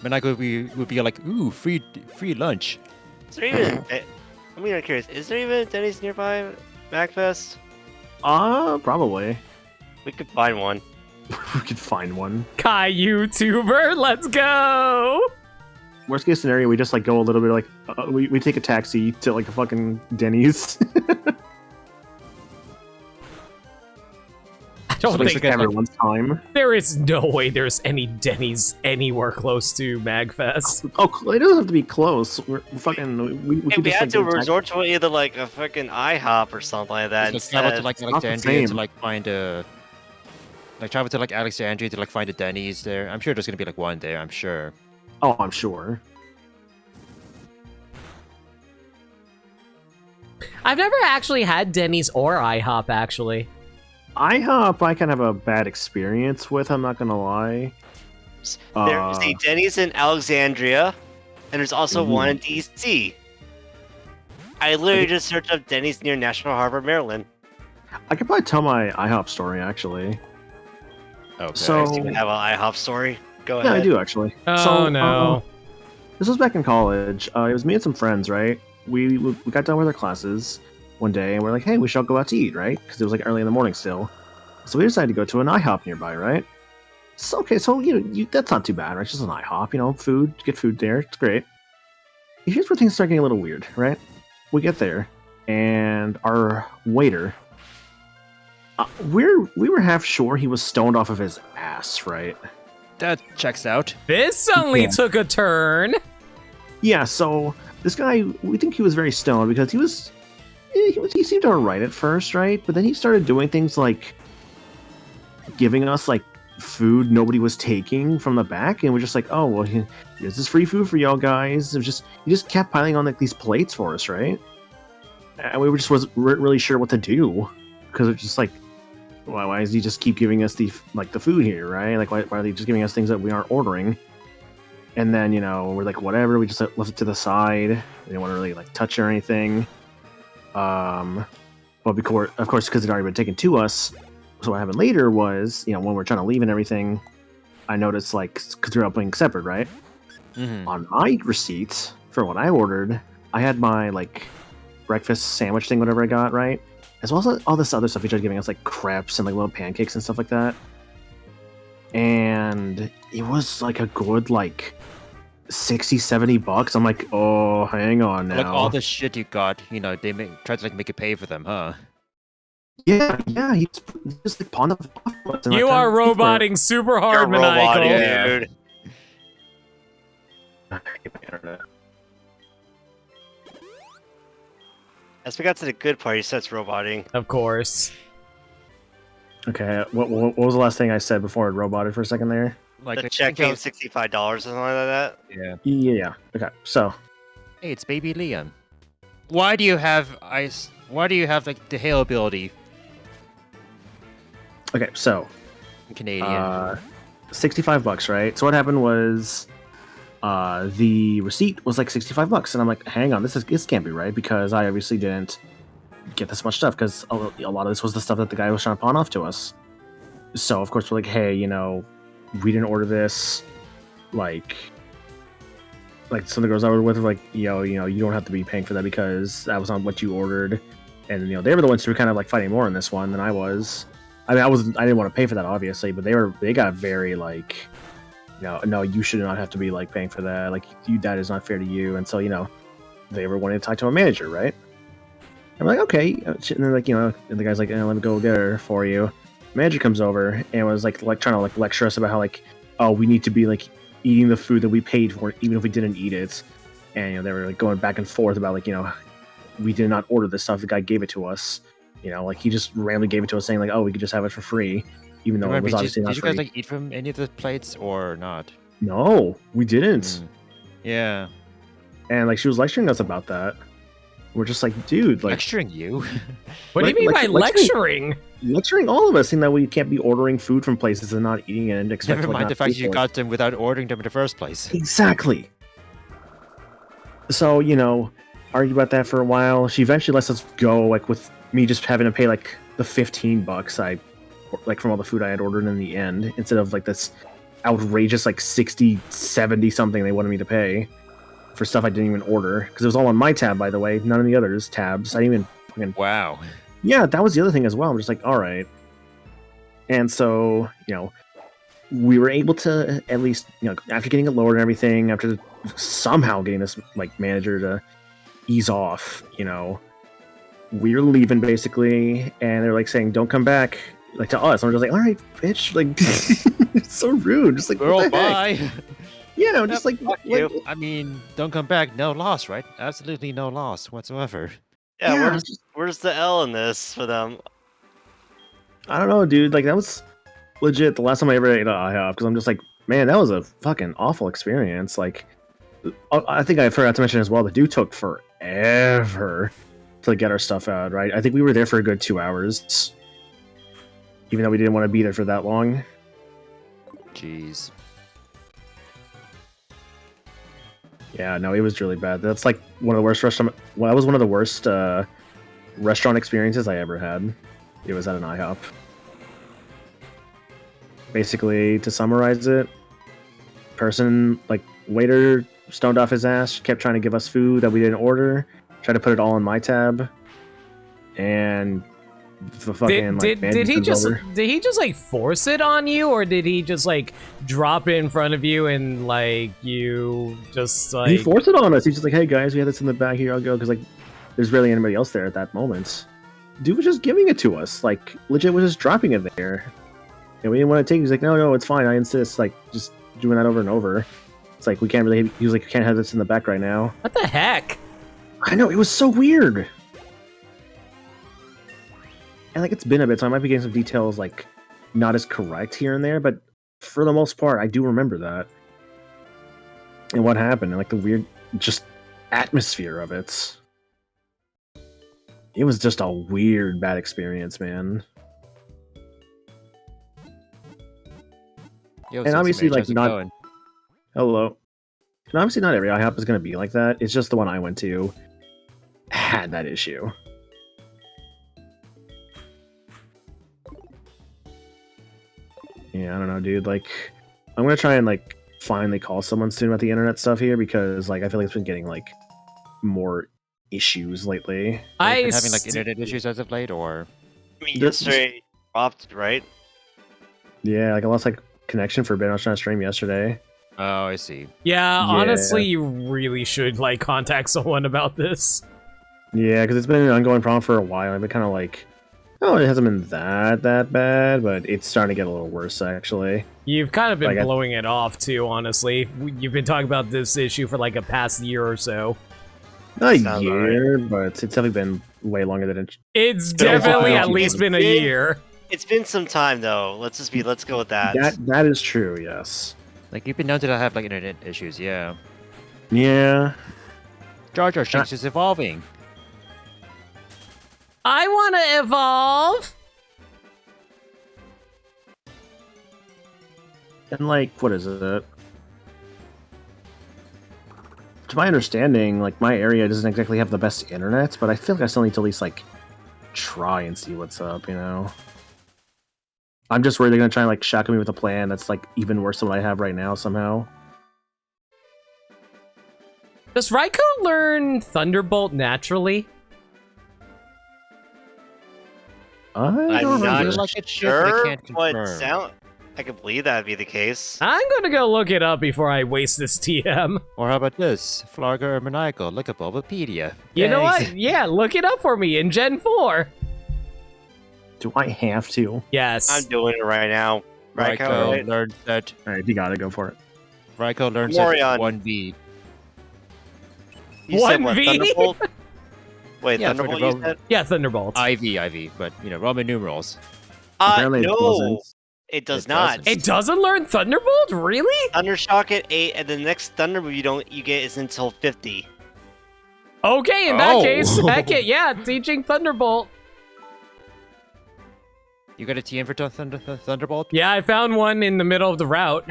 Manako would be like, ooh, free lunch. Is there even? I'm really curious. Is there even a Denny's nearby MacFest? Probably. We could find one. We could find one. Caillou tuber, let's go! Worst case scenario, we just like go a little bit like we take a taxi to like a fucking Denny's. I don't Just think like everyone's time. there is no way there's any Denny's anywhere close to MagFest. Oh, it doesn't have to be close. We're fucking. We Hey, could we just, had like, to go taxi. resort to either like a fucking IHOP or something like that. Just like, travel to like not the Alexandria to same. like find a. Like travel to like Alexandria to like find a Denny's there. I'm sure there's gonna be like one there. I'm sure. Oh, I'm sure. I've never actually had Denny's or IHOP, actually. IHOP, I kind of have a bad experience with. I'm not gonna lie. There's a Denny's in Alexandria, and there's also one in DC. I literally just searched up Denny's near National Harbor, Maryland. I could probably tell my IHOP story actually. Okay. So Do you have an IHOP story? Go yeah, ahead. I do actually. Oh, So, no. This was back in college. It was me and some friends, right? We got done with our classes one day, and we're like, hey, we should all go out to eat, right? Because it was like early in the morning still. So we decided to go to an IHOP nearby, right? So, okay, so that's not too bad, right? It's just an IHOP, food, get food there, it's great. Here's where things start getting a little weird, right? We get there, and our waiter, we were half sure he was stoned off of his ass, right? That checks out. This suddenly Yeah. took a turn. Yeah, so this guy, we think he was very stoned because he was he seemed alright at first, right? But then he started doing things like giving us like food nobody was taking from the back, and we're just like, oh well, this is free food for y'all guys. It was just he just kept piling on like these plates for us, right? And we weren't really sure what to do because it's just like, why does he just keep giving us the food here, right? Like why are they just giving us things that we aren't ordering? And then we're like, whatever. We just left it to the side. We didn't want to really like touch or anything. But of course, because it had already been taken to us. So what happened later was, when we're trying to leave and everything, I noticed like because we're all playing separate, right? Mm-hmm. On my receipt for what I ordered, I had my like breakfast sandwich thing, whatever I got, right? As well as all this other stuff he started giving us, like crepes and like little pancakes and stuff like that. And it was like a good like $60-70. I'm like, oh, hang on now. Like all the shit you got, they try to like make it pay for them, huh? Yeah, he just like pawned off. You are roboting super hard, You're Maniacal. roboting, dude. As we got to the good part, he starts roboting. Of course. Okay, what was the last thing I said before it roboted for a second there? The check came $65 or something like that. Yeah. Yeah. Okay, so. Hey, it's Baby Leon. Why do you have ice? Why do you have like the hail ability? Okay, so. Canadian. $65, right? So what happened was, the receipt was like $65, and I'm like, hang on, this can't be right because I obviously didn't get this much stuff because a lot of this was the stuff that the guy was trying to pawn off to us. So of course we're like, hey, we didn't order this. Like some of the girls I was with were like, you don't have to be paying for that because that was not what you ordered. And they were the ones who were kind of like fighting more on this one than I was. I mean, I didn't want to pay for that obviously, but they got very like, no, you should not have to be like paying for that. Like that is not fair to you. And so they were wanting to talk to a manager, right? I'm like, okay, and then like and the guy's like, let me go get her for you. Manager comes over and was like trying to like lecture us about how like, oh, we need to be like eating the food that we paid for even if we didn't eat it. And they were like going back and forth about like, we did not order this stuff, the guy gave it to us. Like he just randomly gave it to us saying like, oh, we could just have it for free, even though it was obviously not free. Did you guys like eat from any of the plates or not? No, we didn't. Yeah. And like she was lecturing us about that. We're just like, dude, like lecturing you. What do you mean by lecturing? Lecturing all of us, saying that we can't be ordering food from places and not eating it and expect. Never mind the fact you got them without ordering them in the first place. Exactly. So argue about that for a while. She eventually lets us go, like with me just having to pay like the $15 I like from all the food I had ordered in the end, instead of like this outrageous like 60, 70 something they wanted me to pay for stuff I didn't even order, because it was all on my tab, by the way, none of the others' tabs. I didn't even fucking... Wow. Yeah, that was the other thing as well. I'm just like, all right. And so, we were able to at least, after getting it lowered and everything, after somehow getting this like manager to ease off, we were leaving basically, and they're like saying, "Don't come back," like to us. And we're just like, all right, bitch, like it's so rude. Just like, girl, bye. Yeah, I'm just like, I mean, don't come back. No loss, right? Absolutely no loss whatsoever. Yeah, where's the L in this for them? I don't know, dude. Like that was legit the last time I ever ate at IHOP, because I'm just like, man, that was a fucking awful experience. Like, I think I forgot to mention as well, the dude took forever to get our stuff out, right? I think we were there for a good 2 hours, even though we didn't want to be there for that long. Jeez. Yeah, no, it was really bad. That's like one of the worst restaurant. Well, that was one of the worst restaurant experiences I ever had. It was at an IHOP. Basically, to summarize it, waiter stoned off his ass, kept trying to give us food that we didn't order, tried to put it all on my tab, and the fucking did he just like force it on you, or did he just like drop it in front of you and like you just like... He forced it on us. He's just like, hey guys, we have this in the back here, I'll go, because like there's barely anybody else there at that moment. Dude was just giving it to us, like legit was just dropping it there, and we didn't want to take it. He's like, no, it's fine, I insist. Like just doing that over and over. It's like, we can't really... He was like, we can't have this in the back right now. What the heck? I know, it was so weird. And like it's been a bit, so I might be getting some details like not as correct here and there, but for the most part, I do remember that. And what happened, and like the weird just atmosphere of it. It was just a weird bad experience, man. Yo, And obviously, like, how's it not going? hello. And obviously, not every IHOP is going to be like that. It's just the one I went to had that issue. Yeah, I don't know, dude. Like, I'm gonna try and like finally call someone soon about the internet stuff here because like I feel like it's been getting like more issues lately. Have you been having like internet issues as of late, or? I mean, yesterday dropped, right? Yeah, like I lost like connection for a bit. I was trying to stream yesterday. Oh, I see. Yeah, Yeah. honestly, you really should like contact someone about this. Yeah, because it's been an ongoing problem for a while. I've been kind of like, oh, it hasn't been that bad, but it's starting to get a little worse actually. You've kind of been Like, blowing it off too, honestly. You've been talking about this issue for like a past year or so. Not a Sounds year, but it's definitely been way longer than it. It's been a definitely while. at least been a It's- year. It's been some time though. Let's go with that. That is true. Yes. Like you've been known to have like internet issues, yeah. Yeah. Jar Jar Shanks is evolving. I want to evolve. And like, what is it? To my understanding, like my area doesn't exactly have the best internet, but I feel like I still need to at least like try and see what's up, you know? I'm just worried they're gonna try and like shackle me with a plan that's like even worse than what I have right now somehow. Does Raikou learn Thunderbolt naturally? I I'm don't not remember. Like it should, sure, but I can't but confirm. I could believe that'd be the case. I'm gonna go look it up before I waste this TM. Or how about this? Flarga or Maniacal, look at Bulbapedia. You know Thanks. what? Yeah, look it up for me in Gen 4. Do I have to? Yes. I'm doing it right now. Right, Raikou right? learned that. Alright, you gotta go for it. Raikou learns that Morion. 1V. You said what, 1V? Thunderbolt? Wait, Yeah, Thunderbolt Thunderbolt. you said? Yeah, Thunderbolt. IV, but you know, Roman numerals. Apparently it No, doesn't. it does It not. doesn't. It doesn't learn Thunderbolt? Really? Thundershock at 8, and the next Thunderbolt you get is until 50. Okay, in that Oh. case, heck it, yeah, teaching Thunderbolt. You got a TM for Thunderbolt? Yeah, I found one in the middle of the route.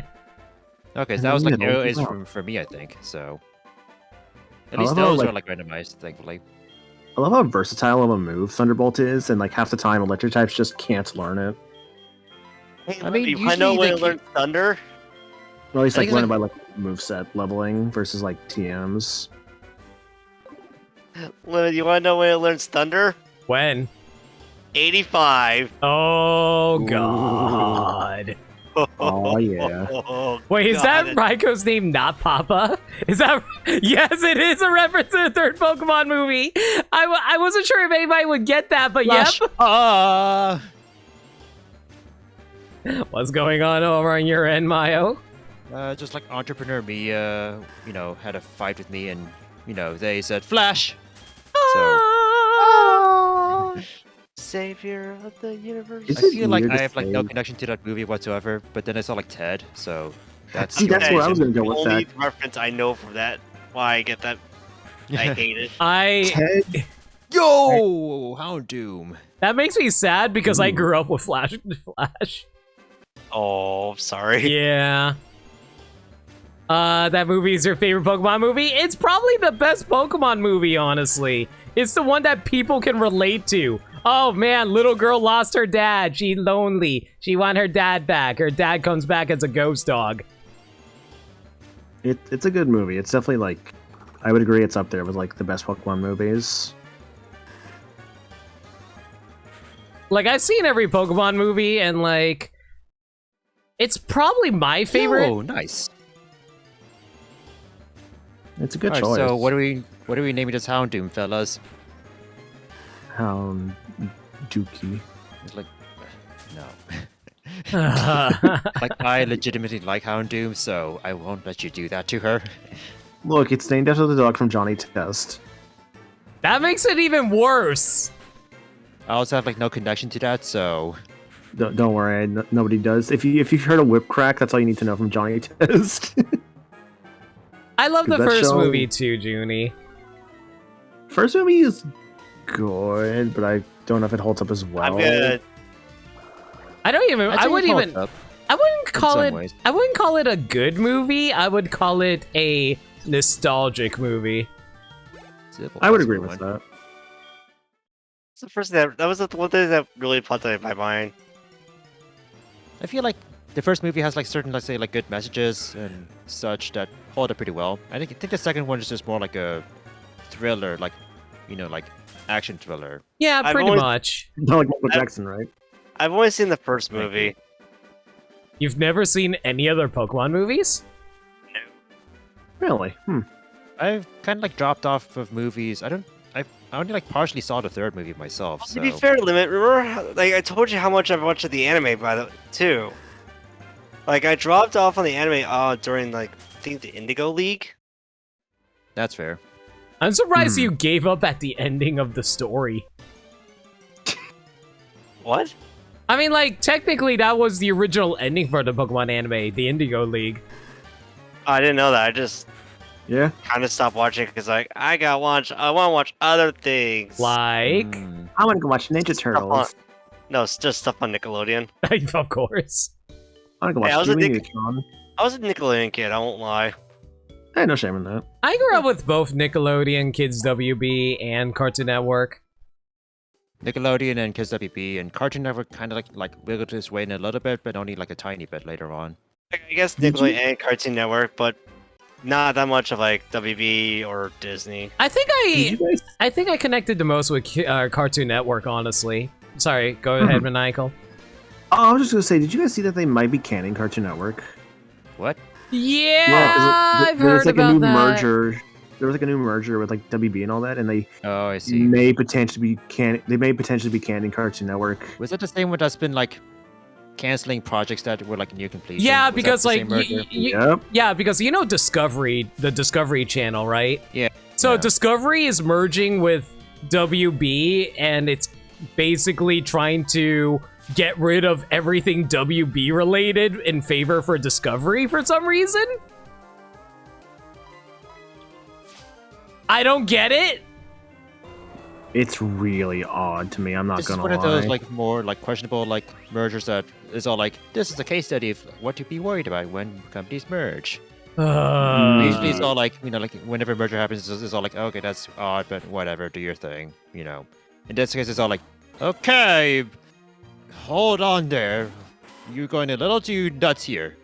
Okay, so that was like Middle. arrow is Wow. for me, I think. So at I least love how, those are like- like randomized, thankfully. I love how versatile of a move Thunderbolt is, and like half the time electric types just can't learn it. Hey, I mean, you want to know usually when they to learn Thunder? Or at least I like think, learn by like moveset leveling versus like TMs. Lemon, you want to know when it learns Thunder? When? 85. Oh, Ooh. God. Oh yeah. Wait, is God. that Raikou's name not Papa? Is that... Yes, it is a reference to the third Pokemon movie. I wasn't sure if anybody would get that, but Flash. yep. What's going on over on your end, Mayo? Just like entrepreneur me, you know, had a fight with me, and you know, they said Flash. So Savior of the universe. Is I it feel like weird I to have like no say- connection to that movie whatsoever. But then I saw like Ted, so that's See, that's That where is I was gonna go the with only that. reference I know from that. Why I get that. I hate it. Ted, Yo, Houndoom. That makes me sad because I Ooh. grew up with Flash. Oh, sorry. Yeah. That movie is your favorite Pokemon movie? It's probably the best Pokemon movie, honestly. It's the one that people can relate to. Oh man, little girl lost her dad. She's lonely. She want her dad back. Her dad comes back as a ghost dog. it's a good movie. It's definitely like, I would agree, it's up there with like the best Pokemon movies. Like, I've seen every Pokemon movie, and like, it's probably my favorite. Oh, nice. It's a good Alright, choice. so what are we naming this Houndoom, fellas? Hound Dookie. It's like no. Like I legitimately like Houndoom, so I won't let you do that to her. Look, it's named after the dog from Johnny Test. That makes it even worse. I also have like no connection to that, so Don't worry, nobody does. If you've heard of Whip Crack, that's all you need to know from Johnny Test. I love the That first show- movie too, Junie. First movie is good, but I don't know if it holds up as well. I'm good. I don't even. I'd I say it wouldn't holds even. up I wouldn't call some it. ways. I wouldn't call it a good movie. I would call it a nostalgic movie. I would agree with that. It's the first thing that was the one thing that really popped in my mind. I feel like the first movie has like certain, let's say, like good messages and such that hold up pretty well. I think the second one is just more like a thriller, like like action thriller. Yeah, I've pretty always- much. Not like Michael Jackson, right? I've only seen the first movie. You've never seen any other Pokemon movies? Really? I've kind of like dropped off of movies. I only like partially saw the third movie myself. To So be fair, Limit, remember like I told you how much I've watched the anime too. Like I dropped off on the anime during like I think the Indigo League. that's fair. I'm surprised you gave up at the ending of the story. What? I mean, like, technically that was the original ending for the Pokemon anime, the Indigo League. I didn't know that. I just Yeah. kind of stopped watching because like I want to watch other things. Like, I want to go watch Ninja Stuff on- Turtles. No, it's just stuff on Nickelodeon. of course. I want to go Hey, I watch was a Stewie Nick- Neutron. I was a Nickelodeon kid. I won't lie. Hey, no shame in that. I grew up with both Nickelodeon, Kids WB, and Cartoon Network. Nickelodeon and Kids WB and Cartoon Network kind of like wiggled his way in a little bit, but only like a tiny bit later on. I guess Did you- Nickelodeon and Cartoon Network, but not that much of like WB or Disney. I think Did you guys? I think I connected the most with Cartoon Network, honestly. Sorry, go ahead, Maniacal. Oh, I was just gonna say, did you guys see that they might be canning Cartoon Network? What? Yeah, 'cause I've there was heard like about a new that. merger. There was like a new merger with like WB and all that, and they Oh, I see. may potentially be canning Cartoon Network. Was that the same one that's been like canceling projects that were like near completion? Yeah, Was that because the like same merger? Yep. yeah, because Discovery, the Discovery Channel, right? Yeah. So Yeah. Discovery is merging with WB, and it's basically trying to get rid of everything WB related in favor for Discovery for some reason. I don't get it. It's really odd to me. I'm not This is gonna one lie. of those like more like questionable like mergers that is all like this is a case study of what to be worried about when companies merge. Usually it's all like like whenever a merger happens, it's all like okay, that's odd, but whatever, do your thing. In this case, it's all like okay, hold on there, you're going a little too nuts here.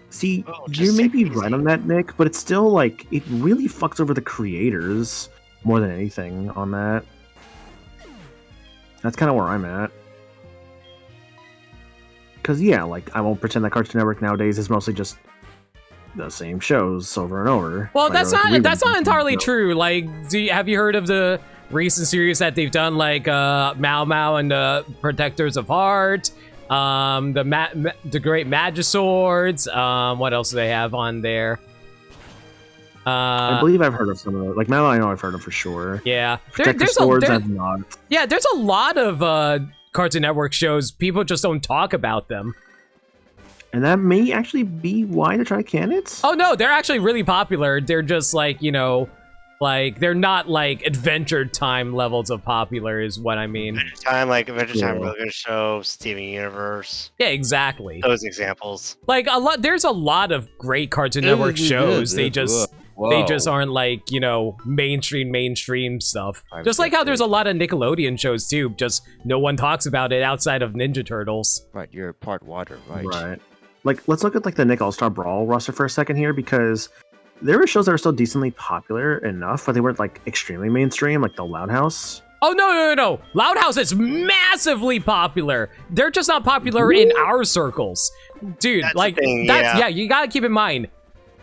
See, Oh, you just may take be it right easy. on that, Nick, but it's still like it really fucks over the creators more than anything on that. That's kind of where I'm at. Because yeah, like I won't pretend that Cartoon Network nowadays is mostly just the same shows over and over. Well, Like, that's like, not reruns that's not and entirely stuff. true. Like, have you heard of the recent series that they've done, like Mao Mao and the Protectors of Heart, the Great Magiswords. What else do they have on there? I believe I've heard of some of those. Like Mal, I know I've heard of for sure. Yeah, Protector Swords, I've not. yeah, there's a lot of Cartoon Network shows. People just don't talk about them. And that may actually be why they're trying to can it. Oh no, they're actually really popular. They're just like, like they're not like Adventure Time levels of popular is what I mean. Adventure Time, like Adventure Time, Yeah. really good show. Steven Universe, Yeah, exactly. those examples. Like there's a lot of great Cartoon Network shows. They just aren't like, mainstream stuff. I Just like how would there's say- a lot of Nickelodeon shows too, just no one talks about it outside of Ninja Turtles. Right, you're part water, right? Right. Like, let's look at like the Nick All-Star Brawl roster for a second here, because there were shows that were still decently popular enough, but they weren't like extremely mainstream, like the Loud House. Oh no. Loud House is massively popular. They're just not popular in our circles. Dude, That's the like thing, that's yeah. you gotta keep in mind.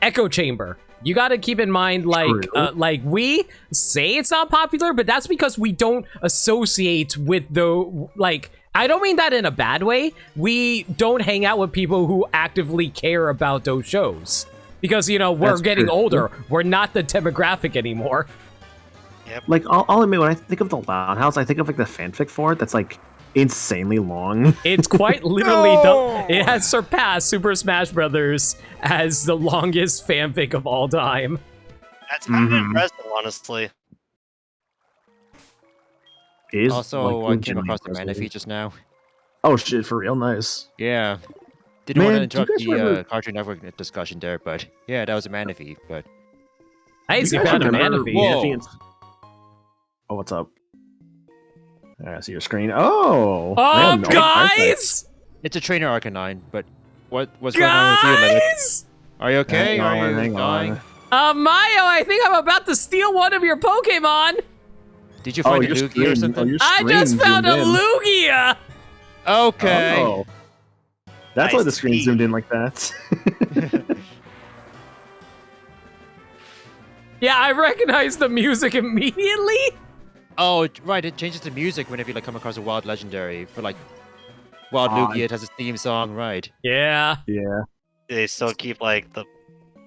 Echo Chamber. You gotta keep in mind, like we say it's not popular, but that's because we don't associate with the I don't mean that in a bad way. We don't hang out with people who actively care about those shows. Because, we're That's getting true. older. We're not the demographic anymore. Yep. Like, I'll admit, when I think of the Loud House, I think of like the fanfic for it that's like insanely long. It's quite literally it has surpassed Super Smash Brothers as the longest fanfic of all time. That's kind of impressive, honestly. It is, Also, like, I came legitimately across the mana impressive. feed just now. Oh shit, for real? Nice. Yeah. Didn't Man, want to do you interrupt guys the remember- Cartoon Network discussion there, but yeah, that was a mana feed. But Nice, You you guys found a remember mana feed. Whoa. Manaphy and- Oh, what's up? I see your screen. Oh! Oh, man, guys! it's a trainer Arcanine. But what's going on with you, Limit? Guys! Are you okay? Hang Are on, you hang dying? on. Mayo, I think I'm about to steal one of your Pokemon! Did you Oh, find a your Lugia or screen. Oh, something? your I screen just found a zoomed in. Lugia! Okay. Oh. That's I why the screen see. zoomed in like that. Yeah, I recognize the music immediately! Oh, right. It changes the music whenever you like come across a wild legendary. For like wild Ah. Lugia, it has a theme song, right? Yeah. Yeah. They still keep like the,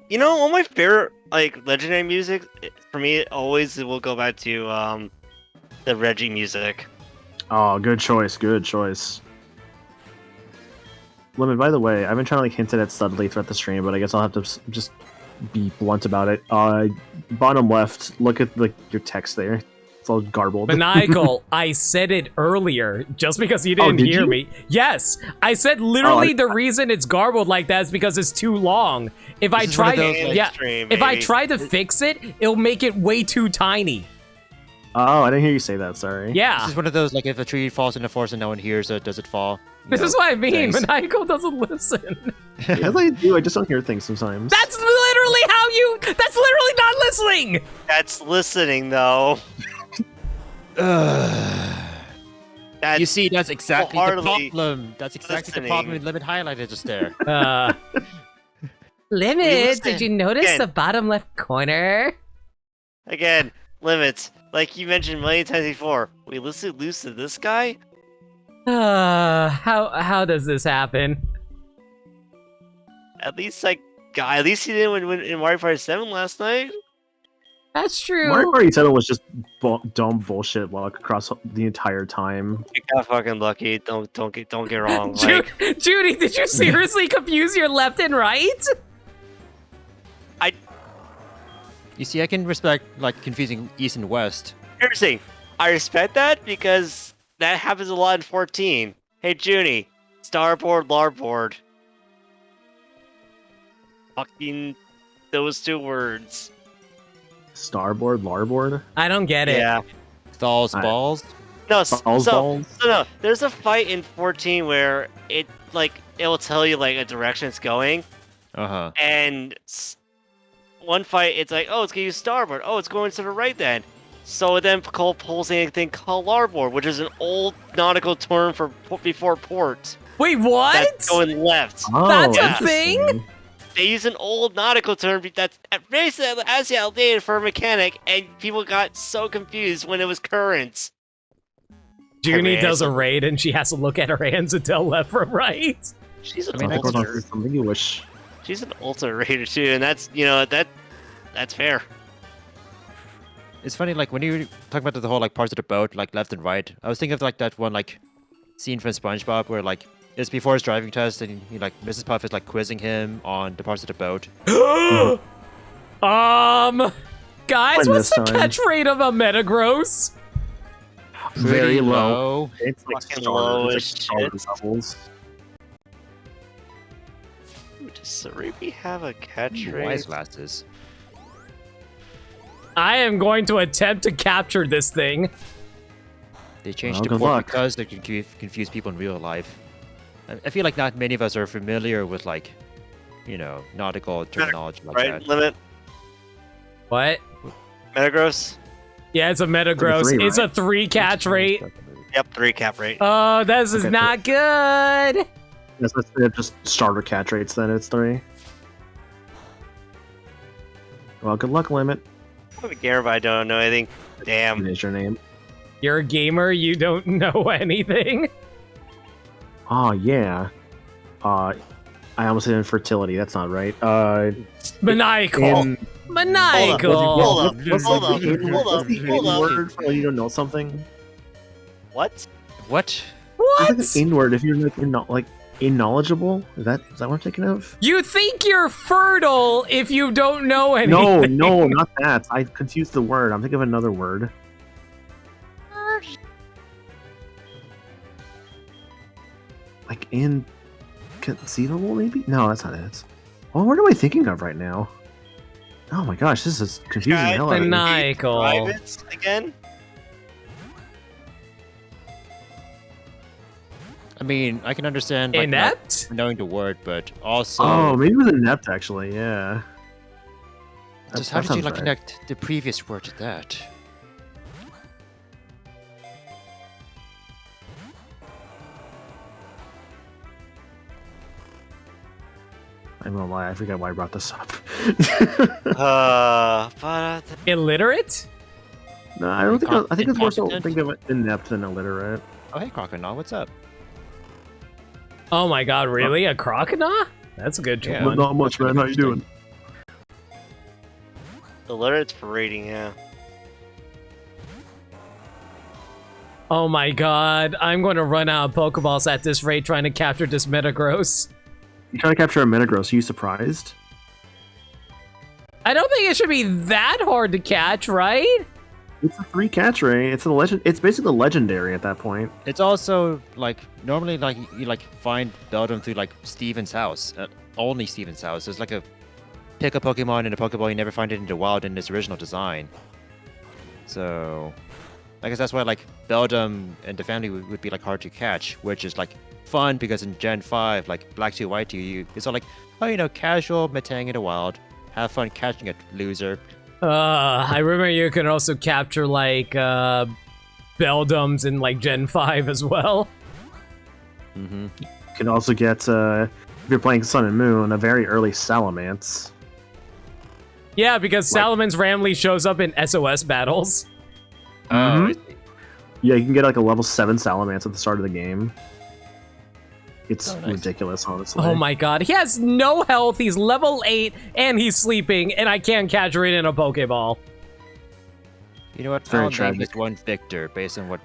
one of my favorite like legendary music for me always will go back to the Reggie music. Oh, good choice. Good choice. Lemon, by the way, I've been trying to like hint at it subtly throughout the stream, but I guess I'll have to just be blunt about it. Bottom left, look at like your text there. It's all garbled. Maniacal, I said it earlier, just because you didn't did hear you? me. Yes, I said literally the reason it's garbled like that is because it's too long. If I This is one of try, those, like, yeah, Extreme, if I maybe. try to fix it, it'll make it way too tiny. Oh, I didn't hear you say that. Sorry. This Yeah, is one of those like if a tree falls in the forest and no one hears it, does it fall? You this know, is what I mean. things. Maniacal doesn't listen. Yes, I do. I just don't hear things sometimes. That's literally how you. That's literally not listening. That's listening though. That's You see, that's exactly the wholeheartedly problem. That's exactly the problem with Limit highlighted just there. Limit, listen. did you notice Again. the bottom left corner? again limits. Like you mentioned a million times before, we listen loose to this guy. How does this happen? At least at least he didn't win in Mario Party 7 last night. That's true. Mario Party 7 was just dumb bullshit luck across the entire time. You got fucking lucky. Don't get wrong. Ju- Like Judy, did you seriously confuse your left and right? You see, I can respect like confusing East and West. here's the thing. I respect that because that happens a lot in 14. Hey Junie, starboard, larboard. Fucking those two words. Starboard, larboard. I don't get it. Yeah. Thal's I- balls. No, Balls, so balls. no. There's a fight in 14 where it will tell you like a direction it's going, Uh-huh. and one fight it's like, oh, it's gonna use starboard. Oh, it's going to the right then. So it then pulls anything called larboard, which is an old nautical term for before port. Wait, what? That's going left. Oh, That's a interesting. thing? They use an old nautical term that's basically as outdated for a mechanic, and people got so confused when it was current. Junie Her does a hands- raid and she has to look at her hands and tell left from right. She's an I mean, That goes on ultra. for something you wish. She's an ultra raider too, and that's that's fair. It's funny, like when you talk about the whole like parts of the boat, like left and right. I was thinking of like that one like scene from SpongeBob where like it's before his driving test and he like Mrs. Puff is like quizzing him on the parts of the boat. Guys, When what's this the time? catch rate of a Metagross? Very Pretty low. It's like Fucking starter, low it's as like starter shit. levels. Does Cerebi have a catch Wise rate? glasses. I am going to attempt to capture this thing. They changed Well, the good port luck. because they can confuse people in real life. I feel like not many of us are familiar with like, you know, nautical terminology like Right, that. limit What? Metagross. Yeah, it's a Metagross. three, It's a 3 catch rate. Yep, 3 cap rate. Oh, this is Okay, not good. Yes, that's just starter catch rates then, it's 3. Well, good luck, Limit. I'm a gamer, but I don't know anything. Damn. What is your name? You're a gamer, you don't know anything. Oh, yeah. I almost said infertility. That's not right. Maniacal. In Maniacal. Hold up. What's Hold like up. the Hold up. what's the Hold up. word for when you don't know something? What? What? What? It's like an word if you're like knowledgeable. Is that what I'm thinking of? You think you're fertile if you don't know anything. No, not that. I confused the word. I'm thinking of another word. Like inconceivable, maybe? No, that's not it. Oh, what am I thinking of right now? Oh my gosh, this is confusing the hell out of me. Maniacal. Privates again? I mean, I can understand like, Inept? not knowing the word, but also. Oh, maybe it was inept actually. Yeah. Just how did you sounds like right. connect the previous word to that? I'm gonna lie, I forget why I brought this up. But Illiterate? No, I don't think. I think it's more so Incompetent? think of it inept than illiterate. Oh, hey, Crocodile, what's up? Oh my god, really? A crocodile? That's a good Yeah. one. Not much, man. How you doing? illiterate's for rating, yeah. Oh my god, I'm going to run out of Pokeballs at this rate trying to capture this Metagross. You trying to capture a Metagross? Are you surprised? I don't think it should be that hard to catch, right? It's a 3 catch rate. It's a legend. It's basically legendary at that point. It's also like normally like you like find Beldum through like Steven's house, only Steven's house. There's like a pick a Pokemon in a Pokeball, you never find it in the wild in its original design. So, I guess that's why like Beldum and the family would be like hard to catch, which is like fun because in Gen 5, like Black 2, White 2, it's all like, oh, you know, casual Metang in the wild, have fun catching it, loser. I remember you can also capture like Beldums in like Gen 5 as well. Mm-hmm. You can also get, if you're playing Sun and Moon, a very early Salamence. Yeah, because Like- Salamence randomly shows up in SOS battles. Mhm. Yeah, you can get like a level 7 Salamence at the start of the game. It's Oh, nice. ridiculous, honestly. Oh my god, he has no health, he's level 8, and he's sleeping, and I can't catch it in a Pokeball. You know what? Very I'll name tragic. this one Victor based on what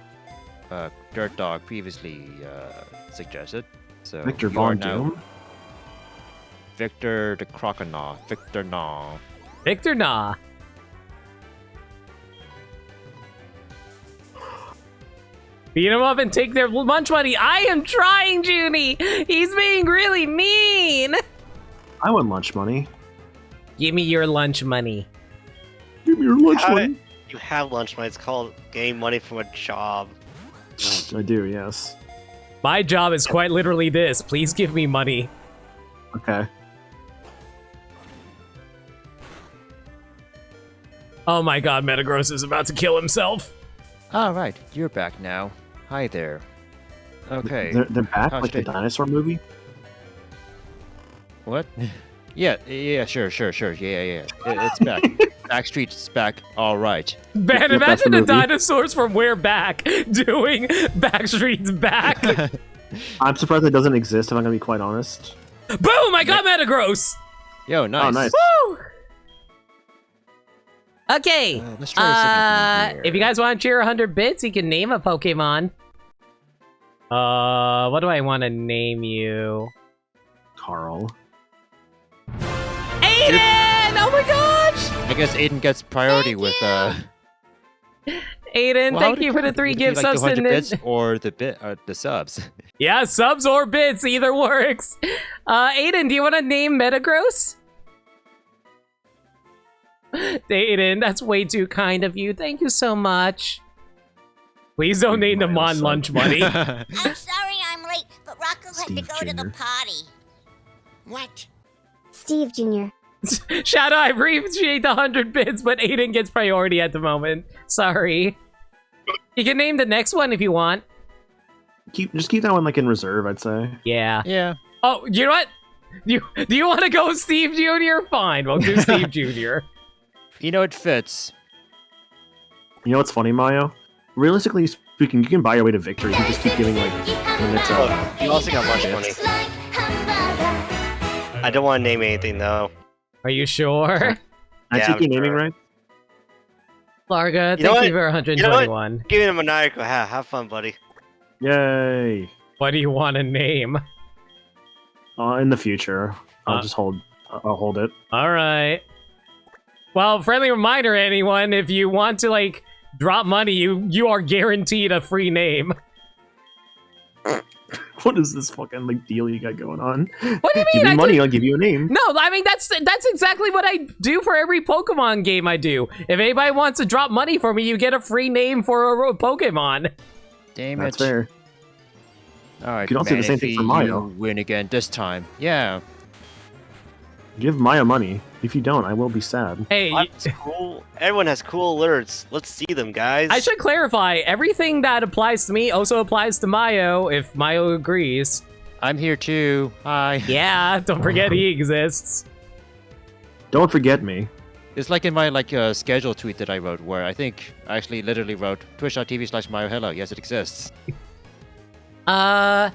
Dirt Dog previously suggested. So Victor you are Von now Doom? Victor the Crocodile. Victor Gnaw. Victor, nah. Beat him up and take their lunch money. I am trying, Junie! He's being really mean! I want lunch money. Give me your lunch money. Give me your lunch How- money. You have lunch money. It's called getting money from a job. I do, yes. My job is quite literally this. Please give me money. Okay. Oh my god, Metagross is about to kill himself. All right, you're back now. Hi there. Okay. They're back, How like the should I- dinosaur movie? What? Yeah, sure. Yeah. It's back. Backstreet's back. All right. Man, Yep, that's imagine the the movie. dinosaurs from We're Back doing Backstreet's Back. I'm surprised it doesn't exist, if I'm gonna be quite honest. Boom! I got Metagross! Yo, nice. Oh, nice. Woo! Okay. Let's try a second If you guys want to cheer 100 bits, you can name a Pokemon. What do I want to name you? Carl. Aiden! Oh my gosh! I guess Aiden gets priority with Aiden, well, how thank would you it for the be? 3 Would it be gifts. like the 100 subs. bits or the subs. Yeah, subs or bits, either works. Aiden, do you want to name Metagross? Aiden, that's way too kind of you. Thank you so much. Please don't name them on lunch money. I'm sorry I'm late, but Rocco had to Steve go to the Jr. potty. What? Steve Jr. Shadow, I appreciate the 100 bits, but Aiden gets priority at the moment. Sorry. You can name the next one if you want. Just keep that one like in reserve, I'd say. Yeah. Yeah. Oh, you know what? Do you want to go Steve Jr.? Fine, we'll do Steve Jr. You know, it fits. You know what's funny, Mayo? Realistically speaking, you can buy your way to victory if you just keep giving like limits Look, out. you also got lunch money. I don't want to name anything though. Are you sure? I Yeah, take I'm your naming sure. right. Larga, You know thank you what? for 121. Give him a maniacal. Have fun, buddy. Yay! What do you want to name? In the future, I'll Uh, just hold. I'll hold it. All right. Well, friendly reminder, anyone, if you want to like drop money, you are guaranteed a free name. What is this fucking like deal you got going on? What do you Give mean? me money, I'll give you a name. No, I mean that's exactly what I do for every Pokemon game I do. If anybody wants to drop money for me, you get a free name for a Pokemon. Damn That's it. fair. All right, You can also do the same thing for Mayo. You win again this time. Yeah. Give Maya money. If you don't, I will be sad. Hey, That's cool. Everyone has cool alerts. Let's see them, guys. I should clarify, everything that applies to me also applies to Mayo, if Mayo agrees. I'm here too. Hi. Yeah, don't forget he exists. Don't forget me. It's like in my schedule tweet that I wrote, where I think I actually literally wrote twitch.tv/Myohel0. Yes, it exists. And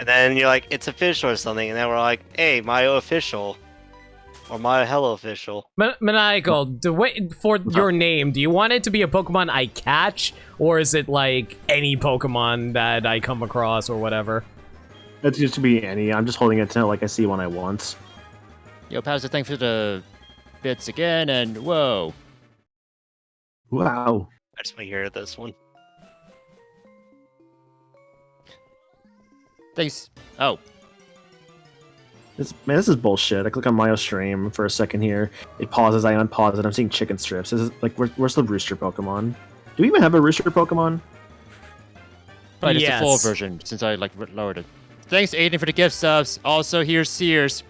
then you're like, it's official or something, and then we're like, hey, Mayo official. Or Myohel0 official. Maniacal, for your name, do you want it to be a Pokemon I catch, or is it like any Pokemon that I come across or whatever? It's just to be any. I'm just holding it to like I see one I want. Yo, Pastor, thanks for the bits again, and whoa. Wow. I just want to hear this one. Thanks. Oh, This is bullshit. I click on Mayo stream for a second here. It pauses. I unpause it. I'm seeing chicken strips. This is like where's the rooster Pokemon? Do we even have a rooster Pokemon? probably just the full Yes. version since I lowered it. Thanks, Aiden, for the gift subs. Also, here's Sears.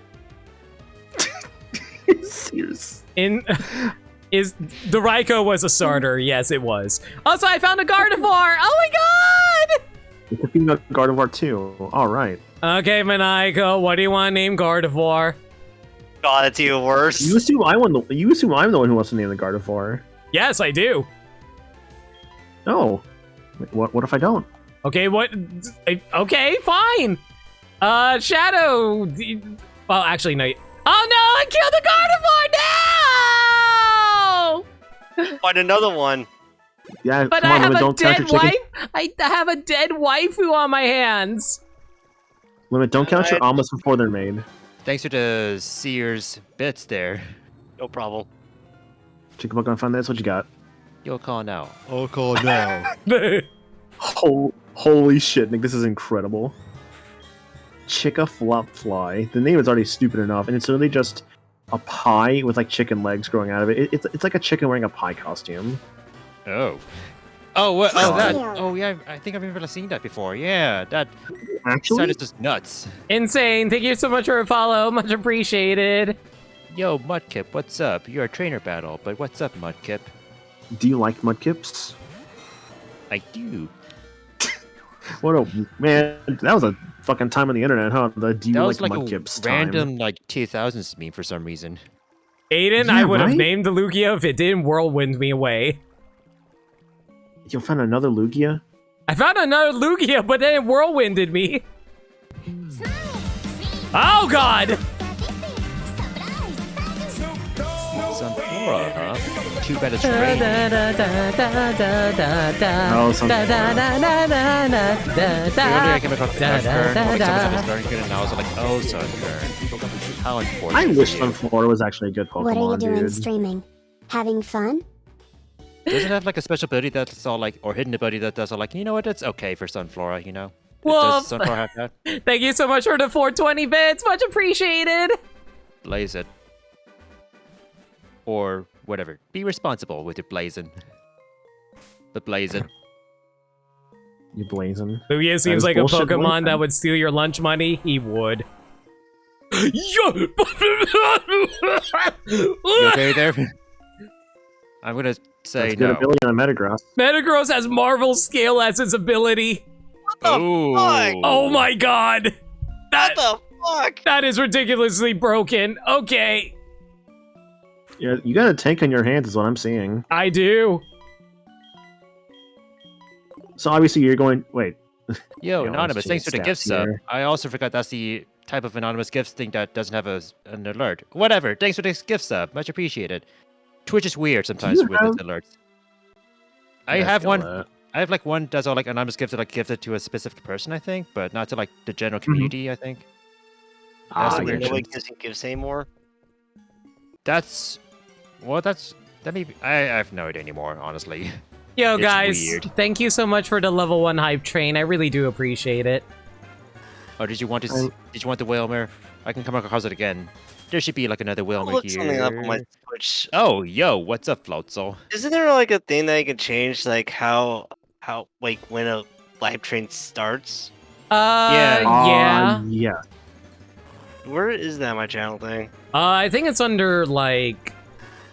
Sears. Is the Raikou was a starter? Yes, it was. Also, I found a Gardevoir. Oh my god! It's a female Gardevoir too. All right. Okay, Maniacal, what do you want to name Gardevoir? God, it's even worse. You assume I'm the one who wants to name the Gardevoir. Yes, I do. No. Wait, what if I don't? Okay, what? Okay, fine. Shadow. Well, actually, no. Oh no! I killed the Gardevoir! No! Find another one. Yeah, But come I on, have Limit, a don't count dead your chicken. wife. I have a dead waifu on my hands. Limit, don't count your Alright. almost before they're made. Thanks for the Sears bits there. No problem. Chicken Pokemon find this. What you got? You'll call now. I'll call now. Holy shit, Nick, this is incredible. Chicka Flop Fly. The name is already stupid enough, and it's literally just a pie with like chicken legs growing out of it. It's like a chicken wearing a pie costume. Oh. Oh, what? Oh, that. Yeah. Oh, yeah. I think I've never seen that before. Yeah, that Actually, side is just nuts. Insane. Thank you so much for a follow. Much appreciated. Yo, Mudkip, what's up? You're a trainer battle, but what's up, Mudkip? do you like Mudkips? I do. What a man! That was a fucking time on the internet, huh? The do you That like was like Mudkips a time. random 2000s meme for some reason. Aiden, Yeah, I would have right? named the Lugia if it didn't whirlwind me away. You'll find another Lugia. I found another Lugia, but then it whirlwinded me. Oh god! Sunflora, huh? Too bad it's raining. Oh, some. Earlier I came across the Sunfern, like some of them starting good, and I was like, oh, Sunfern. How unfortunate. I wish for you. Sunflora was actually a good Pokemon, What are you doing dude. streaming? Having fun? Does it have like a special ability that's all like, or hidden ability that does all like, you know what, that's okay for Sunflora, you know? Woof. Does Sunflora have that? Thank you so much for the 420 bits. Much appreciated. Blaze it. Or whatever. Be responsible with your blazing. But blaze it. You blazing. Lugia seems is like a bullshit Pokemon boyfriend. that would steal your lunch money. He would. You okay there? I'm gonna say That's good no. ability on Metagross. Metagross has Marvel Scale as its ability. Oh. fuck? Oh my god. What the fuck? That is ridiculously broken. Okay, Yeah, you got a tank on your hands, is what I'm seeing. I do. So obviously you're going. Wait. Yo, Yeah, Anonymous, let's thanks for the change gift stats sub. here. I also forgot that's the type of anonymous gift thing that doesn't have an alert. Whatever. Thanks for this gift sub. Much appreciated. Twitch is weird sometimes with its alerts. I have one. I have like one that's all like anonymous gifts that like gifted to a specific person, I think, but not to like the general community. I think. So nobody gives you gifts anymore. That may be, I have no idea anymore, honestly. Yo, It's guys, weird. thank you so much for the level 1 hype train. I really do appreciate it. Oh, did you want to? Did you want the Whalmer? I can come across it again. There should be like another I'll Whalmer look here. something up on my Twitch. Oh, yo, what's up, Floatzel? Isn't there like a thing that you can change, like how like when a live train starts? Yeah. Yeah. Where is that on my channel thing? I think it's under, like,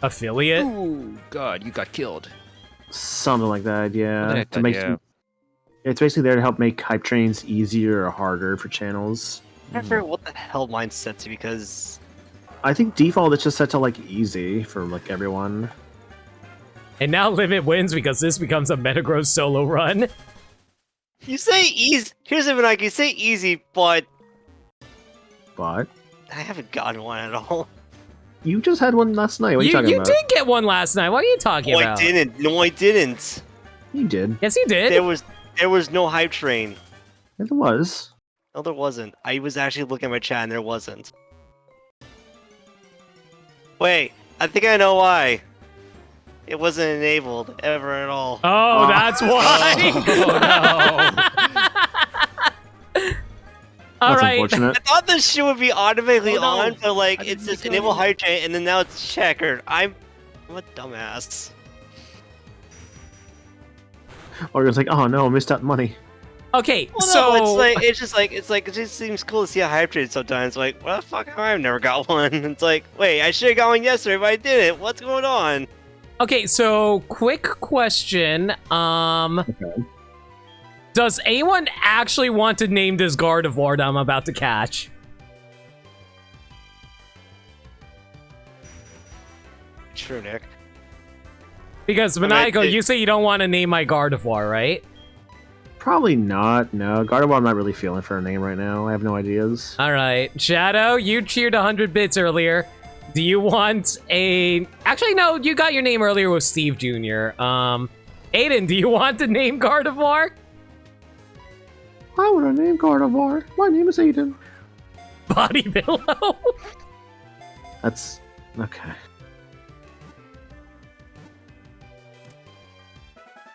affiliate. Oh, God, you got killed. Something like that, yeah. Something like To that, make yeah. It's basically there to help make hype trains easier or harder for channels. I forget what the hell mine's set to because I think default it's just set to like easy for like everyone. And now Limit wins because this becomes a Metagross solo run. you say easy. Here's even like you say easy, but But I haven't gotten one at all. you just had one last night. What are you talking You about? did get one last night. What are you talking No, about? I didn't. No, I didn't. You did. Yes, you did. There was no hype train. It was. No, there wasn't. I was actually looking at my chat and there wasn't. Wait, I think I know why. It wasn't enabled ever at all. Oh, that's why. All That's right. unfortunate. I thought this shit would be automatically Oh, no. on, but like I it's didn't just know. enable hype train and then now it's checkered. I'm a dumbass. Or you're like, oh no, I missed out money. Okay, Well, so no, it just seems cool to see a hype train sometimes. Like, what the fuck? I've never got one. It's like, wait, I should have got one yesterday, but I didn't. What's going on? okay, so quick question. Does anyone actually want to name this Gardevoir that I'm about to catch? True, Nick. Because mean, Maniacal, it- you say you don't want to name my Gardevoir, right? Probably not. No, Gardevoir I'm not really feeling for a name right now. I have no ideas. All right, Shadow, you cheered 100 bits earlier. Do you want a? Actually, no. You got your name earlier with Steve Jr. Aiden, do you want to name Gardevoir? Why would I name Gardevoir? My name is Aiden. Body pillow. That's okay.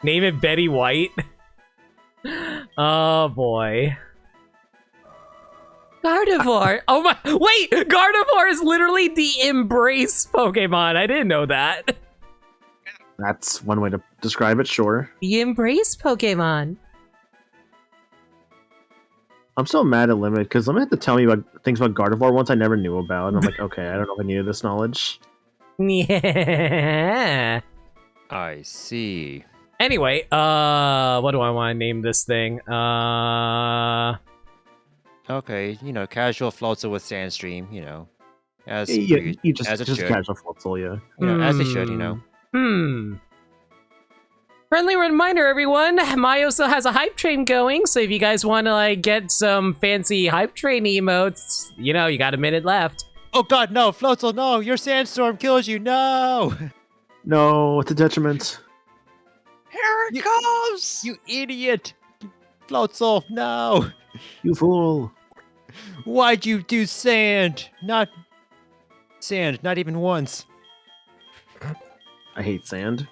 Name it Betty White. Oh boy. Gardevoir. Oh my. Wait, Gardevoir is literally the embrace Pokemon. I didn't know that. That's one way to describe it, sure. The embrace Pokemon. I'm still mad at Limit because Limit had to tell me about things about Gardevoir once I never knew about, and I'm like, okay, I don't know if I needed this knowledge. Yeah. I see. Anyway, what do I want to name this thing? Okay, you know, casual Floatzel with Sandstream, you know, as Yeah, per- you just as it just should. casual Floatzel, yeah. You know, as they should, you know. Friendly reminder, everyone. Mayo still has a hype train going, so if you guys want to like get some fancy hype train emotes, you know, you got a minute left. Oh God, no, Floatzel, no! Your Sandstorm kills you, no! No, it's a detriment. Here it comes! You idiot! Floatzel, no! You fool. Why'd you do sand? Not even once. I hate sand.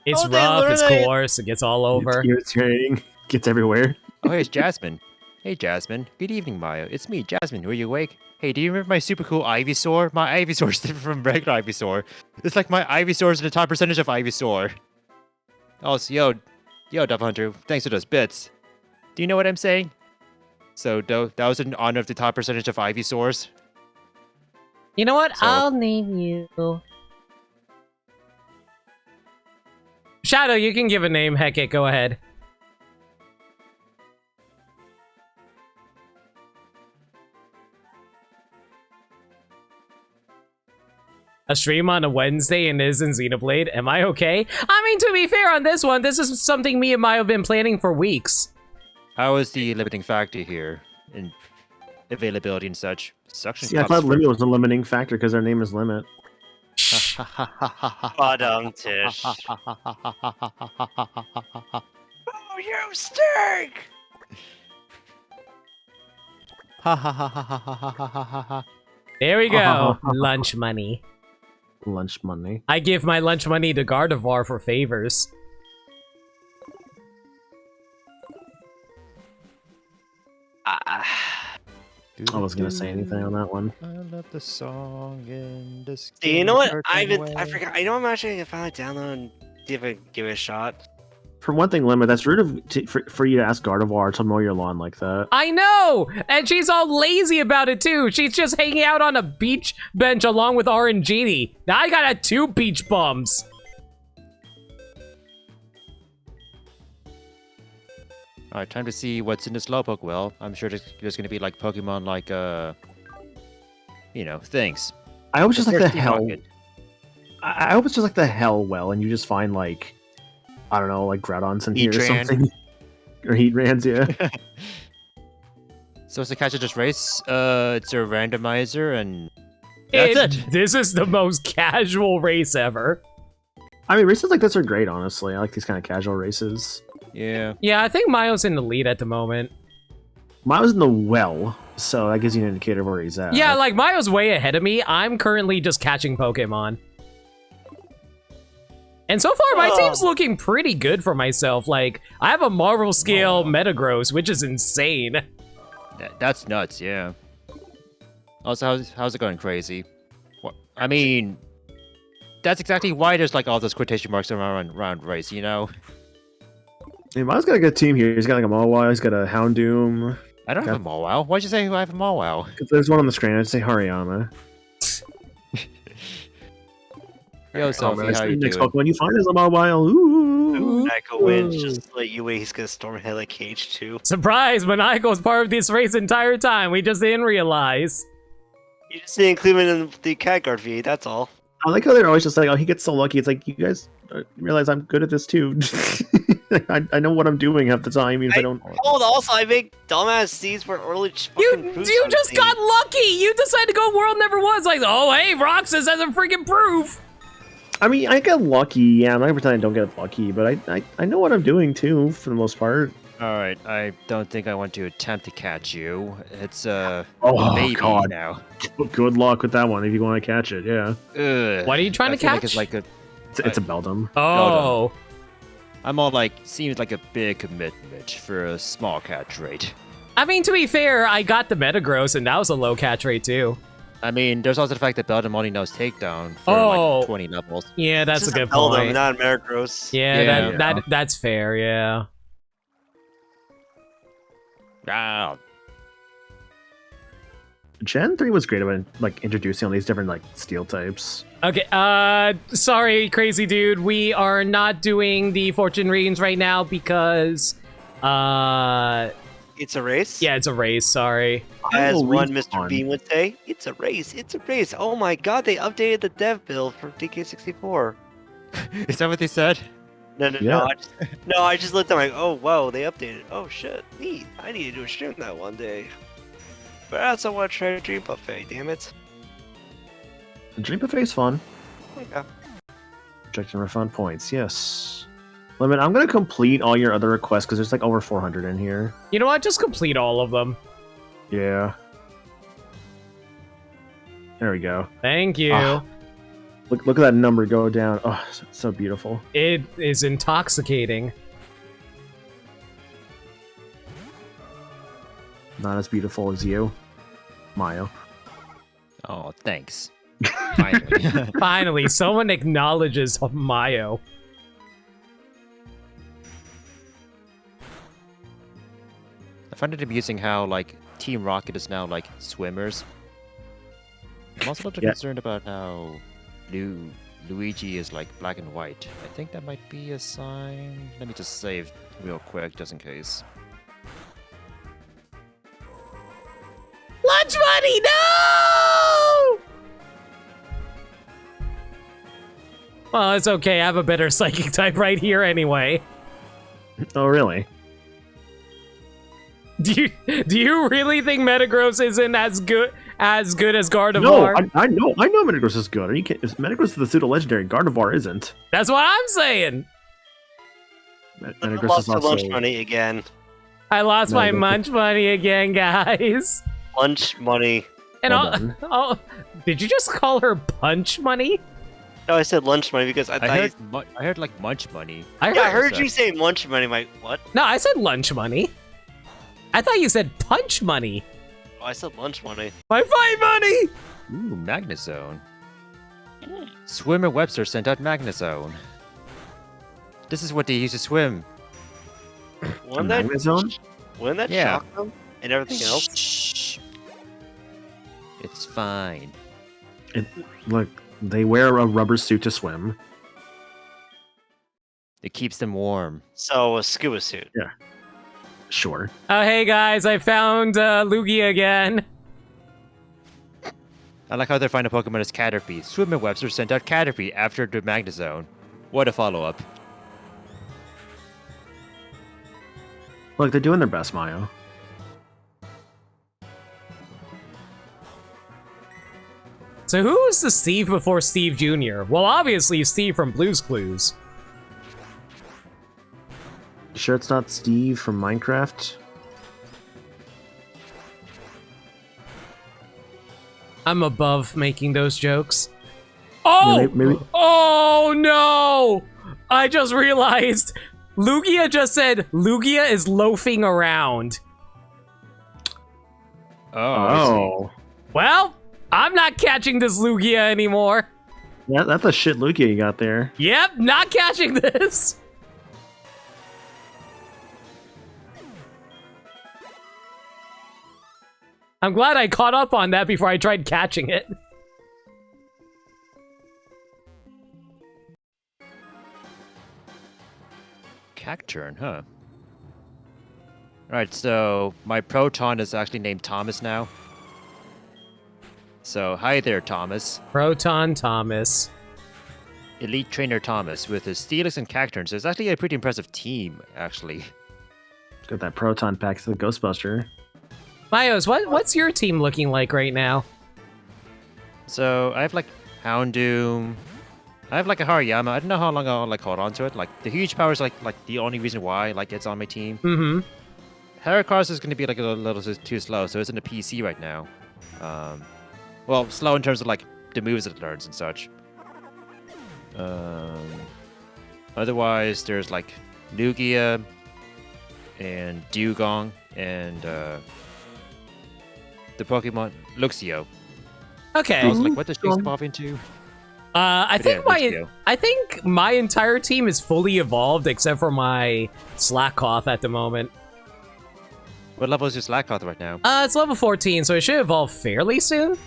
It's Oh, they rough, it's literally- coarse, it gets all over. It's irritating. Gets everywhere. Oh, hey, it's Jasmine. Hey, Jasmine. Good evening, Maya. It's me, Jasmine. Were you awake? Hey, do you remember my super cool Ivysaur? My Ivysaur is different from regular Ivysaur. It's like my Ivysaur is the top percentage of Ivysaur. Also, yo, Dove Hunter, thanks for those bits. Do you know what I'm saying? So, that was in honor of the top percentage of Ivysaurs. You know what? So- I'll name you. Shadow, you can give a name. Heck it, go ahead. A stream on a Wednesday and is in Xenoblade. Am I okay? I mean, to be fair on this one, this is something me and Maya have been planning for weeks. How is the limiting factor here? availability and such. Suction See, I thought limit was the limiting factor because their name is limit. Tish. Oh, you stink! There we go. Lunch money. Lunch money. I give my lunch money to Gardevoir for favors. I wasn't gonna say anything on that one. I love the song in this. You know what? I forgot. I know I'm actually gonna finally download and give it a shot. For one thing, Limit, that's rude for you to ask Gardevoir to mow your lawn like that. I know! And she's all lazy about it too. She's just hanging out on a beach bench along with RNGD. Now I got 2 beach bums. Alright, time to see what's in the Slowpoke well. I'm sure there's gonna be like Pokemon like you know, things. I always just like the Thirsty hell. Rocket. I always just like the hell well, and you just find like, I don't know, like Groudons in here or Heatran. something, or Heatrans, yeah. So it's a catch and just race. It's a randomizer, and that's it. This is the most casual race ever. I mean, races like this are great, honestly. I like these kind of casual races. Yeah. Yeah, I think Mayo's in the lead at the moment. Mayo's in the well, so that gives you an indicator of where he's at. Yeah, like Mayo's way ahead of me. I'm currently just catching Pokemon. And so far, my team's looking pretty good for myself. Like, I have a Marvel scale Metagross, which is insane. That's nuts, yeah. Also, how's it going crazy? What? I mean, that's exactly why there's like all those quotation marks around race, you know? I mean, Mayo's got a good team here. He's got like a Mawile, he's got a Houndoom. I don't have a Mawile. Why'd you say I have a Mawile? There's one on the screen. I'd say Hariyama. Yo, Sophie, how you Next doing? Pokemon you find is a Mawile. Ooh. Echo wins, just let you wait. He's gonna storm ahead like KH2. Surprise! Maniaco's part of this race the entire time. We just didn't realize. You just didn't include him in the Catguard V8, that's all. I like how they're always just like, oh, he gets so lucky. It's like, you guys realize I'm good at this too. I know what I'm doing half the time, even if I don't. Oh, also, I make dumbass seeds for early You just got lucky! You decided to go World Never Was. Like, oh, hey, Roxas has a freaking proof! I mean, I get lucky. Yeah, I'm not pretending I don't get lucky, but I know what I'm doing too, for the most part. Alright, I don't think I want to attempt to catch you. It's Oh, God. now. Good luck with that one if you want to catch it, yeah. Ugh. What are you trying to I feel catch? Like it's like It's a Beldum. Oh. I'm all like, seems like a big commitment for a small catch rate. I mean, to be fair, I got the Metagross, and that was a low catch rate, too. I mean, there's also the fact that Beldum only knows takedown for like 20 levels. Yeah, that's It's a good Beldum, point. not Metagross. Yeah, that's fair, yeah. Ah, Gen 3 was great about like introducing all these different like steel types. Okay, sorry, crazy dude. We are not doing the fortune readings right now because, It's a race? yeah, it's a race, sorry. As will one respawn. Mr. Bean would say, it's a race, it's a race. Oh my god, they updated the dev build for DK64. is that what they said? No, Yeah. I just looked at like, oh wow, they updated. Oh shit, neat. I need to do a stream that one day. But I also want to try Dream Buffet, damn it. Dream Buffet's fun. Yeah. Project and refund points, yes. Limit, I'm gonna complete all your other requests because there's like over 400 in here. You know what? Just complete all of them. Yeah. There we go. Thank you. Ah. Look at that number go down. Oh, it's so beautiful. It is intoxicating. Not as beautiful as you, Mayo. Oh, thanks. Finally. Finally, someone acknowledges Mayo. I find it amusing how like Team Rocket is now like swimmers. I'm also a little Yeah. concerned about how Luigi is like black and white. I think that might be a sign. Let me just save real quick just in case. Lunch money, no! Well, it's okay. I have a better psychic type right here anyway. Oh, really? Do you really think Metagross isn't as good as Gardevoir? No, I know Metagross is good. Are you kidding? Metagross is the pseudo legendary. Gardevoir isn't. That's what I'm saying. Metagross Lost is to lunch also. money again. I lost my Metagross- munch money again, guys. Lunch money. And Well done. did you just call her punch money? No, I said lunch money because I thought. I heard like munch money. Yeah, I heard you say lunch money. Like what? No, I said lunch money. I thought you said punch money. Oh, I said lunch money. My fight money. Ooh, Magnezone. Swimmer Webster sent out Magnezone. This is what they use to swim. Wouldn't that Magnezone? Wouldn't that Yeah. shock them and everything else? Shh. It's fine. Look, they wear a rubber suit to swim. It keeps them warm. So a scuba suit. Sure. Oh, hey guys, I found Lugia again. I like how they find a Pokemon as Caterpie. Swimmer Webster sent out Caterpie after the Magnezone. What a follow-up. Look, they're doing their best, Mayo. So who was the Steve before Steve Jr.? Well, obviously Steve from Blue's Clues. You sure it's not Steve from Minecraft? I'm above making those jokes. Oh! Maybe. Oh no! I just realized Lugia just said Lugia is loafing around. Oh. Well, I'm not catching this Lugia anymore. Yeah, that's a shit Lugia you got there. Yep, not catching this. I'm glad I caught up on that before I tried catching it. Cacturn, huh? Alright, so my Proton is actually named Thomas now. So, hi there, Thomas. Proton Thomas. Elite Trainer Thomas with his Steelix and Cacturn. So it's actually a pretty impressive team, actually. Got that proton pack to the Ghostbuster. Myos, what's your team looking like right now? So I have like Houndoom. I have like a Hariyama. I don't know how long I'll like hold on to it. Like the huge power is like the only reason why like it's on my team. Mm-hmm. Heracross is going to be like a little too slow, so it's in the PC right now. Well, slow in terms of like the moves it learns and such. Otherwise, there's like Lugia and Dugong and the Pokemon Luxio. Okay. I was like, what does she evolve into? I think Luxio. my entire team is fully evolved except for my Slakoth at the moment. What level is your Slakoth right now? It's level 14, so it should evolve fairly soon.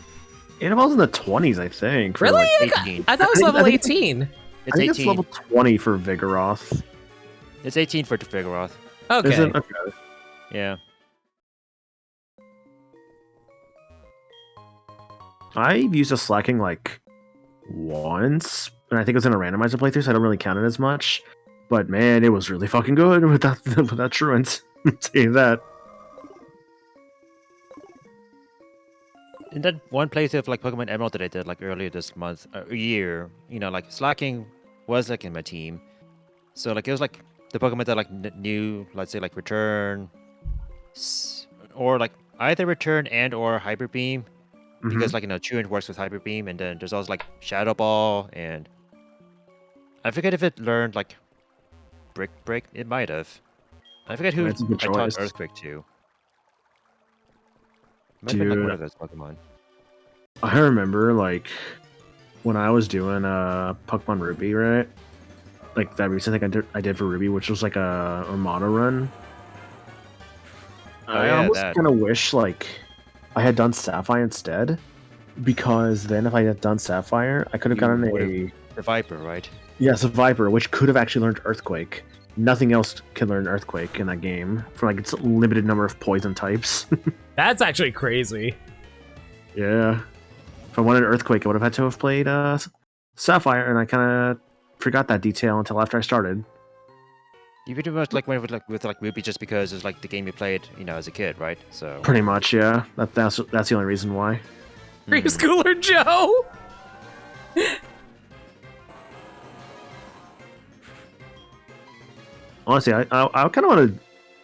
It evolves in the 20s, I think. for, Really? like- 18. I thought it was I think- level I think- 18. It's I think 18. it's level 20 for Vigoroth. It's 18 for Vigoroth. Okay. Is it? Okay. Yeah. I've used a slacking like once, and I think it was in a randomizer playthrough, so I don't really count it as much. But man, it was really fucking good with that truant. Say that. In that one playthrough of like Pokemon Emerald that I did like earlier this month, year, you know, like Slacking was like in my team. So like it was like the Pokemon that like knew, let's say like Return, or like either Return and or Hyper Beam, because like you know Truant works with Hyper Beam, and then there's also like Shadow Ball, and I forget if it learned like Brick Break. It might have. I forget who I That's a good taught choice. Earthquake to. Might have been like one Dude. of those Pokemon. I remember like when I was doing Pokemon Ruby, right? Like that recent thing I did for Ruby, which was like a Armada run. Oh, I yeah, almost that. kind of wish like I had done Sapphire instead, because then if I had done Sapphire, I could have You gotten would've- The Viper, right? a Viper, which could have actually learned Earthquake. Nothing else can learn Earthquake in that game for like its limited number of poison types. That's actually crazy. Yeah. If I wanted Earthquake, I would have had to have played Sapphire, and I kind of forgot that detail until after I started. You pretty much like went with Ruby just because it's like the game you played, as a kid, right? So Pretty much, yeah. That's the only reason why. Preschooler Joe. Honestly, I kind of want to.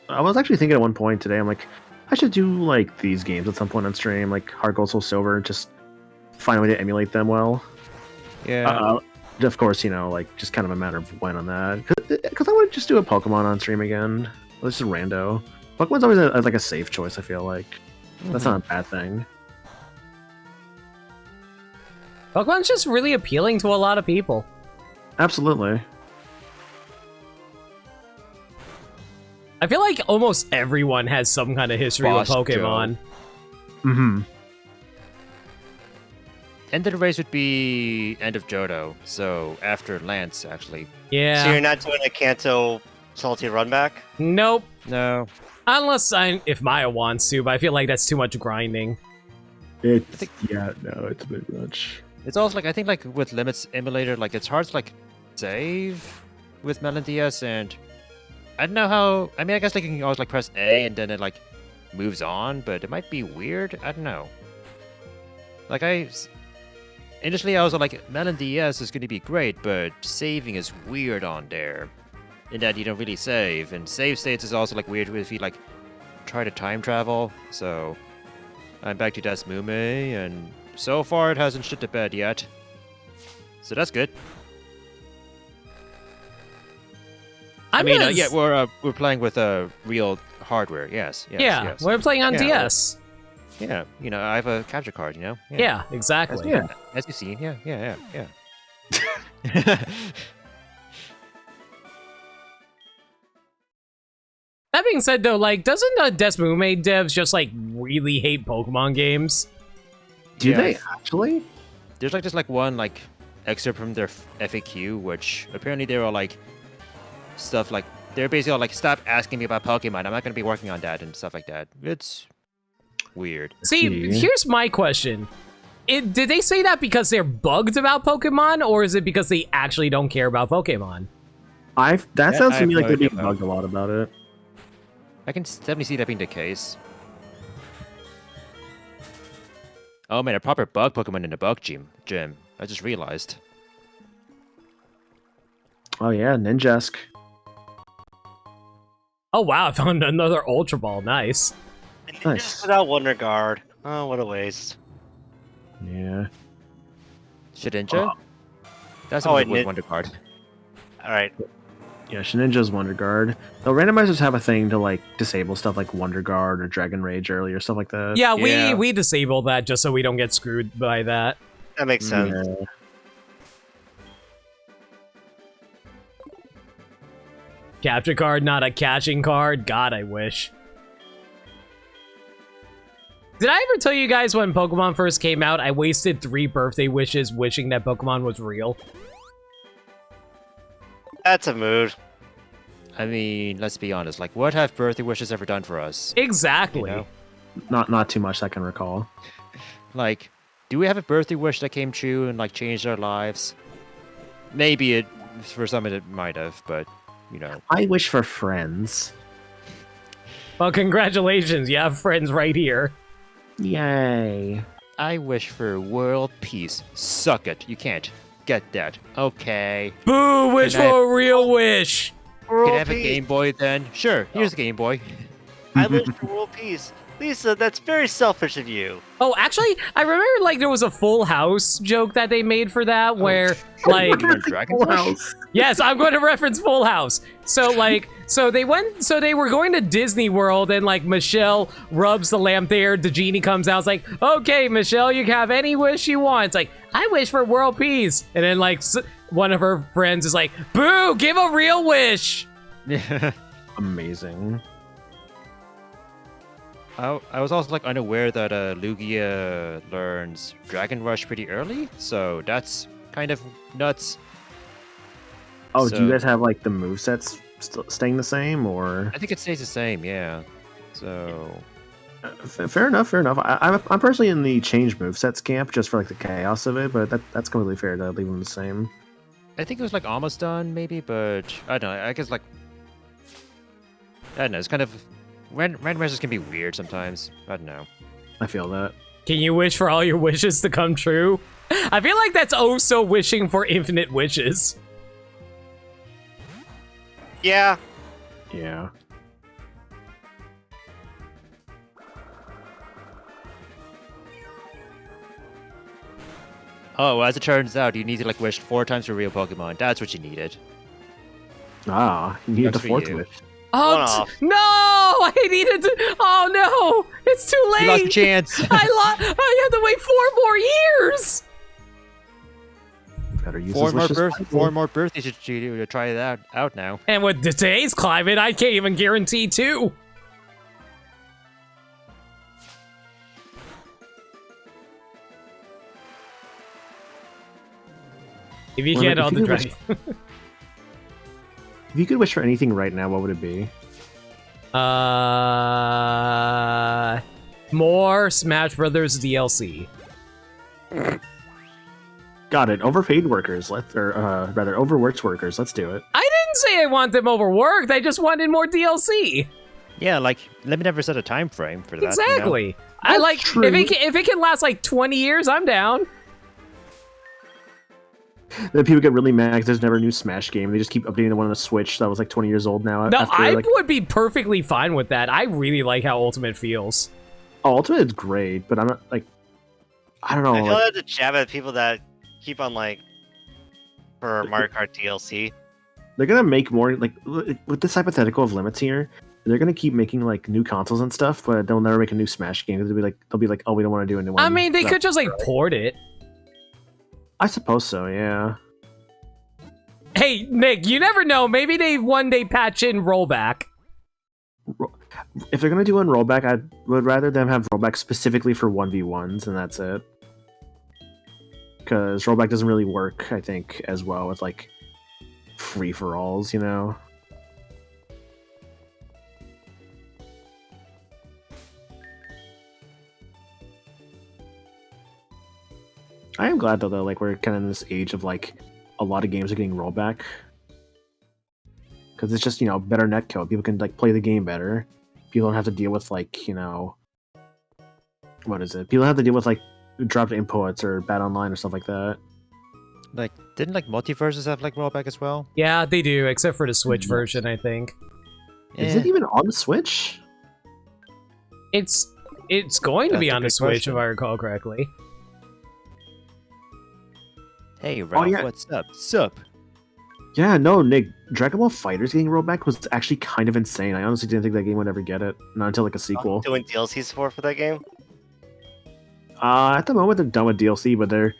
I was actually thinking at one point today. I'm like, I should do like these games at some point on stream, like Heart Gold, Soul Silver. Just find a way to emulate them well. yeah. Of course, like just kind of a matter of when on that. Because I want to just do a Pokemon on stream again. This is rando. Pokemon's always like a safe choice. I feel like that's not a bad thing. Pokemon's just really appealing to a lot of people. Absolutely. I feel like almost everyone has some kind of history with Boss Pokemon. Mm-hmm. End of the race would be end of Johto, so after Lance, actually. Yeah. So you're not doing a Kanto salty run back? Nope. No. Unless if Maya wants to, but I feel like that's too much grinding. It's it's a bit much. It's also I think with Limits Emulator, it's hard to save with Melon DS, and I don't know how. I mean, I guess you can always press A and then it moves on, but it might be weird. I don't know. Initially I was Melon DS is going to be great, but saving is weird on there, in that you don't really save, and save states is also weird if you try to time travel. So I'm back to Desmume, and so far it hasn't shit the bed yet, so that's good. Yeah, we're playing with real hardware. Yes. Yeah, we're playing on DS. Yeah, I have a capture card. Yeah, exactly. As you see. Yeah. That being said, though, doesn't Desmume devs just really hate Pokemon games? Do Yeah. they actually? There's just one excerpt from their FAQ, which apparently they were stuff they're basically all stop asking me about Pokemon. I'm not gonna be working on that and stuff like that. It's weird. See, here's my question. Did they say that because they're bugged about Pokemon, or is it because they actually don't care about Pokemon? That sounds to me like they're being idea. bugged a lot about it. I can definitely see that being the case. Oh man, a proper bug Pokemon in the bug gym. I just realized. Oh yeah, Ninjask. Oh wow, I found another Ultra Ball. Nice. And Nice. just without Wonder Guard. Oh, what a waste. Yeah. Shedinja? That's Oh, a wait, good Wonder Card. Alright. Yeah, Shedinja's Wonder Guard. Though randomizers have a thing to disable stuff like Wonder Guard or Dragon Rage early or stuff like that. Yeah, Yeah. we disable that just so we don't get screwed by that. That makes sense. Yeah. Capture card, not a catching card. God, I wish. Did I ever tell you guys when Pokemon first came out, I wasted 3 birthday wishes wishing that Pokemon was real? That's a mood. I mean, let's be honest. What have birthday wishes ever done for us? Exactly. You Not too much that I can recall. Do we have a birthday wish that came true and changed our lives? Maybe for some it might have, but I wish for friends. Well, congratulations, you have friends right here. Yay. I wish for world peace. Suck it. You can't get that. Okay. Boo, wish Can I- for a real wish. Can I have a Game Boy then? Sure. Here's a Game Boy. I wish for world peace. Lisa, that's very selfish of you. Oh, actually, I remember there was a Full House joke that they made for that where Dragon Quest? yes, I'm going to reference Full House. So so they were going to Disney World and Michelle rubs the lamp there, the genie comes out, it's like, okay, Michelle, you can have any wish you want. It's like, I wish for world peace. And then one of her friends is like, boo, give a real wish. Amazing. I was also unaware that Lugia learns Dragon Rush pretty early, so that's kind of nuts. Oh, do So- you guys have the movesets staying the same, or? I think it stays the same, yeah. So Fair enough. I'm personally in the change movesets camp just for the chaos of it, but that's completely fair to leave them the same. I think it was almost done, maybe, but I don't know. I guess I don't know. It's kind of randomizers can be weird sometimes. I don't know. I feel that. Can you wish for all your wishes to come true? I feel like that's oh so wishing for infinite wishes. Yeah. Yeah. Oh, as it turns out, you need to like wish 4 times for real Pokemon. That's what you needed. Ah, you need That's the for 4th you. wish. Oh off. no! I needed to. Oh no! It's too late. You lost the chance. I have to wait 4 more years. Better use 4 his more wishes birth, wisely. 4 more birthdays to try it out now. And with today's climate, I can't even guarantee 2. If you Well, get if all you the could wish- drive. If you could wish for anything right now, what would it be? More Smash Brothers DLC. Got it. Overpaid workers. Rather, overworked workers. Let's do it. I didn't say I want them overworked. I just wanted more DLC. Yeah, like let me never set a time frame for that. you know? Exactly. I That's like true. if it can last like 20 years, I'm down. Then people get really mad because there's never a new Smash game. They just keep updating the one on the Switch that was like 20 years old now. No, after, I like, would be perfectly fine with that. I really like how Ultimate feels. Ultimate is great, but I'm not like I don't know. I feel like- like to jab at people that keep on like for Mario Kart DLC. they're gonna make more like with this hypothetical of limits here. They're gonna keep making like new consoles and stuff, but they'll never make a new Smash game. They'll be like, oh, we don't want to do a new one. I mean, they No. could just like port it. I suppose so. Yeah. Hey, Nick, you never know. Maybe they one day patch in rollback. If they're gonna do one rollback, I would rather them have rollback specifically for 1v1s, and that's it. Because rollback doesn't really work, I think, as well with like free for alls, you know. I am glad though, like we're kind of in this age of like a lot of games are getting rollback. Because it's just, you know, better netcode. People can like play the game better. People don't have to deal with like, you know, what is it? People don't have to deal with like dropped inputs or bad online or stuff like that. Like, didn't like multiverses have like rollback as well? Yeah, they do, except for the Switch version, I think. Is Eh, it even on the Switch? It's going to That's be a on the good Switch, question. if I recall correctly. Hey, Ralph, yeah. what's up? Sup? Yeah, no, Nick. Dragon Ball Fighters getting rollback was actually kind of insane. I honestly didn't think that game would ever get it, not until like a sequel. Doing DLC support for that game. At the moment they're done with DLC, but they're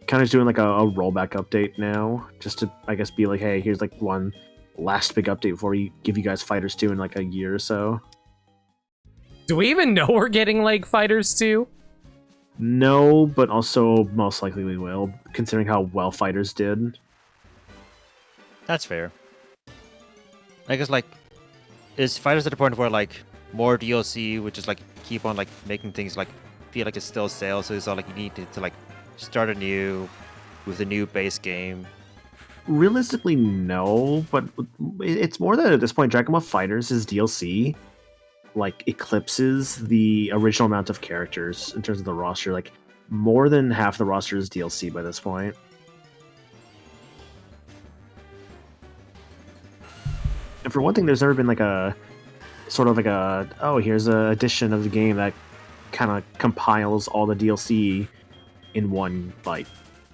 kind of doing like a rollback update now, just to I guess be like, hey, here's like one last big update before we give you guys Fighters 2 in like a year or so. Do we even know we're getting like Fighters 2? No, but also most likely we will, considering how well Fighters did. That's fair. I guess like, is Fighters at the point where like more DLC would just like keep on like making things like feel like it's still sales, so it's all like you need to like start anew with a new base game. Realistically, no, but it's more that at this point, Dragon Ball Fighters' DLC like eclipses the original amount of characters in terms of the roster. Like more than half the roster is DLC by this point. And for one thing, there's never been like a sort of like a here's a edition of the game that kind of compiles all the DLC in one like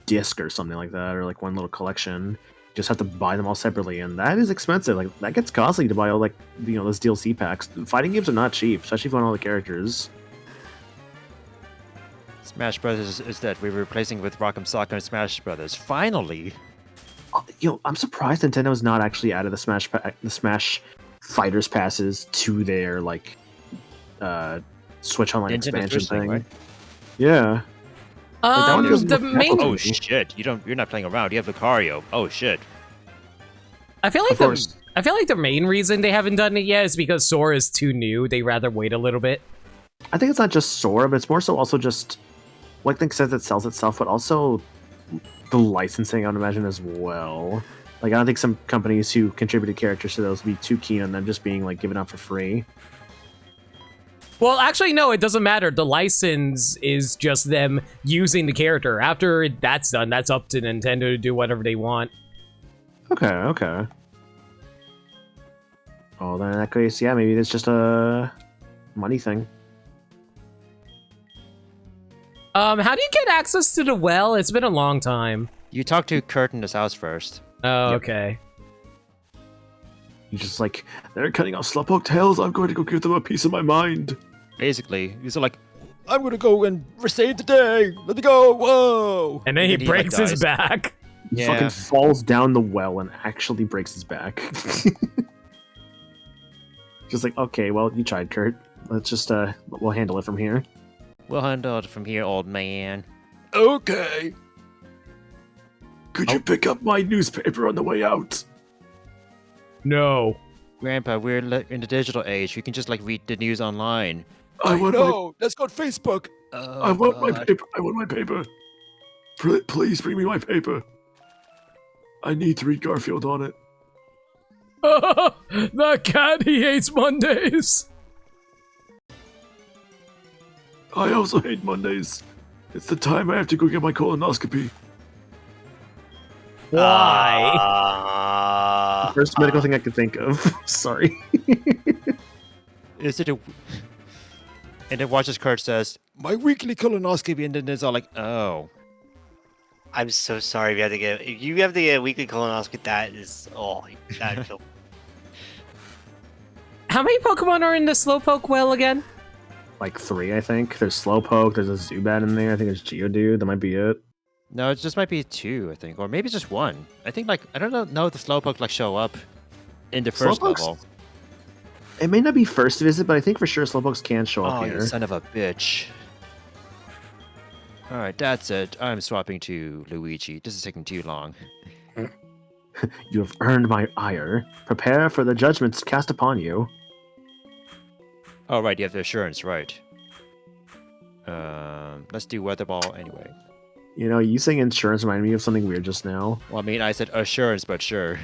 disc or something like that, or like one little collection. You just have to buy them all separately, and that is expensive. Like that gets costly to buy all like those DLC packs. Fighting games are not cheap, especially if you want all the characters. Smash Brothers is that we're replacing with Rock'em Sock'em and Smash Brothers. Finally! I'm surprised Nintendo's not actually added the Smash Fighters passes to their like Switch Online Nintendo expansion Switch thing, thing. right? Yeah. that one feels The more main. capital. Oh shit! You're not playing around. You have Lucario. Oh shit! I feel like Of course. I feel like the main reason they haven't done it yet is because Sora is too new. They rather wait a little bit. I think it's not just Sora, but it's more so also just like Nick says, it sells itself, but also the licensing, I would imagine, as well. Like, I don't think some companies who contributed characters to those would be too keen on them just being, like, given out for free. Well, actually, no, it doesn't matter. The license is just them using the character. After that's done, that's up to Nintendo to do whatever they want. Okay. Oh, then in that case, yeah, maybe it's just a money thing. How do you get access to the well? It's been a long time. You talk to Kurt in his house first. Oh, Yep. okay. He's just like, they're cutting off slowpoke tails, I'm going to go give them a piece of my mind. Basically, he's like, I'm gonna go and save the day. Let me go. Whoa! And then he like, breaks his dies. back. He Yeah. fucking falls down the well and actually breaks his back. Just like, okay, well, you tried, Kurt. Let's just, we'll handle it from here. We'll handle it from here, old man. Okay. Could you pick up my newspaper on the way out? No. Grandpa, we're in the digital age. We can just like read the news online. I want Let's go to Facebook. I want my paper. I want my paper. Please bring me my paper. I need to read Garfield on it. That cat, he hates Mondays. I also hate Mondays. It's the time I have to go get my colonoscopy. Why? First medical thing I could think of. Sorry. Is it a... And then watches Kurt says, my weekly colonoscopy, and then it's all like, oh. I'm so sorry if you have to get a weekly colonoscopy. That is that feel. How many Pokemon are in the Slowpoke well again? Like 3, I think. There's Slowpoke, there's a Zubat in there, I think there's Geodude, that might be it. No, it just might be 2, I think. Or maybe just 1. I think, like, I don't know if the Slowpoke, like, show up in the first Slowpokes? level. It may not be first visit, but I think for sure Slowpokes can show up Oh, you here. son of a bitch. Alright, that's it. I'm swapping to Luigi. This is taking too long. You have earned my ire. Prepare for the judgments cast upon you. Oh, right, you have the assurance, right. Let's do Weather Ball anyway. You know, you saying insurance reminded me of something weird just now. Well, I mean, I said assurance, but sure.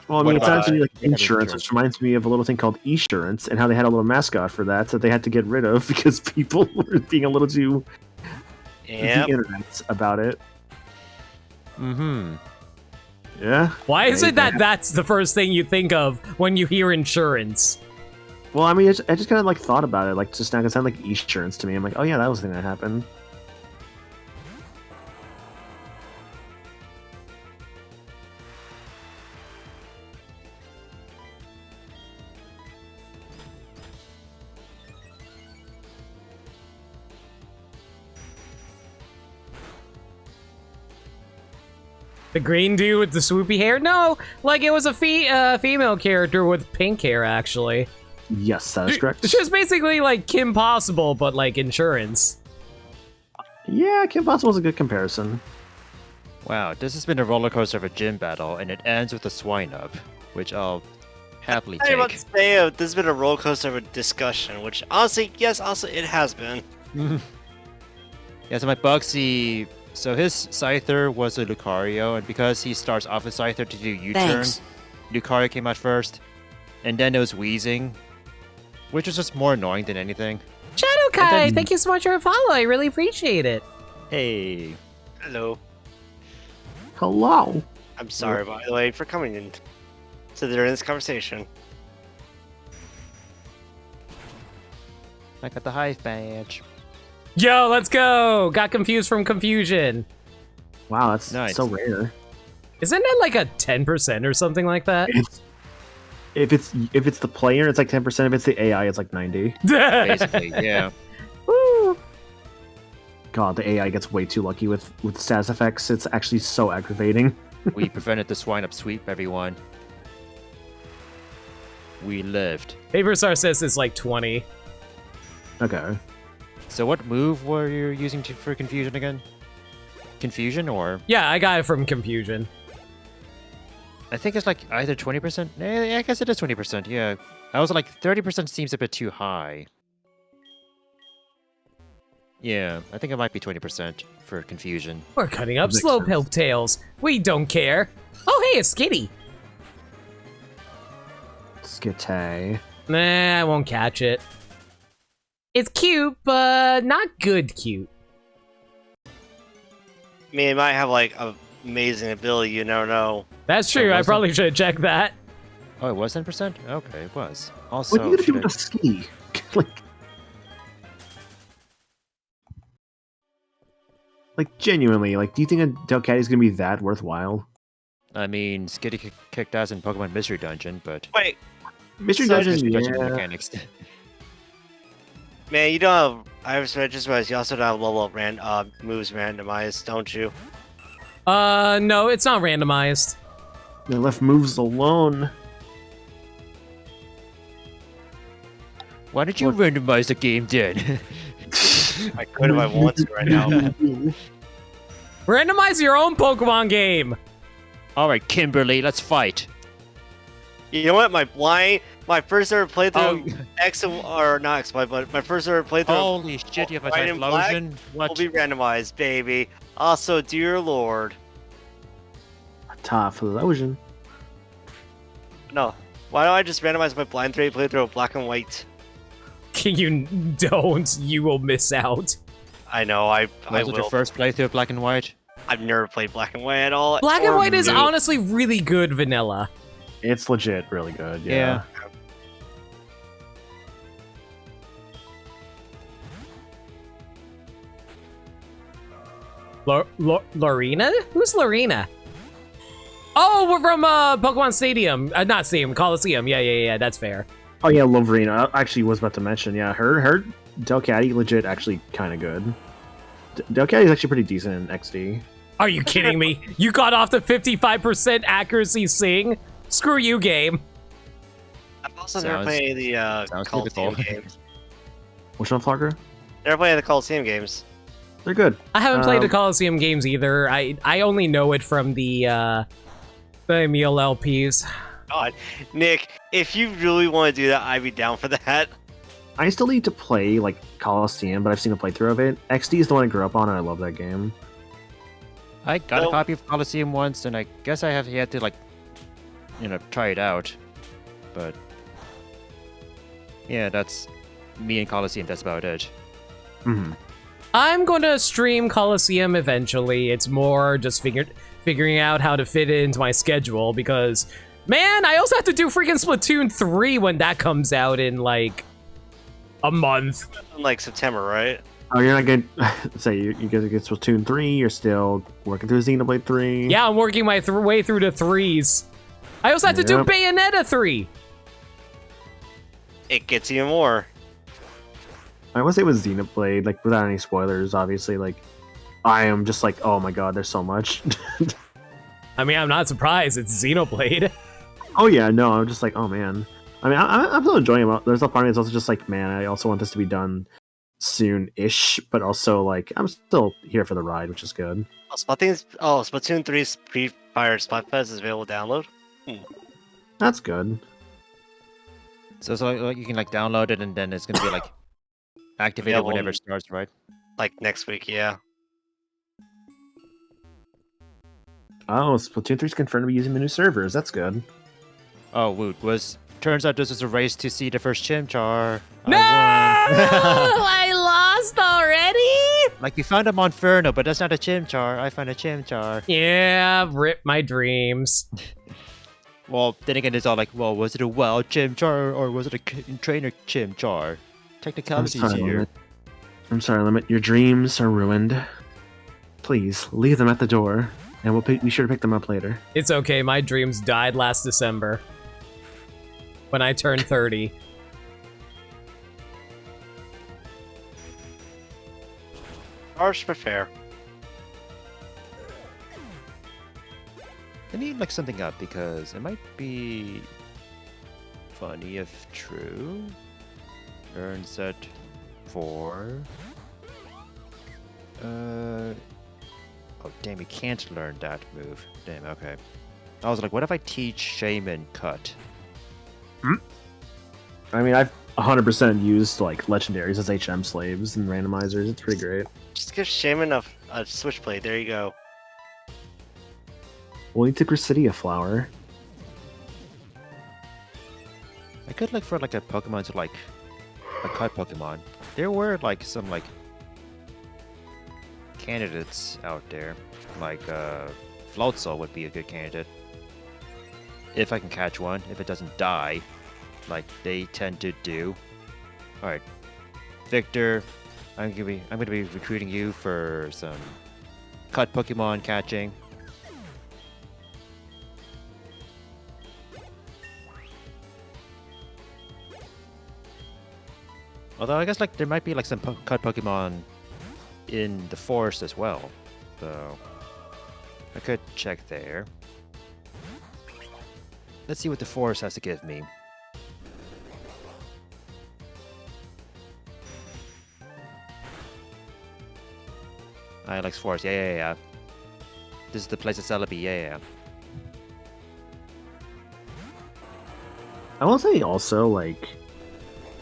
Well, I mean, What it sounds to me like about insurance, insurance? which reminds me of a little thing called Esurance, and how they had a little mascot for that they had to get rid of because people were being a little too Yep. the internet about it. Mm-hmm. Yeah. Why is Yeah, it that that's the first thing you think of when you hear insurance? Well, I mean, I just kind of like thought about it, like just now it sounded like Esurance to me. I'm like, oh yeah, that was the thing that happened. The green dude with the swoopy hair? No, like it was a female character with pink hair, actually. Yes, that is correct. She was basically like Kim Possible, but like insurance. Yeah, Kim Possible's a good comparison. Wow, this has been a roller coaster of a gym battle, and it ends with a swine up, which I'll happily I'm about take. to say this has been a roller coaster of a discussion, which honestly, yes, also it has been. Yeah, so my Bugsy, so his Scyther was a Lucario, and because he starts off with Scyther to do U-turn, Thanks. Lucario came out first, and then it was Wheezing, which was just more annoying than anything. Shadowkai, And then- thank you so much for a follow. I really appreciate it. Hey. Hello. Hello. I'm sorry, by the way, for coming in to during this conversation. I got the Hive badge. Yo, let's go. Got confused from confusion. Wow, that's Nice. so rare. Isn't it like a 10% or something like that? If it's the player, it's like 10%. If it's the AI, it's like 90. Basically, yeah. Woo. God, the AI gets way too lucky with status effects. It's actually so aggravating. We prevented the swine up sweep, everyone. We lived. Paper Star says it's like 20. Okay. So what move were you using for confusion again? Confusion or? Yeah, I got it from confusion. I think it's like either 20%. I guess it is 20%, yeah. I was like 30% seems a bit too high. Yeah, I think it might be 20% for confusion. We're cutting up Makes Slowpoke sense. tails. We don't care. Oh, hey, it's Skitty. Skitay. Nah, I won't catch it. It's cute, but not good cute. I mean, it might have like an amazing ability. You never know. That's true. I probably should have checked that. Oh, it was 10%? Okay, it was. Also, What are you gonna do should with a ski? like genuinely, like, do you think a Delcatty is gonna be that worthwhile? I mean, Skitty kicked ass in Pokemon Mystery Dungeon, but Wait, Mystery So- Dungeon, Mystery Dungeon yeah. mechanics. man, you don't have. I just realized you also don't have level up moves randomized, don't you? No, it's not randomized. They left moves alone. Why did you randomize the game then? I could if I wanted to right now. Randomize your own Pokemon game. Alright, Kimberly, let's fight. You know what? My first ever playthrough Oh. X or not X, but my first ever playthrough Holy shit, you have a White and black Typhlosion? What? will be randomized, baby. Also, dear lord, Typhlosion. no. Why don't I just randomize my blind 3 playthrough of Black and White? You don't. You will miss out. I know. I Was it your will. first playthrough of Black and White? I've never played Black and White at all. Black and or White is Blue. honestly really good vanilla. It's legit really good, yeah. Lorena? Who's Lorena? Oh, we're from Pokemon Stadium. Not Stadium, Coliseum. Yeah, that's fair. Oh yeah, Lovrina. I actually was about to mention, yeah, her Delcatty legit actually kind of good. Delcatty is actually pretty decent in XD. Are you kidding me? You got off the 55% accuracy sing? Screw you, game. I've also never Sounds- played the sounds Coliseum typical. games. Which one, Flogger? Never played the Coliseum games. They're good. I haven't played the Um, Coliseum games either. I only know it from the Emil LPs. God, Nick, if you really want to do that, I'd be down for that. I still need to play like Coliseum, but I've seen a playthrough of it. XD is the one I grew up on, and I love that game. I got No. a copy of Coliseum once, and I guess I have yet to, like, try it out. But, yeah, that's me and Coliseum, that's about it. Hmm. I'm going to stream Coliseum eventually. It's more just figuring out how to fit it into my schedule because, man, I also have to do freaking Splatoon 3 when that comes out in, like, a month. In like September, right? Oh, you're not good. Say you guys get Splatoon 3. You're still working through Xenoblade 3. Yeah, I'm working my way through the 3s. I also have to do Yep. Bayonetta 3. It gets even more. I would say with Xenoblade, like without any spoilers, obviously, like I am just like, oh my god, there's so much. I mean, I'm not surprised. It's Xenoblade. Oh yeah, no, I'm just like, oh man. I mean, I'm still enjoying it. There's a part of me that's also just like, man, I also want this to be done soon-ish, but also like, I'm still here for the ride, which is good. Splatoon 3's pre-fire Splatfest is available to download. That's good. So it's like you can, like, download it, and then it's gonna be, like, activated Available whenever it starts, right? Like next week, yeah. Oh, Splatoon 3's confirmed to be using the new servers. That's good. Oh, woot. Turns out this is a race to see the first Chimchar. No! I lost already? Like, we found a Monferno, but that's not a Chimchar. I found a Chimchar. Yeah, rip my dreams. Well, then again, it's all like, well, was it a wild Chimchar or was it a trainer Chimchar? I'm Technicalities sorry, here. Limit. I'm sorry, Limit. Your dreams are ruined. Please, leave them at the door, and be sure to pick them up later. It's okay, my dreams died last December. When I turned 30. Harsh but fair. I need, like, something up because it might be funny if true. Earn set 4. Oh, damn, you can't learn that move. Damn, okay. I was like, what if I teach Shaman Cut? I mean, I've 100% used like legendaries as HM slaves and randomizers. It's pretty great. Just give Shaman a switchblade. There you go. We'll need to Gracidia flower. I could look for like a Pokemon to like a cut Pokemon. There were like some like candidates out there, like Floatzel would be a good candidate if I can catch one. If it doesn't die, like they tend to do. All right, Victor, I'm gonna be recruiting you for some cut Pokemon catching. Although I guess like there might be like some cut Pokemon in the forest as well, so I could check there. Let's see what the forest has to give me. Ilex Forest, yeah. This is the place at Celebi, yeah. I will say also, like,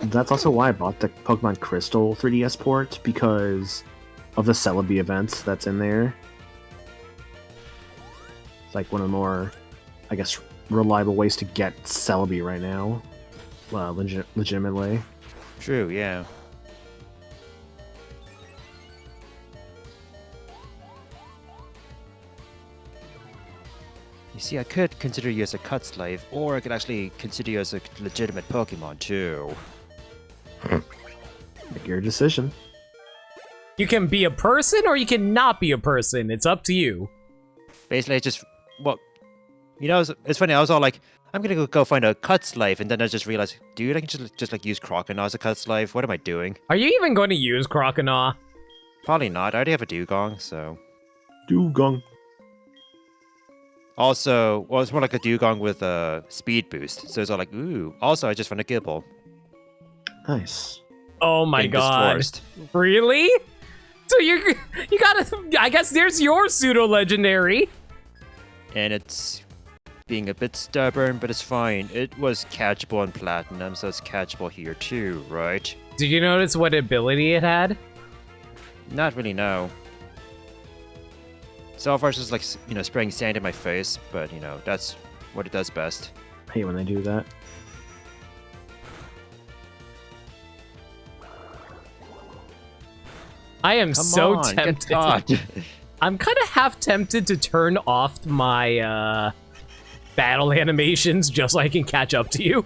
that's also why I bought the Pokemon Crystal 3DS port, because of the Celebi events that's in there. It's like one of the more, I guess, reliable ways to get Celebi right now. Legitimately. True, yeah. You see, I could consider you as a cut slave, or I could actually consider you as a legitimate Pokemon too. Make your decision. You can be a person or you can not be a person. It's up to you. Basically, it's funny. I was all like, I'm gonna go find a cut slave, and then I just realized, dude, I can just like use Croconaw as a cut slave. What am I doing? Are you even going to use Croconaw? Probably not. I already have a Dugong, so. Dugong. Also, well, it's more like a Dugong with a speed boost. So it's all like, ooh. Also, I just found a Gibble. Nice. Oh my god. Really? So you gotta, I guess there's your pseudo-legendary. And it's being a bit stubborn, but it's fine. It was catchable in Platinum, so it's catchable here too, right? Did you notice what ability it had? Not really, no. So far, it's just like, spraying sand in my face, but, that's what it does best. I hate when they do that. I am so tempted. I'm kind of half tempted to turn off my battle animations just so I can catch up to you.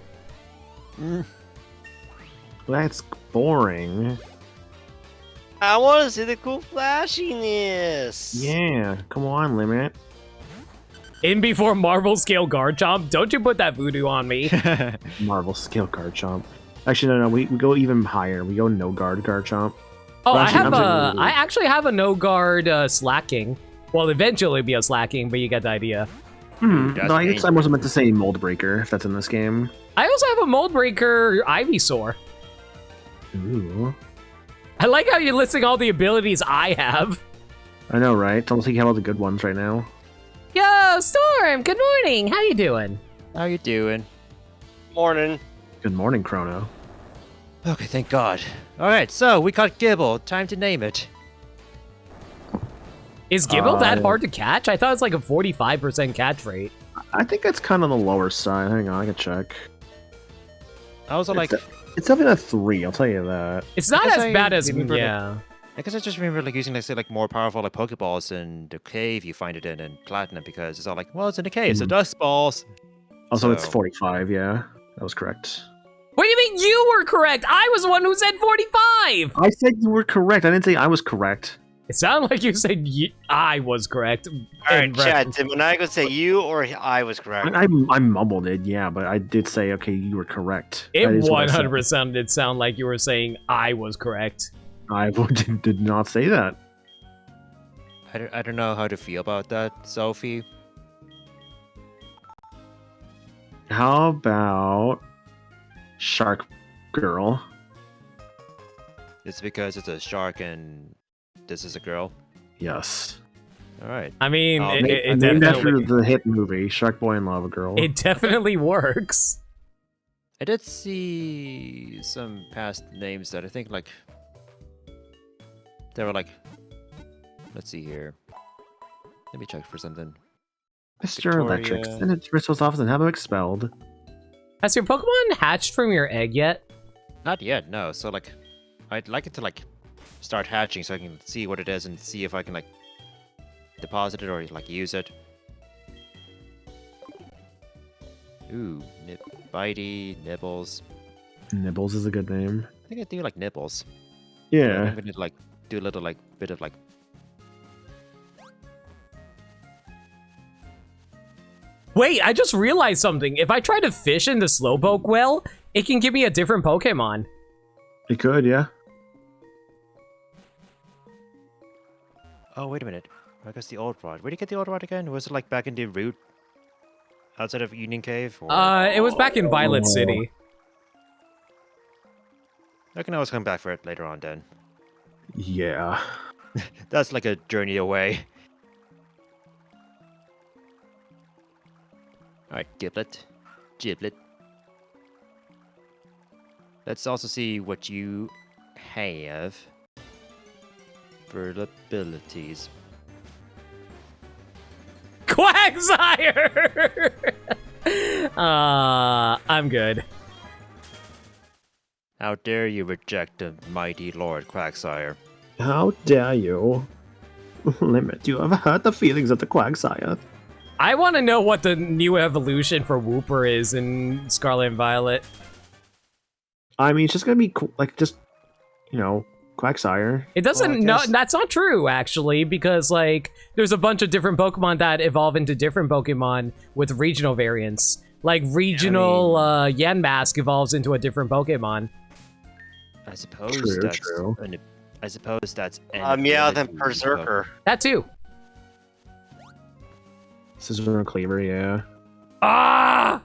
That's boring. I want to see the cool flashiness. Yeah, come on, Limit. In before Marvel Scale Garchomp, don't you put that voodoo on me. Marvel Scale Garchomp. Actually, no, we go even higher. We go no guard Garchomp. Oh, Well, I actually have a no guard Slacking. Well, eventually be a Slacking, but you get the idea. No, I guess I wasn't meant to say Mold Breaker if that's in this game. I also have a Mold Breaker Ivysaur. Ooh. I like how you're listing all the abilities I have. I know, right? It's almost like you have all the good ones right now. Yo, Storm, good morning. How you doing? How you doing? Morning. Good morning, Chrono. Okay, thank God. Alright, so we caught Gibble. Time to name it. Is Gibble that hard to catch? I thought it was like a 45% catch rate. I think that's kind of on the lower side. Hang on, I can check. I was all like... It's definitely a 3, I'll tell you that. It's not as bad as, remember, yeah. I guess I just remember like using, like more powerful like Pokeballs in the cave you find it in Platinum, because it's all like, well, it's in the cave, so dust balls. Also, it's 45, yeah. That was correct. What do you mean you were correct? I was the one who said 45! I said you were correct. I didn't say I was correct. It sounded like you said I was correct. Alright, Chad, did Maniacal say you or I was correct? I mumbled it, yeah, but I did say, okay, you were correct. It 100% did sound like you were saying I was correct. I did not say that. I don't know how to feel about that, Sophie. How about Shark Girl? It's because it's a shark and this is a girl. Yes. All right. I mean, it named definitely, after the hit movie Shark Boy and Lava Girl. it definitely works. I did see some past names that I think like they were like, let's see here. Let me check for something. Mr. Electric, send it to Bristol's office and have him expelled. Has your Pokemon hatched from your egg yet? Not yet, no. So like, I'd like it to like start hatching so I can see what it is and see if I can like deposit it or like use it. Ooh, Bitey, Nibbles. Nibbles is a good name. I think I do like Nibbles. Yeah. I'm gonna like do a little like bit of like. Wait, I just realized something. If I try to fish in the Slowpoke well, it can give me a different Pokemon. It could, yeah. Oh wait a minute. I guess the old rod. Where did you get the old rod again? Was it like back in the route outside of Union Cave? Or... It was back in Violet City. I can always come back for it later on then. Yeah. That's like a journey away. Alright, Giblet. Giblet. Let's also see what you have for the abilities. Quagsire! I'm good. How dare you reject the mighty Lord Quagsire? How dare you limit? You ever hurt the feelings of the Quagsire? I want to know what the new evolution for Wooper is in Scarlet and Violet. I mean, it's just gonna be like just, you know, Quagsire. It doesn't. Well, I No, guess- that's not true actually, because like there's a bunch of different Pokemon that evolve into different Pokemon with regional variants. Like regional Yanmask evolves into a different Pokemon. I suppose True, that's true. I suppose that's Yeah, then ability, but- Berserker. That too. Scissor and Cleaver, yeah. Ah!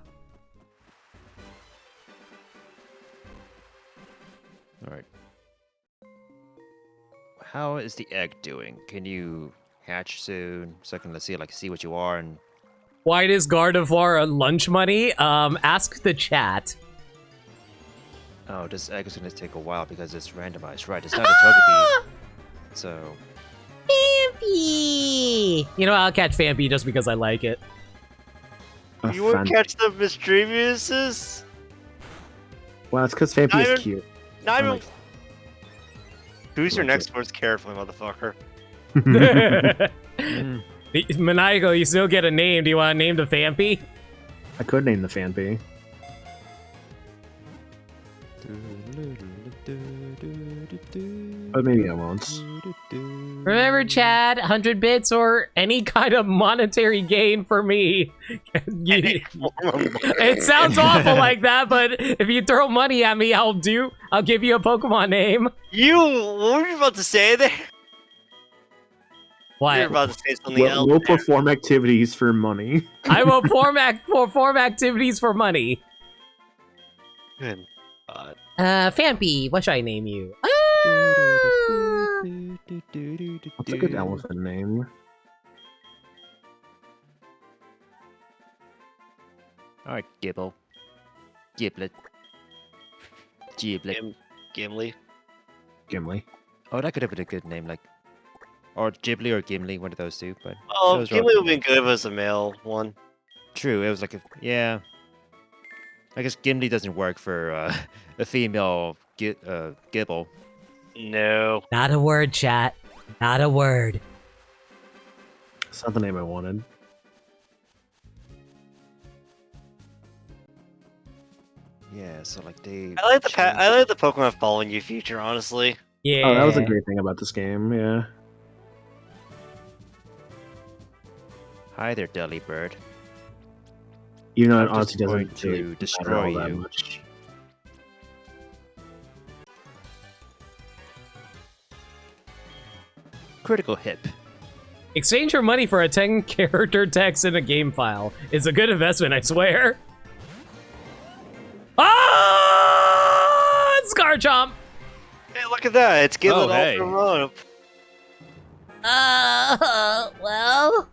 Alright. How is the egg doing? Can you hatch soon? So I can see what you are and Why does Gardevoir lunch money? Ask the chat. oh, this egg is gonna take a while because it's randomized. Right, it's not a Togepi. So Fampy! You know, I'll catch Fampy just because I like it. A You want fan- to catch the Mischievouses? Well, it's because Fampy Not is even- cute. Not I'm even. like- Who's your Like next words carefully, motherfucker? Maniacal, you still get a name. Do you want to name the Fampy? I could name the Fampy. But maybe I won't. Remember, Chad, 100 bits or any kind of monetary gain for me. It sounds awful like that, but if you throw money at me, I'll give you a Pokemon name. What were you about to say there? What? You're about to say something We'll, else. we'll there. perform activities for money. I will perform activities for money. Good God. Fampy, what should I name you? What's a good elephant name? Alright, Gibble. Giblet. Giblet. Gimli. Gimli. Oh, that could have been a good name, like or Ghibli or Gimli, one of those two, but Oh, those are Gimli all would have been good if it was a male one. true, it was like yeah. I guess Gimli doesn't work for a female Gibble. No. Not a word, chat. Not a word. It's not the name I wanted. Yeah, so like they I like the Pokemon following you feature, honestly. Yeah. Oh, that was a great thing about this game, yeah. Hi there, Delibird. Even though it I'm honestly just going doesn't to really matter destroy all that you. much. Critical hip. Exchange your money for a 10-character text in a game file. It's a good investment, I swear. Ah! Scarchomp! Hey, look at that! It's Gimli Oh, hey. all rope. Well,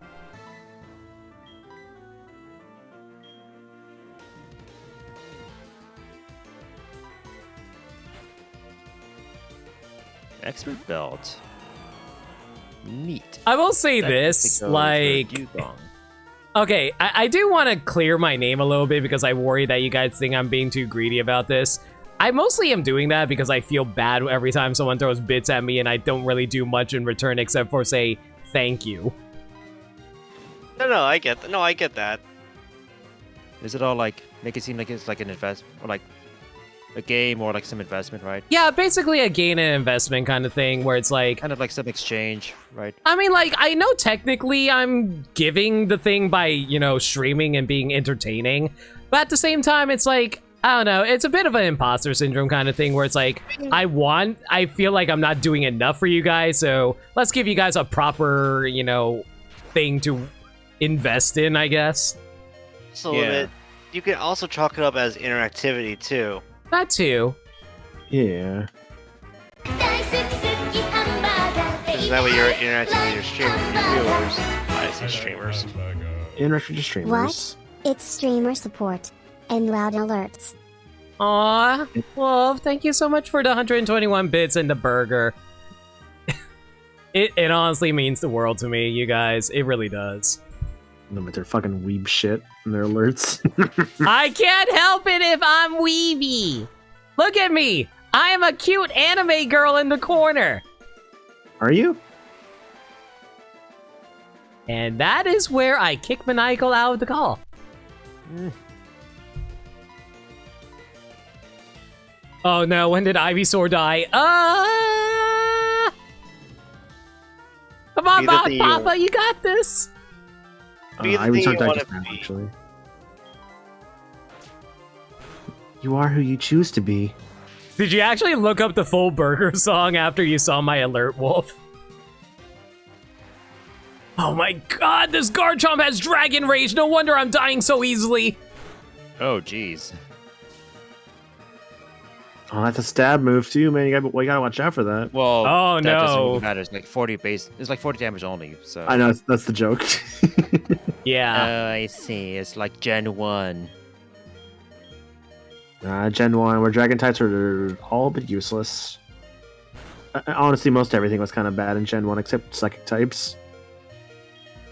Expert belt. Neat. I will say That this, goes for like, Dugong. Okay, I do want to clear my name a little bit because I worry that you guys think I'm being too greedy about this. I mostly am doing that because I feel bad every time someone throws bits at me and I don't really do much in return except for say thank you. No, I get that. No, I get that. Is it all like make it seem like it's like an investment or like a game or like some investment, right? Yeah, basically a gain and investment kind of thing where it's like Kind of like some exchange, right? I mean, like, I know technically I'm giving the thing by, you know, streaming and being entertaining, but at the same time, it's like, I don't know, it's a bit of an imposter syndrome kind of thing where it's like, I feel like I'm not doing enough for you guys, so let's give you guys a proper, you know, thing to invest in, I guess. So Yeah. you can also chalk it up as interactivity too. That too. Yeah. Because that way you're interacting with your streamers, your viewers. I say streamers. Interactive to streamers. It's streamer support and loud alerts. Aw, well, thank you so much for the 121 bits and the burger. It honestly means the world to me, you guys. It really does. No, but they're fucking weeb shit in their alerts. I can't help it if I'm weeby. Look at me. I am a cute anime girl in the corner. Are you? And that is where I kick Maniacal out of the call. Oh no, when did Ivysaur die? Come on, Be the thing you- Papa, you got this. Be the I thing would you start wanna just now, be. actually. You are who you choose to be. Did you actually look up the full burger song after you saw my alert, Wolf? Oh my god, this Garchomp has Dragon Rage. No wonder I'm dying so easily. Oh, jeez. Oh, that's a stab move too, man. You gotta watch out for that. Well, Oh, that doesn't no. really matter. It's like 40 base. It's like 40 damage only. So. I know that's the joke. Yeah. I see. It's like Gen 1. Gen 1, where dragon types are all but useless. Honestly, most everything was kind of bad in Gen 1 except psychic types.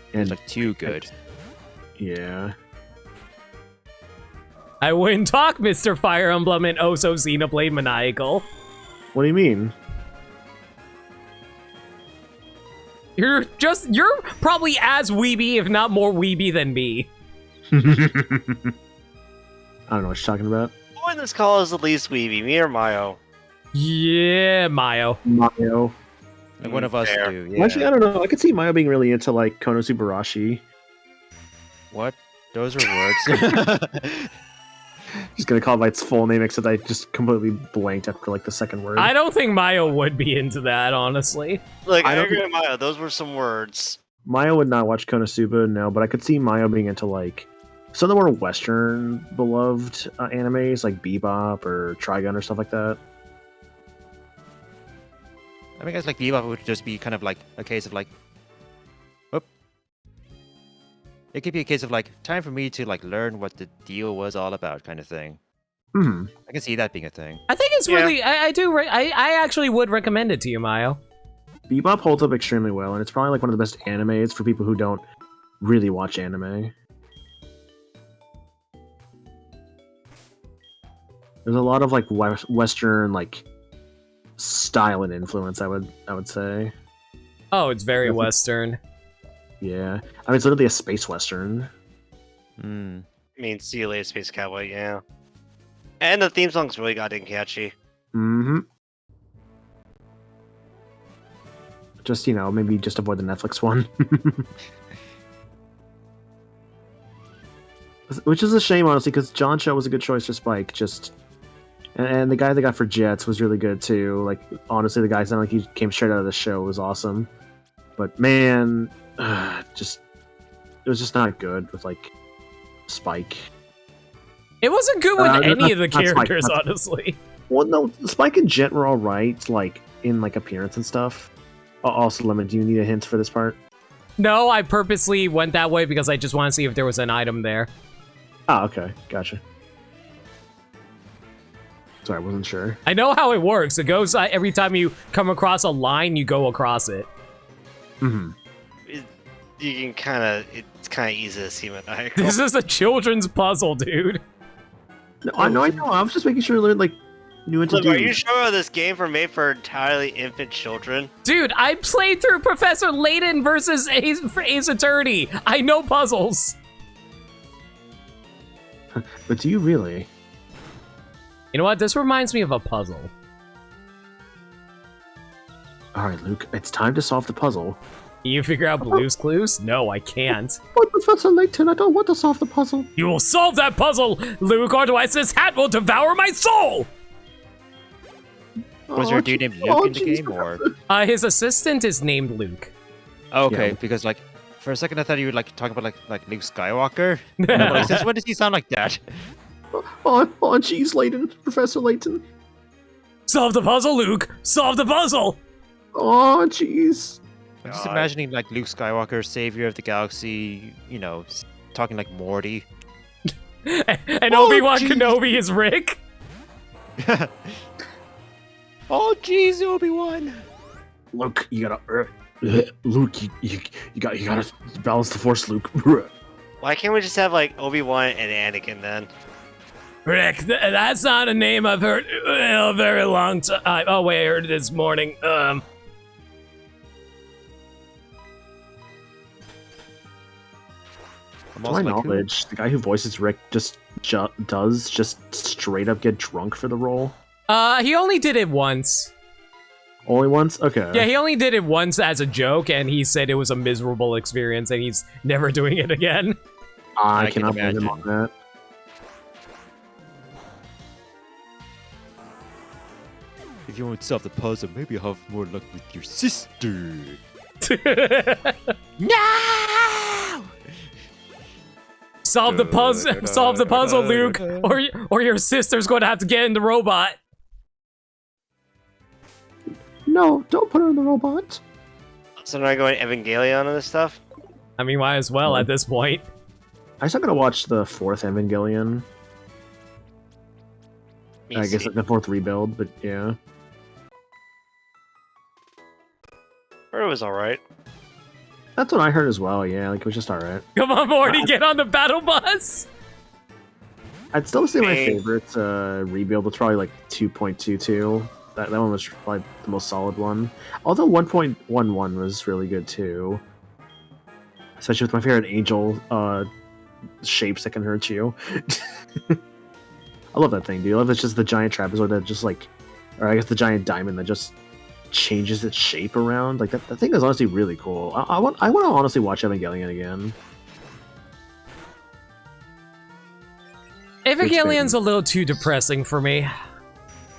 It's And like too good. yeah. I wouldn't talk, Mr. Fire Emblem and oh so Xenoblade Maniacal. What do you mean? You're probably as weeby, if not more weeby than me. I don't know what you're talking about. Who in this call is the least weeby, me or Mayo? Yeah, Mayo. Mayo. Like one of us Fair. do. Yeah. Actually, I don't know. I could see Mayo being really into like Konosubarashi. What? Those are words. Just gonna call it by its full name, except I just completely blanked after like the second word. I don't think Mayo would be into that, honestly. Look, I I don't- agree with Mayo. Those were some words. Mayo would not watch Konosuba, no, but I could see Mayo being into like some of the more Western beloved animes, like Bebop or Trigun or stuff like that. I mean, I guess like Bebop would just be kind of like a case of like, whoop. It could be a case of like time for me to like learn what the deal was all about, kind of thing. Hmm. I can see that being a thing. I think it's Yeah. really, I actually would recommend it to you, Mayo. Bebop holds up extremely well, and it's probably like one of the best animes for people who don't really watch anime. There's a lot of like Western like style and influence. I would say. Oh, it's very Definitely. Western. Yeah, I mean it's literally a space Western. Hmm. I mean, see you later, Space Cowboy, yeah. And the theme song's really goddamn catchy. Mm-hmm. Just maybe just avoid the Netflix one. Which is a shame, honestly, because John Cho was a good choice for Spike. And the guy they got for Jets was really good too. Like honestly, the guy sounded like he came straight out of the show. It was awesome. But man, it was just not good with like Spike. It wasn't good with any of the not Spike, characters, not- honestly. Well, no, Spike and Jet were all right, like in like appearance and stuff. Also, Lemon, do you need a hint for this part? No, I purposely went that way because I just want to see if there was an item there. Oh, okay, gotcha. Sorry, I wasn't sure. I know how it works. It goes every time you come across a line, you go across it. Hmm. you can it's kind of easy to see maniacal. This is a children's puzzle, dude. No, I know. I was just making sure they like knew what to Look, do. are you sure this game were made for entirely infant children? Dude, I played through Professor Layton versus Ace Attorney. I know puzzles. But do you really? You know what? This reminds me of a puzzle. All right, Luke. It's time to solve the puzzle. Can you figure out Blue's Clues? No, I can't. But Professor Layton, I don't want to solve the puzzle. You will solve that puzzle, Luke, otherwise this hat will devour my soul! Was there a dude named Luke in the game, or? His assistant is named Luke. Okay, Yeah. because like, for a second I thought you were like talking about like Luke Skywalker. And I'm like, since when does he sound like that? Oh, jeez, Layton. Professor Layton. Solve the puzzle, Luke! Solve the puzzle! Oh, jeez. I'm just imagining like Luke Skywalker, savior of the galaxy, you know, talking like Morty. And Oh, Obi-Wan jeez. Kenobi is Rick? Oh jeez, Obi-Wan! Luke, you gotta. Luke, you gotta balance the Force, Luke. Why can't we just have like Obi-Wan and Anakin then? Rick, that's not a name I've heard in a very long time. Oh wait, I heard it this morning. I'm To also my like, who- knowledge, the guy who voices Rick does just straight up get drunk for the role. He only did it once. Only once? Okay. Yeah, he only did it once as a joke, and he said it was a miserable experience, and he's never doing it again. I I can cannot blame him on that. if you want to solve the puzzle, maybe you'll have more luck with your sister. No! Solve the puzzle, Luke, or your sister's going to have to get in the robot. No, don't put her in the robot. So now I'm going Evangelion on this stuff? I mean, might as well at this point. I still gotta watch the fourth Evangelion. I guess like the fourth rebuild, but yeah. Or it was alright. That's what I heard as well, yeah, like it was just alright. Come on, Morty, get on the battle bus. I'd still say my Hey. favorite rebuild was probably like 2.22. That one was probably the most solid one. Although 1.11 was really good too. Especially with my favorite angel shapes that can hurt you. I love that thing, dude. I love it's just the giant trapezoid that just like, or I guess the giant diamond that just changes its shape around. Like that thing is honestly really cool. I want to honestly watch Evangelion again. Evangelion's a little too depressing for me.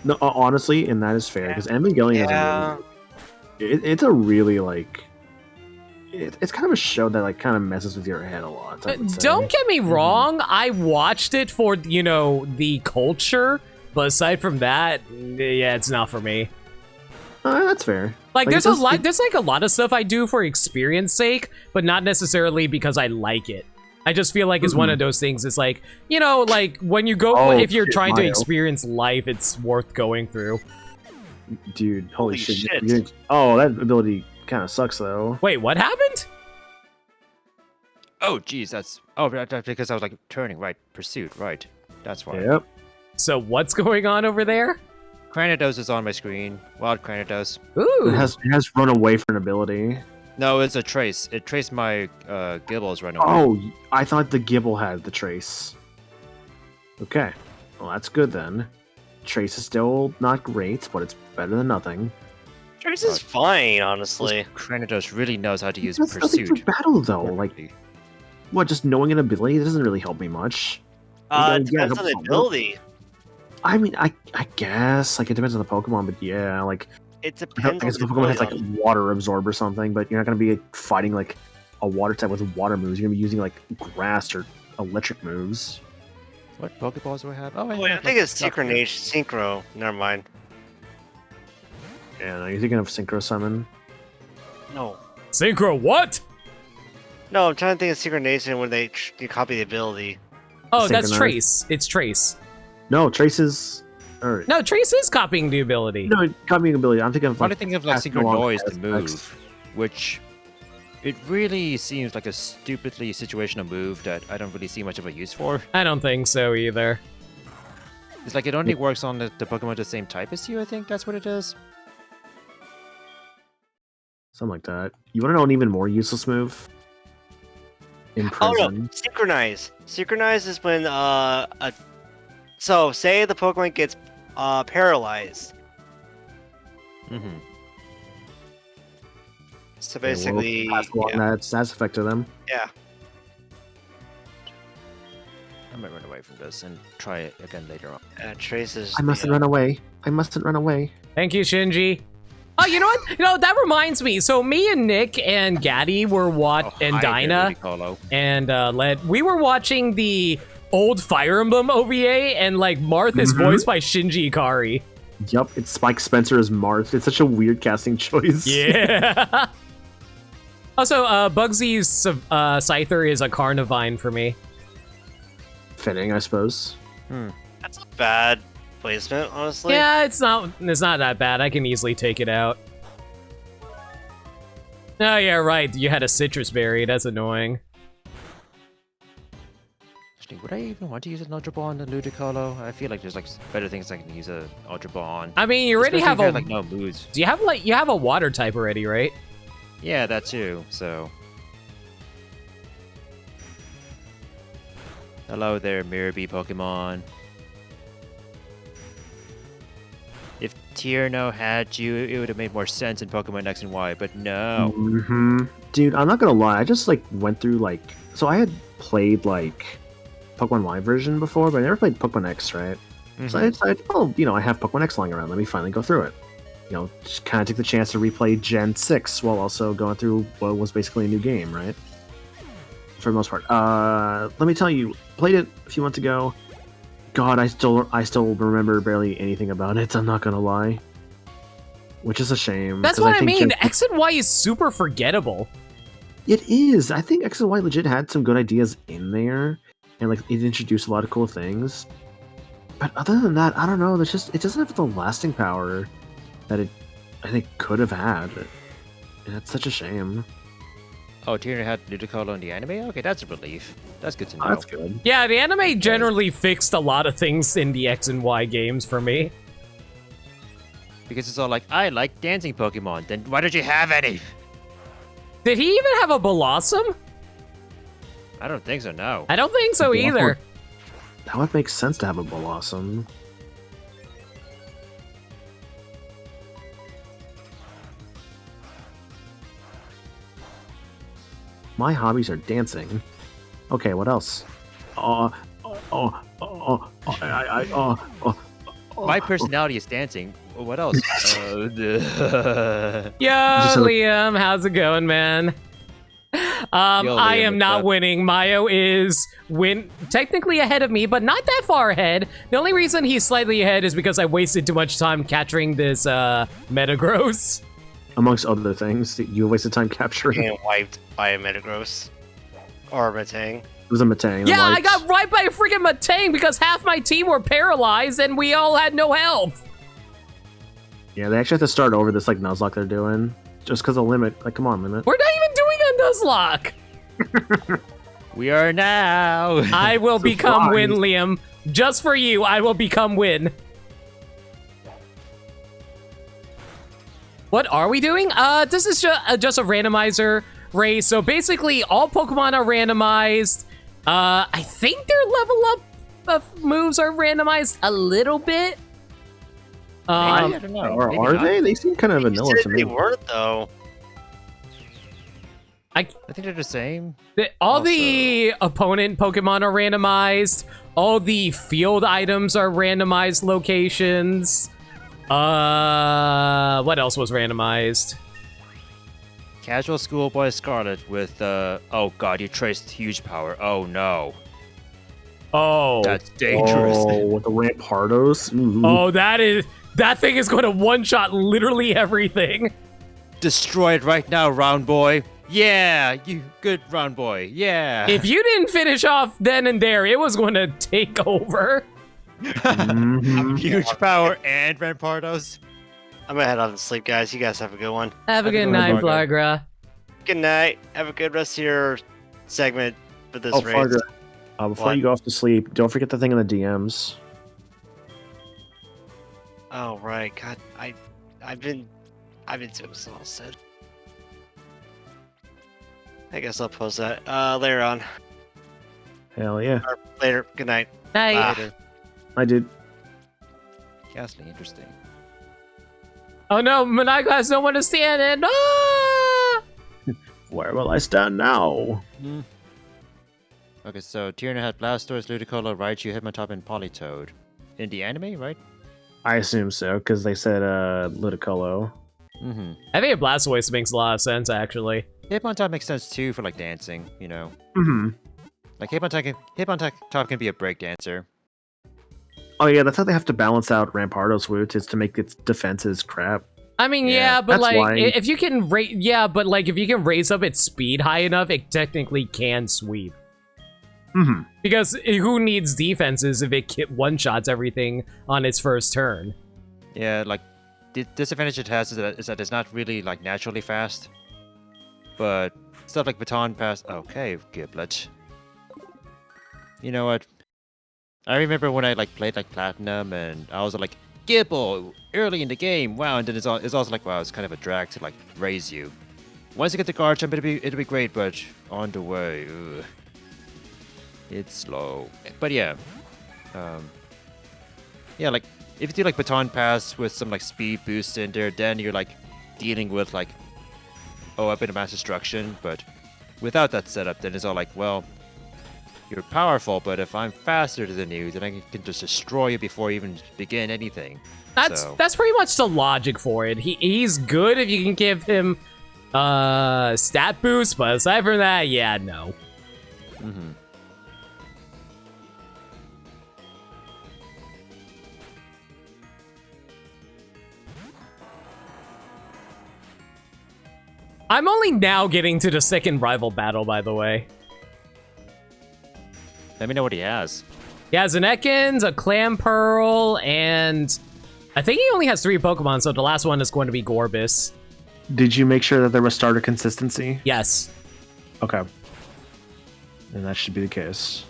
No, honestly, and that is fair because Evangelion Yeah. it's a really like it's kind of a show that like kind of messes with your head a lot. I would say. Don't get me wrong, I watched it for, you know, the culture, but aside from that, yeah, it's not for me. That's fair. Like, Like, there's it does- there's like a lot of stuff I do for experience sake, but not necessarily because I like it. I just feel like it's one of those things. It's like, you know, like when you go, Oh, if you're shit, trying to Mario. experience life, it's worth going through. Dude, holy Holy shit! shit. Oh, that ability kind of sucks though. Wait, what happened? Oh jeez, that's that's because I was like turning right, pursuit, right. That's why. Yep. So what's going on over there? Cranidos is on my screen. Wild Cranidos. Ooh. It has run away for an ability. No, it's a trace. It traced my Gibbles running away. Oh, I thought the Gibble had the trace. Okay, well that's good then. Trace is still not great, but it's better than nothing. Trace is fine, honestly. Cranidos really knows how to use That's nothing pursuit. for battle though. Like, what? Just knowing an ability doesn't really help me much. It Yeah, depends on the helps a little. ability. I mean, I guess like it depends on the Pokemon, but yeah, like It I depends on guess the the Pokemon has like ability. water absorb or something, but you're not gonna be fighting like a water type with water moves. You're gonna be using like grass or electric moves. What Pokeballs do I have? Oh, Oh, wait, I think it's Synchro. Never mind. Yeah, you're thinking of Synchro Summon. No. Synchro what? No, I'm trying to think of Synchronation when you copy the ability. Oh, that's Synchronize. Trace. It's Trace. No, Trace's. Or, No, Trace is copying the ability. no, copying ability. I'm thinking of Why do like. you think of like passing Synchro along Noise, the aspects. move, which It really seems like a stupidly situational move that I don't really see much of a use for. I don't think so either. It's like it only works on the Pokemon the same type as you, I think that's what it is. Something like that. You want to know an even more useless move? Oh Imprison. no, synchronize. Synchronize is when so say the Pokemon gets paralyzed. Mm-hmm. So Okay, we'll basically, pass along yeah. that stats effect to them. yeah. I might run away from this and try it again later on. Traces. I mustn't run away. I mustn't run away. Thank you, Shinji. Oh, you know what? You know, that reminds me. So me and Nick and Gaddy were and hi there, Dinah Ludicolo. and we were watching the old Fire Emblem OVA, and like Marth is voiced by Shinji Ikari. Yup, it's Spike Spencer as Marth. It's such a weird casting choice. Yeah. Also, Bugsy's Scyther is a Carnivine for me. Fitting, I suppose. That's a bad placement, honestly. Yeah, it's not that bad. I can easily take it out. Oh yeah, right. You had a citrus berry. That's annoying. Actually, would I even want to use an Ultra Ball on the Ludicolo? I feel like there's like better things I can use an Ultra Ball on. I mean, you already Especially have if a. you like no moves. Do you have a water type already, right? Yeah, that too. So. Hello there, Mirror Bee Pokemon. If Tierno had you, it would have made more sense in Pokemon X and Y, but no. Dude, I'm not gonna lie. I just like went through like. So I had played like Pokemon Y version before, but I never played Pokemon X, right? So I decided, oh, you know, I have Pokemon X lying around. Let me finally go through it. You know, just kind of took the chance to replay Gen 6 while also going through what was basically a new game, right? For the most part. Let me tell you, played it a few months ago. God, I still remember barely anything about it. I'm not gonna lie, which is a shame. That's 'cause what I think mean. Gen- X and Y is super forgettable. It is. I think X and Y legit had some good ideas in there, and like it introduced a lot of cool things. But other than that, I don't know. There's just it doesn't have the lasting power that it I think could have had, and it's such a shame. Oh, Tierno had Ludicolo in the anime? Okay, that's a relief. That's good to know. Oh, that's good. Yeah, the anime generally fixed a lot of things in the X and Y games for me. Because it's all like, I like dancing Pokemon, then why don't you have any? Did he even have a Blossom? I don't think so, no. I don't think so Blossom. either. That would make sense to have a Blossom. My hobbies are dancing. Okay, what else? My personality is dancing. What else? Yo, Just a- Liam, how's it going, man? I Liam, am what's not up? winning. Mayo is technically ahead of me, but not that far ahead. The only reason he's slightly ahead is because I wasted too much time capturing this Metagross. Amongst other things, that you wasted time capturing. Getting wiped by a Metagross. Or a Metang. It was a Metang. Yeah, I got right by a freaking Matang because half my team were paralyzed and we all had no health. Yeah, they actually have to start over this like Nuzlocke they're doing. Just because of Limit. Like, come on, Limit. We're not even doing a Nuzlocke. We are now. I will become Win, Surprise. Liam. Just for you, I will become Win. What are we doing? This is just a randomizer race. So basically, all Pokemon are randomized. I think their level up of moves are randomized a little bit. I don't know. Or Maybe are not. they? They seem kind of You vanilla said to they me. weren't, though. I think they're the same. All the opponent Pokemon are randomized. All the field items are randomized locations. What else was randomized? Casual Schoolboy Scarlet with, oh god, you traced huge power. Oh no. Oh. That's dangerous. Oh, with the Rampardos? Ooh. Oh, that thing is going to one-shot literally everything. Destroy it right now, round boy. Yeah, you good round boy. Yeah. If you didn't finish off then and there, it was going to take over. Mhm. Huge power and Rampardos. I'm gonna head off to sleep, guys. You guys have a good one. Have a Have a good good night, one, Margo. Flagra. Good night. Have a good rest of your segment for this race. Fargo, before What? you go off to sleep, don't forget the thing in the DMs. Oh right, God, I've been so exhausted. I guess I'll post that later on. Hell yeah. Or later. Good night. Night. Bye. I did. Ghastly interesting. Oh no, Monaco has no one to stand in. Ah! Where will I stand now? Okay, so Tierna had Blastoise, Ludicolo, Raichu, Hitmontop, and Politoed. In the anime, right? I assume so, because they said Ludicolo. Mm-hmm. I think a Blastoise makes a lot of sense, actually. Hitmontop makes sense too for like dancing, you know. Mm-hmm. Like Hitmontop can be a break dancer. Oh yeah, that's how they have to balance out Rampardo's Woot, is to make its defenses crap. I mean, Yeah, yeah, but that's like, why- if you can if you can raise up its speed high enough, it technically can sweep. Mm-hmm. Because who needs defenses if it one-shots everything on its first turn? Yeah, like the disadvantage it has is that it's not really like naturally fast. But stuff like baton pass. Okay, Giblet. You know what? I remember when I like played like Platinum and I was like Gibble early in the game. Wow, and then it's also like wow, it's kind of a drag to like raise you. Once you get the guard jump, it'll be great, but on the way, ugh, it's slow. But yeah, yeah, like if you do like baton pass with some like speed boost in there, then you're like dealing with like a bit of mass destruction. But without that setup, then it's all like, well, you're powerful, but if I'm faster than you, then I can just destroy you before you even begin anything. That's pretty much the logic for it. He's good if you can give him stat boost, but aside from that, yeah, no. Mm-hmm. I'm only now getting to the second rival battle, by the way. Let me know what he has. He has an Ekans, a Clamperl, and I think he only has 3 Pokemon, so the last one is going to be Gorbis. Did you make sure that there was starter consistency? Yes. Okay. And that should be the case.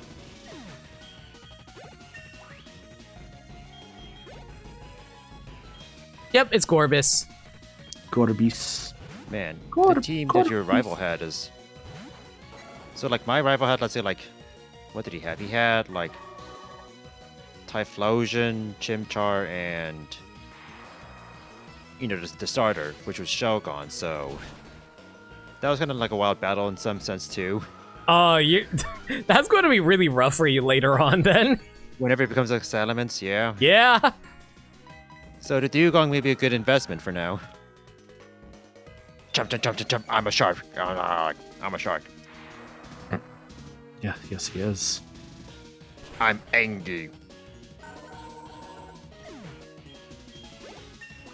Yep, it's Gorbis. Gorbis. Man, Got the it, team got that your it. rival had is... So, like, my rival had, let's say, like... What did he have? He had, like... Typhlosion, Chimchar, and... You know, the starter, which was Shogun, so... That was kind of like a wild battle in some sense, too. Oh, that's going to be really rough for you later on, then. Whenever it becomes like Salamence, yeah. Yeah. So the Dugong may be a good investment for now. Jump, jump, jump, jump, jump. I'm a shark. I'm a shark. Yeah, yes he is. I'm angry.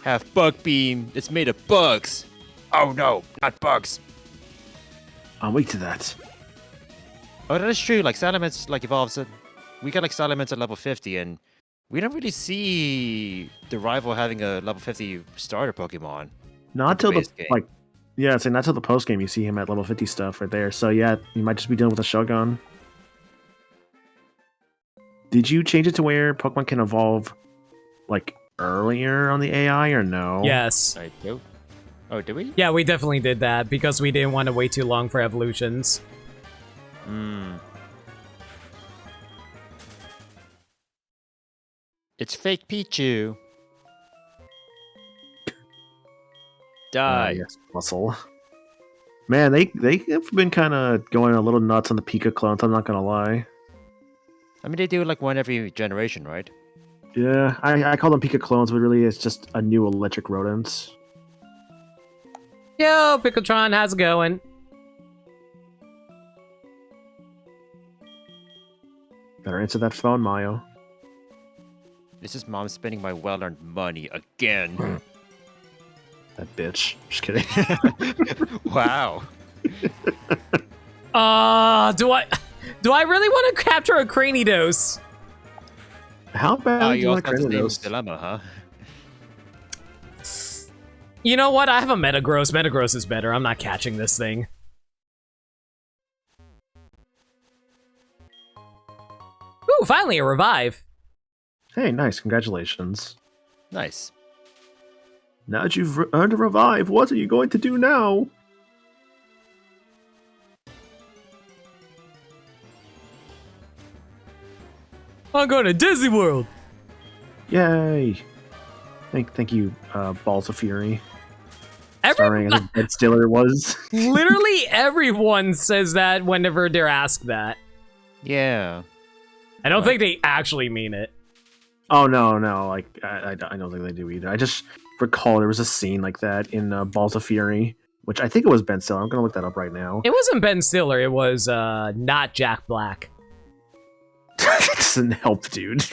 Have bug beam. It's made of bugs. Oh no, not bugs. I'll wait to that. Oh, that is true. Like Salamence, like evolves. We got like Salamence at level 50, and we don't really see the rival having a level 50 starter Pokemon. Not till the base game. like, yeah, it's not till the post game you see him at level 50 stuff right there. So yeah, you might just be dealing with a Shogun. Did you change it to where Pokemon can evolve like earlier on the AI or no? Yes. I do. Oh, did we? Yeah, we definitely did that because we didn't want to wait too long for evolutions. Hmm. It's fake Pichu. Die. Yes, muscle. Man, they have been kind of going a little nuts on the Pika clones. I'm not gonna lie. I mean, they do like one every generation, right? Yeah, I call them Pika clones, but really it's just a new electric rodent. Yo, Picotron, how's it going? Better answer that phone, Mayo. This is mom spending my well-earned money again. That bitch. Just kidding. Wow. Do I really want to capture a Cranidos? How bad Oh, do you you also want got the name Cranidos? Dilemma, huh? You know what? I have a Metagross. Metagross is better. I'm not catching this thing. Ooh, finally a revive. Hey, nice. Congratulations. Nice. Now that you've earned a revive, what are you going to do now? I'm going to Disney World. Yay! Thank you, Balls of Fury. Every, Starring, I think Ben Stiller was. literally everyone says that whenever they're asked that. Yeah. I don't think they actually mean it. Oh no, like I don't think they do either. I just recall there was a scene like that in Balls of Fury, which I think it was Ben Stiller. I'm gonna look that up right now. It wasn't Ben Stiller. It was not Jack Black. It doesn't help, dude.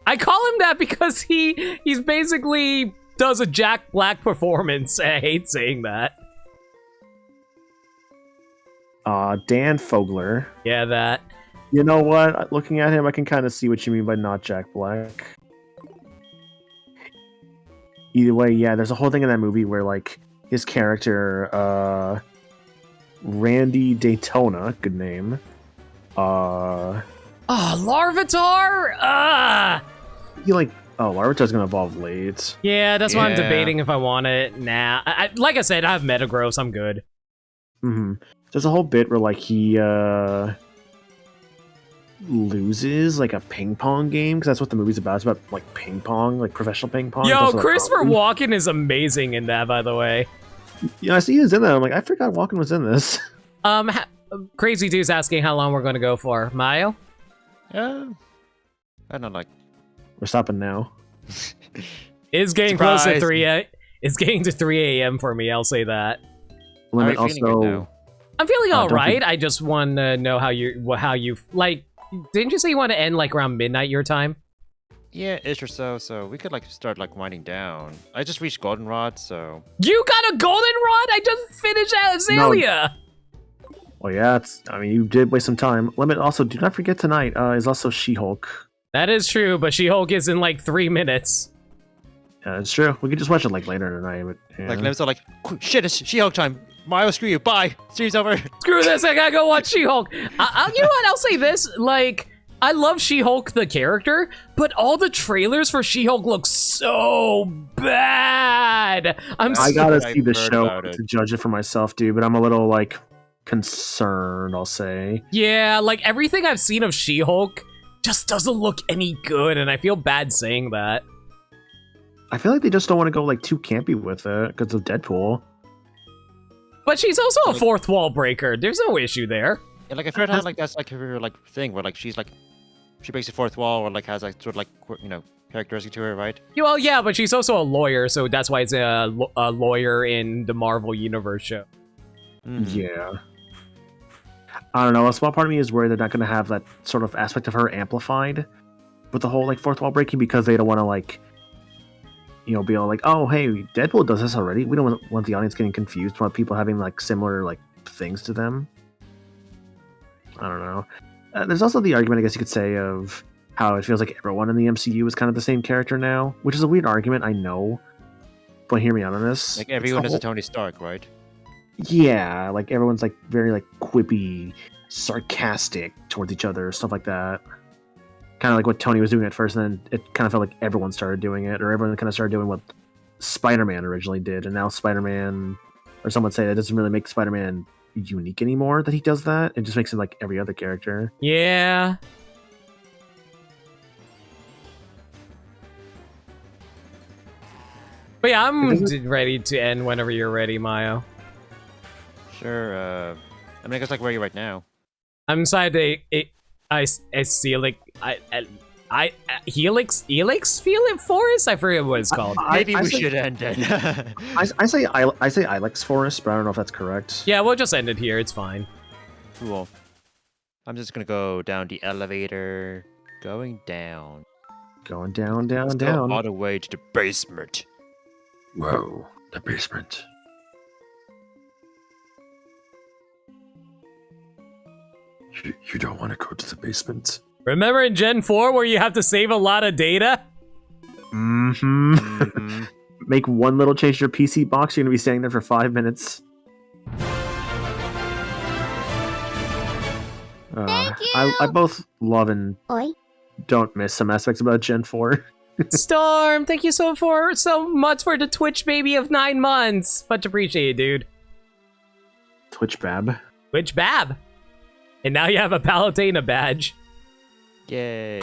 I call him that because he's basically does a Jack Black performance. I hate saying that. Dan Fogler. Yeah, that. You know what? Looking at him, I can kind of see what you mean by not Jack Black. Either way, yeah, there's a whole thing in that movie where, like, his character, Randy Daytona, good name, Larvitar! he, like, Larvitar's gonna evolve late. Yeah, that's why I'm Yeah. debating if I want it. Nah, like I said, I have Metagross, I'm good. Mm-hmm. There's a whole bit where, like, he, loses, like, a ping pong game, because that's what the movie's about. It's about, like, ping pong, like, professional ping pong. It's Yo, also, like, Christopher comedy. Walken is amazing in that, by the way. Yeah, I see he's in there. I'm like, I forgot Walken was in this. Crazy Dude's asking how long we're going to go for. Mayo? I don't know, like. We're stopping now. It's getting close to Surprise. 3 It's getting to 3 a.m. for me, I'll say that. Limit How are you feeling also. right now? I'm feeling don't alright, be- I just want to know how you, like, didn't you say you want to end, like, around midnight your time? Yeah, ish or so. So we could like start like winding down. I just reached Goldenrod, so You got a goldenrod? I just finished Azalea! Well, yeah, you did waste some time. Limit also, do not forget tonight is also She-Hulk. That is true, but She-Hulk is in, like, 3 minutes. Yeah, it's true. We could just watch it, like, later tonight. But, yeah. like Lem's all like, shit, it's She-Hulk time. Mario, screw you. Bye. Stream's over. Screw this, I gotta go watch She-Hulk. You know what, I'll say this, like, I love She-Hulk the character, but all the trailers for She-Hulk look so bad. I gotta I've see the heard show about it. to judge it for myself, dude, but I'm a little, like, concerned, I'll say. Yeah, like, everything I've seen of She-Hulk just doesn't look any good, and I feel bad saying that. I feel like they just don't want to go, like, too campy with it because of Deadpool. But she's also a fourth wall breaker. There's no issue there. Yeah, like I've heard how like that's like her like thing where like she breaks the fourth wall or like has like sort of like characteristic to her, right? Well, yeah, but she's also a lawyer, so that's why it's a lawyer in the Marvel Universe show. Yeah. I don't know. A small part of me is worried they're not going to have that sort of aspect of her amplified with the whole, like, fourth wall breaking because they don't want to, like, be all like, oh, hey, Deadpool does this already. We don't want the audience getting confused. We want people having, like, similar, like, things to them. I don't know. There's also the argument, I guess you could say, of how it feels like everyone in the MCU is kind of the same character now, which is a weird argument, I know. But hear me out on this. Like everyone is a Tony Stark, right? Yeah, like everyone's like very like quippy, sarcastic towards each other, stuff like that. Kind of like what Tony was doing at first, and then it kind of felt like everyone started doing it, or everyone kind of started doing what Spider-Man originally did, and now Spider-Man, or someone say that doesn't really make Spider-Man unique anymore that he does that. It just makes him like every other character. Yeah. But yeah, I'm ready to end whenever you're ready, Mayo. Sure. I mean, I guess like where are you right now? I'm inside the Helix Forest? I forget what it's called. Maybe I we say- should end it. I say Ilex Forest, but I don't know if that's correct. Yeah, we'll just end it here. It's fine. Cool. I'm just gonna go down the elevator. Going down. Going down, down, Let's down. go all the way to the basement. Whoa, the basement. You don't want to go to the basement. Remember in Gen 4 where you have to save a lot of data? Mm-hmm. Mhm. make one little change to your PC box, you're gonna be standing there for 5 minutes. Thank you! I both love and Oi. don't miss some aspects about Gen 4. Storm, thank you so much for the Twitch baby of 9 months. Much appreciated, dude. Twitch Bab. Twitch Bab. And now you have a Palutena badge. Yay.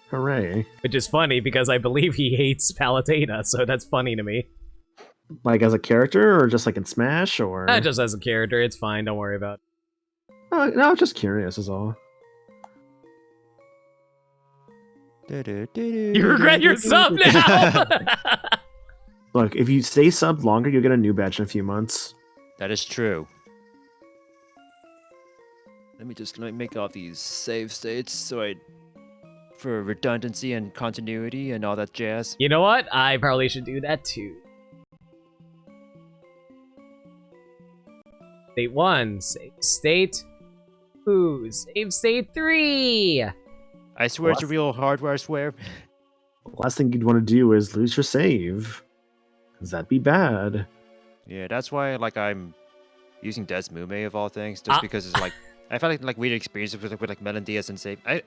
Hooray. Which is funny because I believe he hates Palutena, so that's funny to me. Like as a character, or just like in Smash, or... Just as a character, it's fine, don't worry about it. No, just curious is all. You regret your sub now! Look, if you stay subbed longer, you'll get a new badge in a few months. That is true. Let me just make all these save states so for redundancy and continuity and all that jazz. You know what? I probably should do that too. State 1, save state 2, save state 3! I swear it's a real hardware, I swear. The last thing you'd want to do is lose your save. Because that'd be bad. Yeah, that's why I'm using Desmume of all things, just because it's I felt like weird experiences with like Melodias and save. I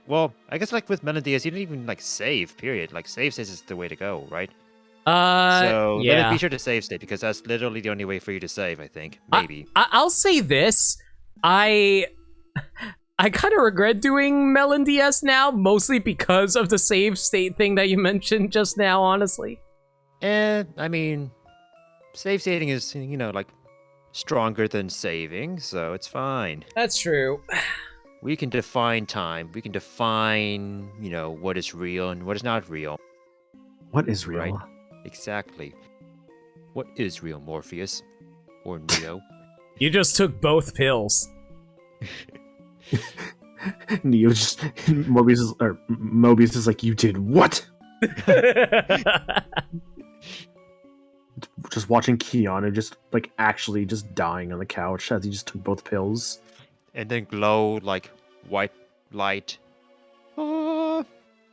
guess like with Melodias, you don't even like save. Period. Like save states is the way to go, right? So yeah. be sure to save state because that's literally the only way for you to save. I think maybe. I'll say this: I kind of regret doing Melon DS now, mostly because of the save state thing that you mentioned just now. Honestly, I mean, save stating is like stronger than saving, so it's fine. that's true. We can define time. We can define, what is real and what is not real. What is real? Right. Exactly. What is real, Morpheus? Or Neo? You just took both pills. Neo just... Mobius is like, you did what? Just watching Keanu just, like, actually just dying on the couch as he just took both pills. And then glow, like, white light. The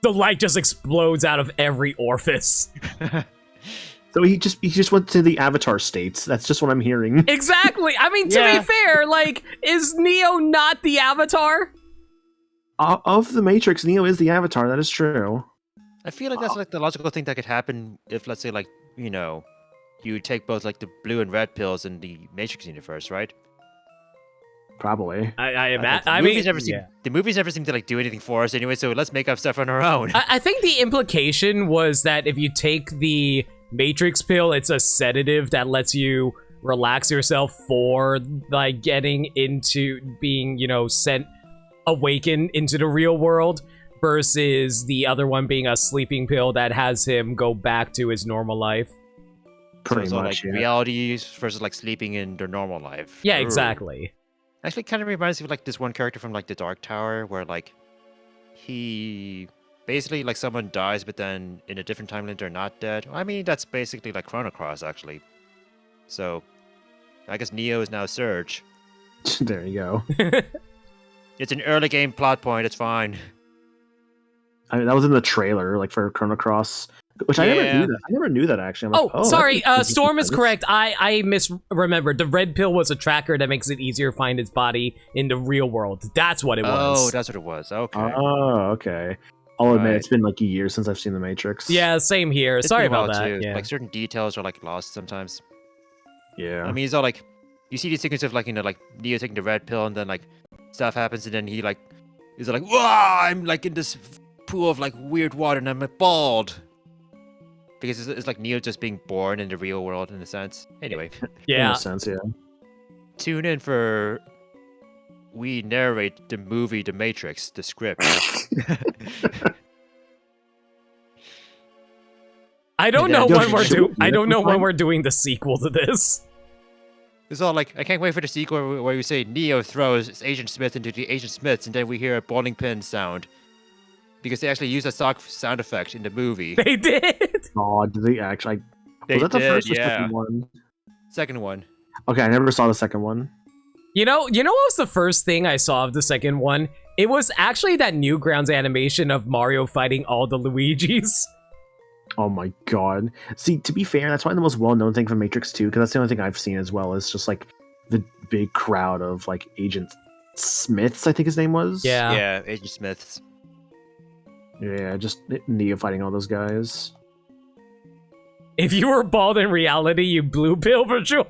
light just explodes out of every orifice. So he just went to the Avatar states. That's just what I'm hearing. Exactly. I mean, to be fair, like, is Neo not the Avatar? Of the Matrix, Neo is the Avatar. That is true. I feel like that's like the logical thing that could happen if, let's say, like, you take both like the blue and red pills in the Matrix universe, right? Probably. The movies never seem to like do anything for us anyway, so let's make up stuff on our own. I think the implication was that if you take the Matrix pill, it's a sedative that lets you relax yourself for like getting into being, sent awakened into the real world, versus the other one being a sleeping pill that has him go back to his normal life. Pretty so much, like reality versus like sleeping in their normal life. Yeah, exactly. Actually, kind of reminds me of like this one character from like the Dark Tower, where like he basically like someone dies, but then in a different timeline they're not dead. I mean, that's basically like Chrono Cross, actually. So I guess Neo is now Surge. There you go. It's an early game plot point. It's fine. I mean, that was in the trailer, like for Chrono Cross. Which I never knew that. I never knew that actually. I'm like, sorry. Storm is correct. I misremembered. The red pill was a tracker that makes it easier to find his body in the real world. That's what it was. Oh, that's what it was. Okay. Oh, okay. I'll admit it's been like a year since I've seen The Matrix. Yeah, same here. It's Sorry been a while, about that. too. Yeah. Like certain details are like lost sometimes. Yeah. I mean, it's all like you see these sequences of like like Neo taking the red pill and then like stuff happens and then he like is like, "Wow, I'm like in this pool of like weird water and I'm like, bald." Because it's like Neo just being born in the real world in a sense. Anyway. Yeah. In a sense, yeah. Tune in for we narrate the movie The Matrix, the script. I don't know when we're doing. I don't know when we're doing the sequel to this. It's all like I can't wait for the sequel where we say Neo throws Agent Smith into the Agent Smiths and then we hear a bowling pin sound. Because they actually used a stock sound effect in the movie. They did. Oh, did they actually? They was that the did, first or yeah. second one? Second one. Okay, I never saw the second one. You know what was the first thing I saw of the second one? It was actually that Newgrounds animation of Mario fighting all the Luigis. Oh my god. See, to be fair, that's probably the most well-known thing from Matrix 2, because that's the only thing I've seen as well, is just like the big crowd of like Agent Smiths, I think his name was. Yeah. Yeah, Agent Smiths. Yeah, just Neo fighting all those guys. If you were bald in reality, you blue pill for sure.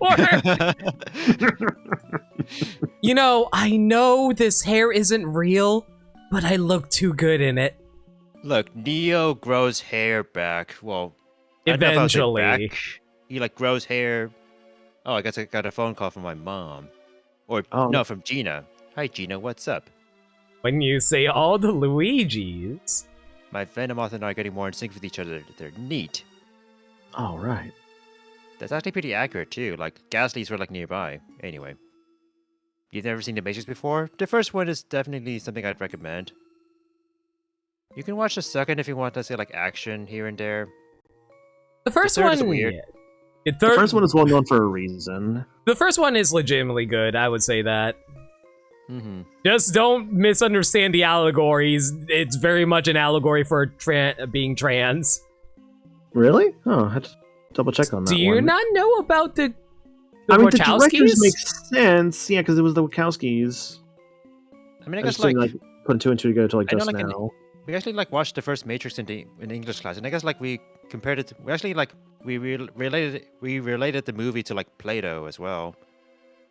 You know, I know this hair isn't real, but I look too good in it. Look, Neo grows hair back. Well, I don't know if I would say Eventually. back. He like grows hair. Oh, I guess I got a phone call from my mom. Or Oh. no, from Gina. Hi Gina, what's up? When you say all the Luigis. My Venomoth and I are getting more in sync with each other. They're neat. Oh, right. That's actually pretty accurate too. Like Ghastlies were like nearby. Anyway. You've never seen the Matrix before? The first one is definitely something I'd recommend. You can watch the second if you want to say like action here and there. The first third is one, weird. The The first one is well known for a reason. The first one is legitimately good. I would say that. Mm-hmm. Just don't misunderstand the allegories. It's very much an allegory for being trans. Really? Oh, I had to double check on that. Do you one. not know about the I mean, the Wachowskis? directors make sense. Yeah, because it was the Wachowskis. I mean, I I guess just didn't, like putting two and two together to like I know, just like, now. we actually like watched the first Matrix in English class, and I guess like we compared it. We actually like we related the movie to like Play-Doh as well.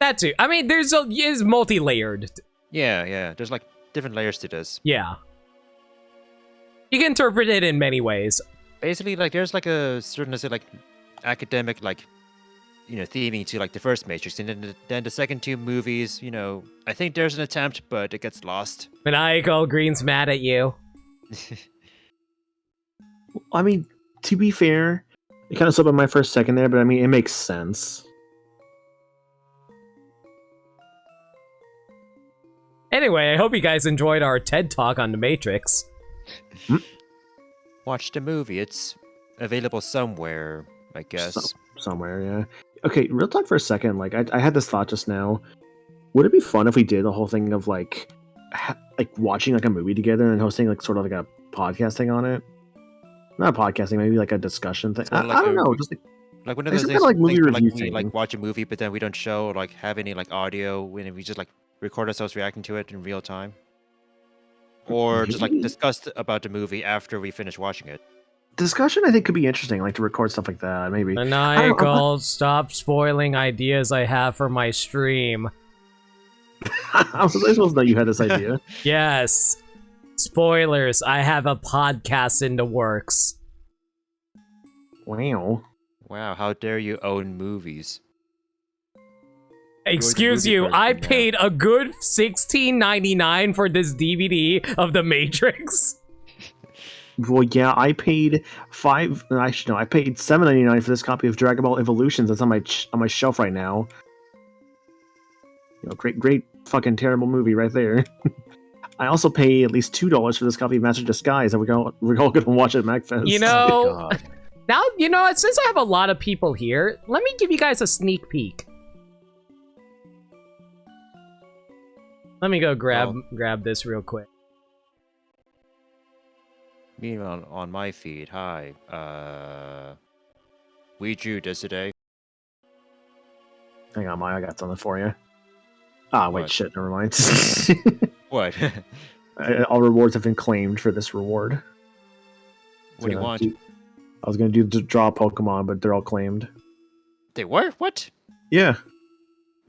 That too. I mean, is multi-layered. Yeah. There's like different layers to this. Yeah. You can interpret it in many ways. Basically, like there's like a certain, let's say, like academic, like theming to like the first Matrix, and then the second two movies. I think there's an attempt, but it gets lost. Maniacal Green's mad at you. I mean, to be fair, it kind of slipped on my first second there, but I mean, it makes sense. Anyway, I hope you guys enjoyed our TED Talk on The Matrix. Watch the movie. It's available somewhere, I guess. Somewhere, yeah. Okay, real talk for a second. Like, I had this thought just now. Would it be fun if we did the whole thing of like watching like a movie together and hosting like sort of like a podcast thing on it? Not a podcasting, maybe like a discussion thing. So, I don't know. Just like one of It's those some things, kinda like movie things where, like, review we thing. like watch a movie, but then we don't show or like have any like audio when we just like record ourselves reacting to it in real time, or just like Maybe. discuss about the movie after we finish watching it. discussion, I think, could be interesting. Like to record stuff like that, maybe. Maniacal, stop spoiling ideas I have for my stream. I was supposed to know you had this idea. Yes. Spoilers, I have a podcast in the works. Wow. Wow, how dare you own movies? Excuse movie you, person I now. paid a good $16.99 for this DVD of The Matrix. Well, yeah, I paid I paid $7.99 for this copy of Dragon Ball Evolutions that's on my shelf right now. Great fucking terrible movie right there. I also pay at least $2 for this copy of Master Disguise that we're all gonna watch at MacFest. You Oh know, my God. now, since I have a lot of people here, let me give you guys a sneak peek. Let me go grab this real quick. Meanwhile, on my feed, hi, we drew this today. Hang on, Maya, I got something for you. Ah, wait, What? shit, never mind. What? All rewards have been claimed for this reward. What do you want? I was gonna draw a Pokemon, but they're all claimed. They were? What? Yeah.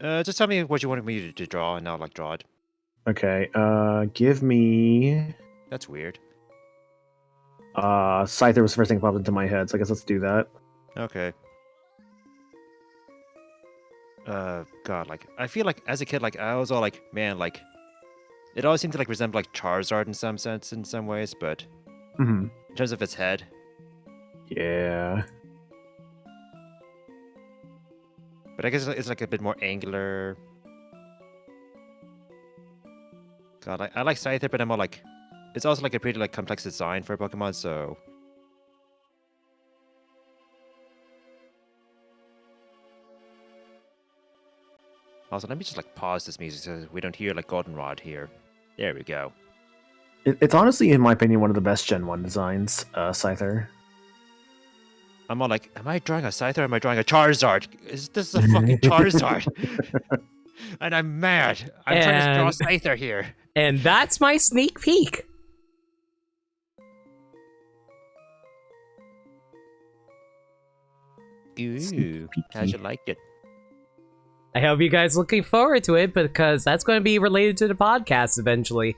Just tell me what you wanted me to draw, and I'll like draw it. Okay. Give me. That's weird. Scyther was the first thing that popped into my head, so I guess let's do that. Okay. God, like I feel like as a kid, like I was all like, man, like it always seemed to like resemble like Charizard in some sense, in some ways, but Mm-hmm. in terms of its head, Yeah. but I guess it's like a bit more angular. God, I like Scyther, but I'm all like, it's also like a pretty like complex design for a Pokemon, so. Also, let me just like pause this music so we don't hear like Goldenrod here. There we go. It's honestly, in my opinion, one of the best Gen 1 designs, Scyther. I'm all like, am I drawing a Scyther or am I drawing a Charizard? This is a fucking Charizard. And I'm mad. I'm trying to draw a Scyther here. And that's my sneak peek. Ooh, how'd you like it? I hope you guys looking forward to it because that's going to be related to the podcast eventually.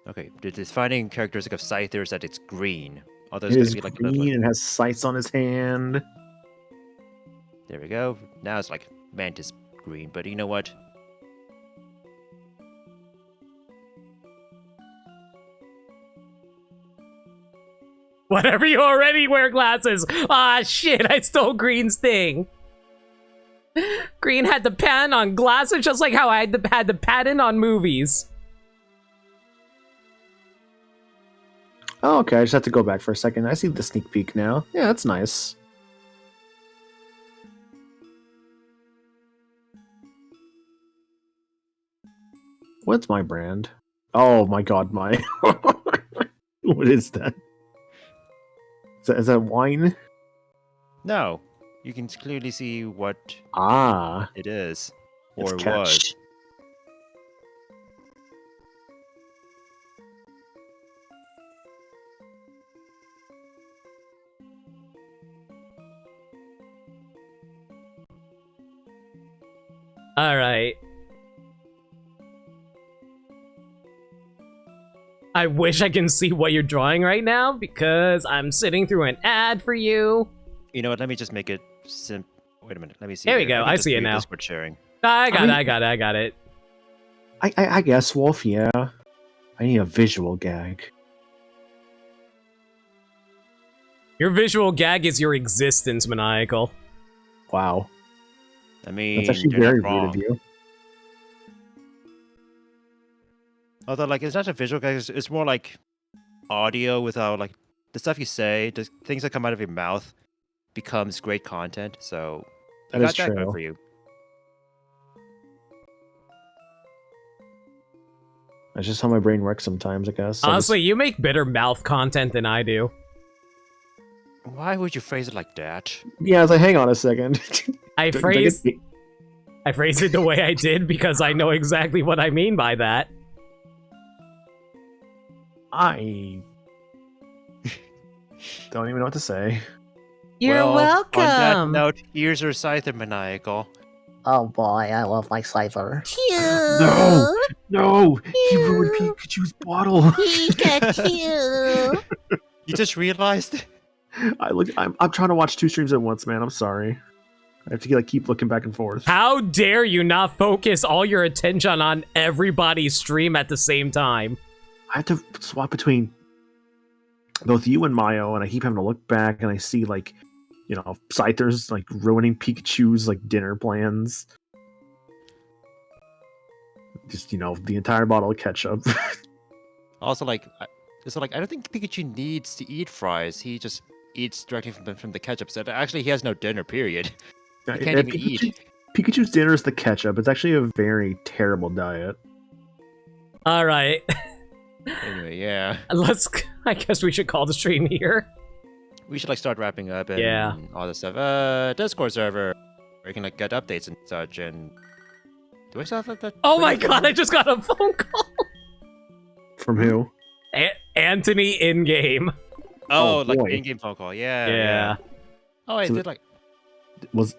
Okay, the defining characteristic of Scyther is that it's green. Although It it's is going to be like green and has sights on his hand. There we go. Now it's like mantis green, but you know what? Whatever, you already wear glasses. Ah, shit, I stole Green's thing. Green had the patent on glasses just like how I had the patent on movies. Oh, okay, I just have to go back for a second. I see the sneak peek now. Yeah, that's nice. What's my brand? Oh my god, my... What is that? Is that wine? No. You can clearly see what Ah. it is. It's Or catch. was. Alright. I wish I can see what you're drawing right now because I'm sitting through an ad for you. You know what? Let me just make it Wait a minute. Let me see. There we here. go, Let me I just see it read now. Discord sharing. I got it. I guess, Wolf, yeah. I need a visual gag. Your visual gag is your existence, Maniacal. Wow. I mean, That's actually you're very not rude wrong. of you. Although, like, it's not a visual gag. It's more like audio without, like, the stuff you say, the things that come out of your mouth becomes great content. So, That you is got that going true. for you. That's just how my brain works sometimes, I guess. Honestly, you make better mouth content than I do. Why would you phrase it like that? Yeah, I was like, hang on a second. I Don't phrased get- it the way I did because I know exactly what I mean by that. I don't even know what to say. You're Well, welcome. On that note, here's your Scyther Maniacal. Oh boy, I love my Scyther. Cute. No! No! He ruined Pikachu's bottle. Pikachu. You just realized? I'm trying to watch two streams at once, man. I'm sorry. I have to keep looking back and forth. How dare you not focus all your attention on everybody's stream at the same time? I have to swap between both you and Mayo, and I keep having to look back and I see Scythers ruining Pikachu's dinner plans. Just the entire bottle of ketchup. Also, I don't think Pikachu needs to eat fries. He just eats directly from the ketchup. So actually, he has no dinner. Period. He can't even eat. Pikachu's dinner is the ketchup. It's actually a very terrible diet. All right, Anyway, yeah, I guess we should call the stream here. we should start wrapping up and Yeah. all this stuff. Discord server where you can get updates and such. And do I still have that? Oh my god, I just got a phone call. From who? Anthony in game. Oh, boy. in-game phone call. Yeah. Yeah. Oh, I So- did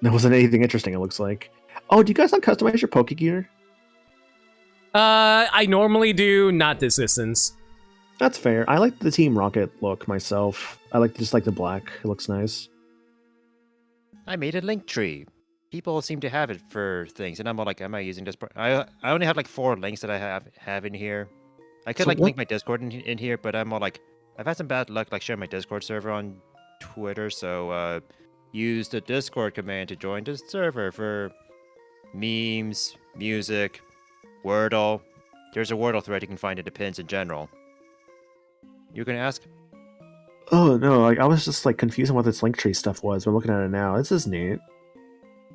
There wasn't anything interesting, it looks like. Oh, do you guys not customize your Poke Gear? I normally do, not this instance. That's fair. I like the Team Rocket look myself. I like the black. It looks nice. I made a link tree. People seem to have it for things, and I'm all like, am I using this? I only have 4 links that I have in here. I could So what- link my Discord in here, but I'm all like, I've had some bad luck sharing my Discord server on Twitter, so use the Discord command to join the server for memes, music, Wordle. There's a Wordle thread you can find in the pins in general. You're gonna ask? Oh no, I was just confused on what this Linktree stuff was. But I'm looking at it now. This is neat.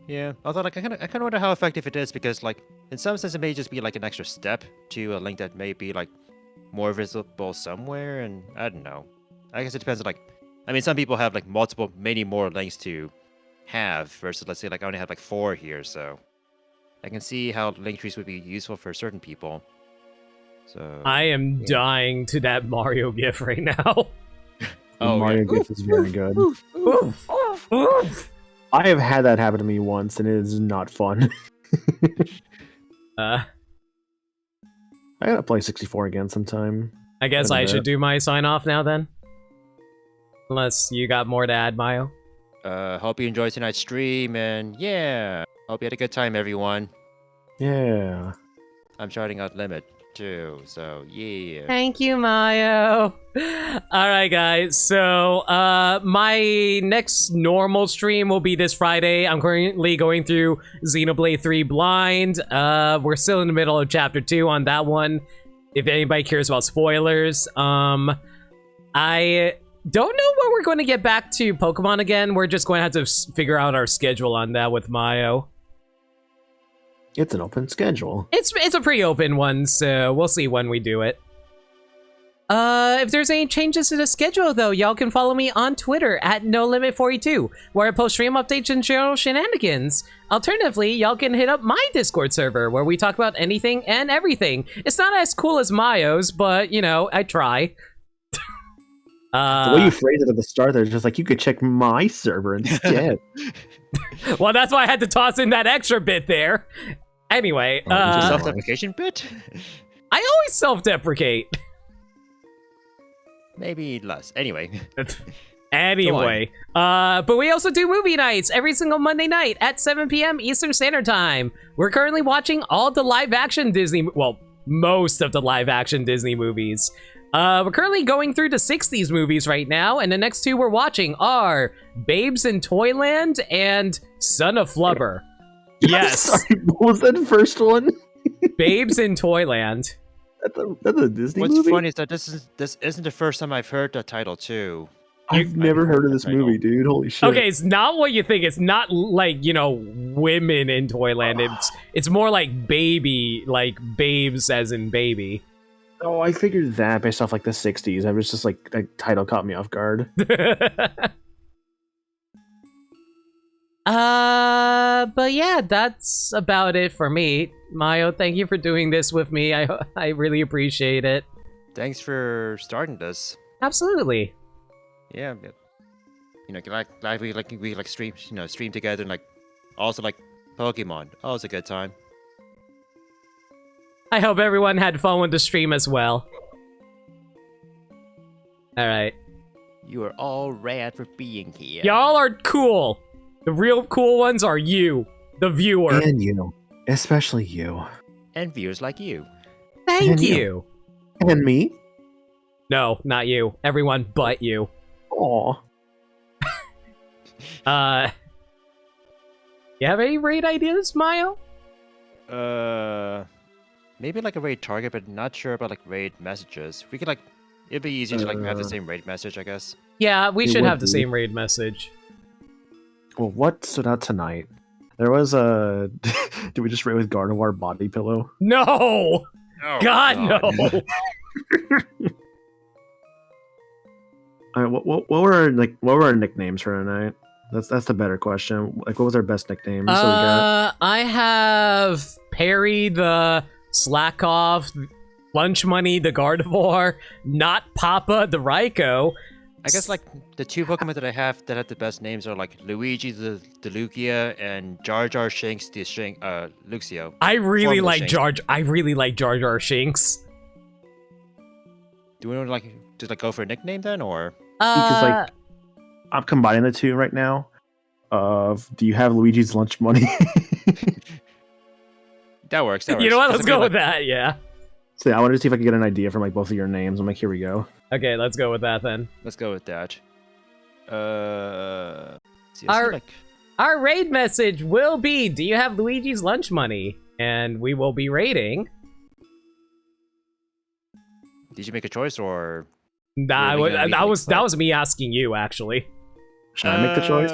Yeah, although I kind of wonder how effective it is because in some sense it may just be an extra step to a link that may be more visible somewhere, and I don't know. I guess it depends on like, I mean, some people have like many more links to have versus let's say like I only have like 4 here, so I can see how link trees would be useful for certain people. So I am dying to that Mario gif right now. The Mario GIF is very good. I have had that happen to me once, and it is not fun. I gotta play 64 again sometime. I guess I should do my sign off now then. Unless you got more to add, Mayo. Hope you enjoyed tonight's stream, and yeah, hope you had a good time, everyone. Yeah. I'm shouting out Limit too, so yeah. Thank you, Mayo. Alright, guys, so my next normal stream will be this Friday. I'm currently going through Xenoblade 3 Blind. We're still in the middle of Chapter 2 on that one, if anybody cares about spoilers. I don't know when we're going to get back to Pokemon again. We're just going to have to figure out our schedule on that with Mayo. It's an open schedule. It's a pretty open one, so we'll see when we do it. If there's any changes to the schedule, though, y'all can follow me on Twitter at NoLimit42, where I post stream updates and general shenanigans. Alternatively, y'all can hit up my Discord server, where we talk about anything and everything. It's not as cool as Mayo's, but, you know, I try. The way you phrase it at the start there is just like, you could check my server instead. Well, that's why I had to toss in that extra bit there. Anyway, self-deprecation bit? I always self-deprecate. Maybe less. Anyway. Anyway, but we also do movie nights every single Monday night at 7 p.m. Eastern Standard Time. We're currently watching all the live-action Disney, well, most of the live-action Disney movies. We're currently going through the 60s movies right now, and the next 2 we're watching are Babes in Toyland and Son of Flubber. Yes. Sorry, what was that first one? Babes in Toyland. That's a Disney What's movie? funny is that this isn't the first time I've heard the title too. I've never heard of this movie, dude. Holy shit. Okay, it's not what you think. It's not like, you know, women in Toyland. It's more like baby, like babes as in baby. Oh, I figured that based off like the 60s. I was just like, that title caught me off guard. But yeah, that's about it for me. Mayo, thank you for doing this with me. I really appreciate it. Thanks for starting this. Absolutely. Yeah, you know, like we stream, you know, stream together, and like also like Pokemon. Oh, it's a good time. I hope everyone had fun with the stream as well. Alright. You are all rad for being here. Y'all are cool. The real cool ones are you, the viewer. And you. Especially you. And viewers like you. Thank And you. And me? No, not you. Everyone but you. Aw. You have any raid ideas, Mayo? Maybe like a raid target, but not sure about like raid messages. We could like, it'd be easy to like have the same raid message, I guess. Yeah, we It should would have the be. same raid message. Well, what stood out tonight? There was a... Did we just raid with Gardevoir body pillow? No! Oh, God, no! Alright, what were our nicknames for tonight? That's the better question. Like, what was our best nickname? So we got I have Perry the Slack Off, Lunch Money the Gardevoir, Not Papa the Raikou. I guess like the 2 Pokemon that I have that have the best names are like Luigi the Lugia and Jar Jar Shinx the Luxio. I really Formula like Shinx. I really like Jar Jar Shinx. Do we want to like just like go for a nickname then, or because like I'm combining the two right now. Do you have Luigi's lunch money? that works? That works. you know what? Let's Doesn't go mean, with that. Yeah. So I wanted to see if I could get an idea from like both of your names. I'm like, here we go. Okay, let's go with that then. Let's go with that. See, Our raid message will be, do you have Luigi's lunch money? And we will be raiding. did you make a choice or? Nah, Really gonna that be was me asking you, actually. Should I make the choice?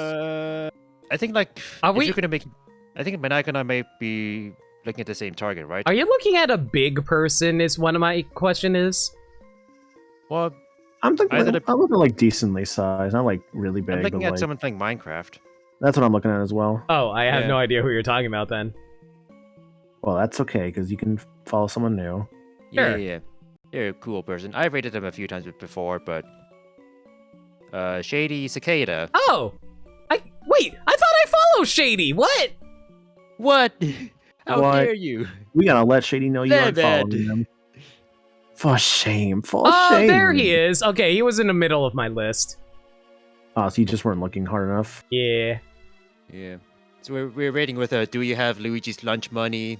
I think like Are if we- you're gonna make, I think Manaka and I may be looking at the same target, right? Are you looking at a big person is one of my question is? Well, I'm thinking, Either the- I'm looking like decently sized, not like really big. I'm looking but at like, someone playing Minecraft. That's what I'm looking at as well. Oh, I have Yeah. no idea who you're talking about then. Well, that's okay because you can follow someone new. Sure. Yeah. You're a cool person. I've rated them a few times before, but Shady Cicada. Oh! Wait, I thought I followed Shady! What? What? How What? dare you? We gotta let Shady know you aren't David. following them. For shame, for Oh, shame. there he is. Okay, he was in the middle of my list. Oh, so you just weren't looking hard enough. Yeah. Yeah. So we're rating with do you have Luigi's lunch money?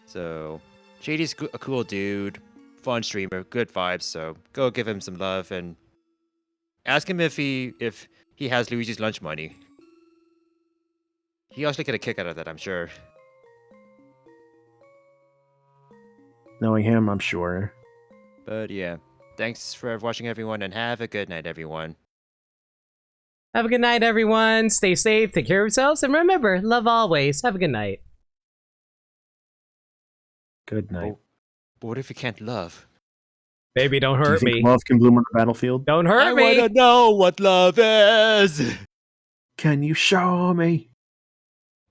So Shady's a cool dude, fun streamer, good vibes. So go give him some love and ask him if he has Luigi's lunch money. He also get a kick out of that, I'm sure. Knowing him, I'm sure. But yeah, thanks for watching, everyone, and have a good night, everyone. Have a good night, everyone. Stay safe, take care of yourselves, and remember, love always. Have a good night. Good night. But what if you can't love? Baby, don't Do you hurt think me. love can bloom on the battlefield? Don't hurt me. wanna know what love is. Can you show me?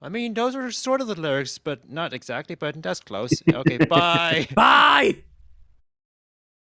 I mean, those are sort of the lyrics, but not exactly. But that's close. Okay, bye. Bye!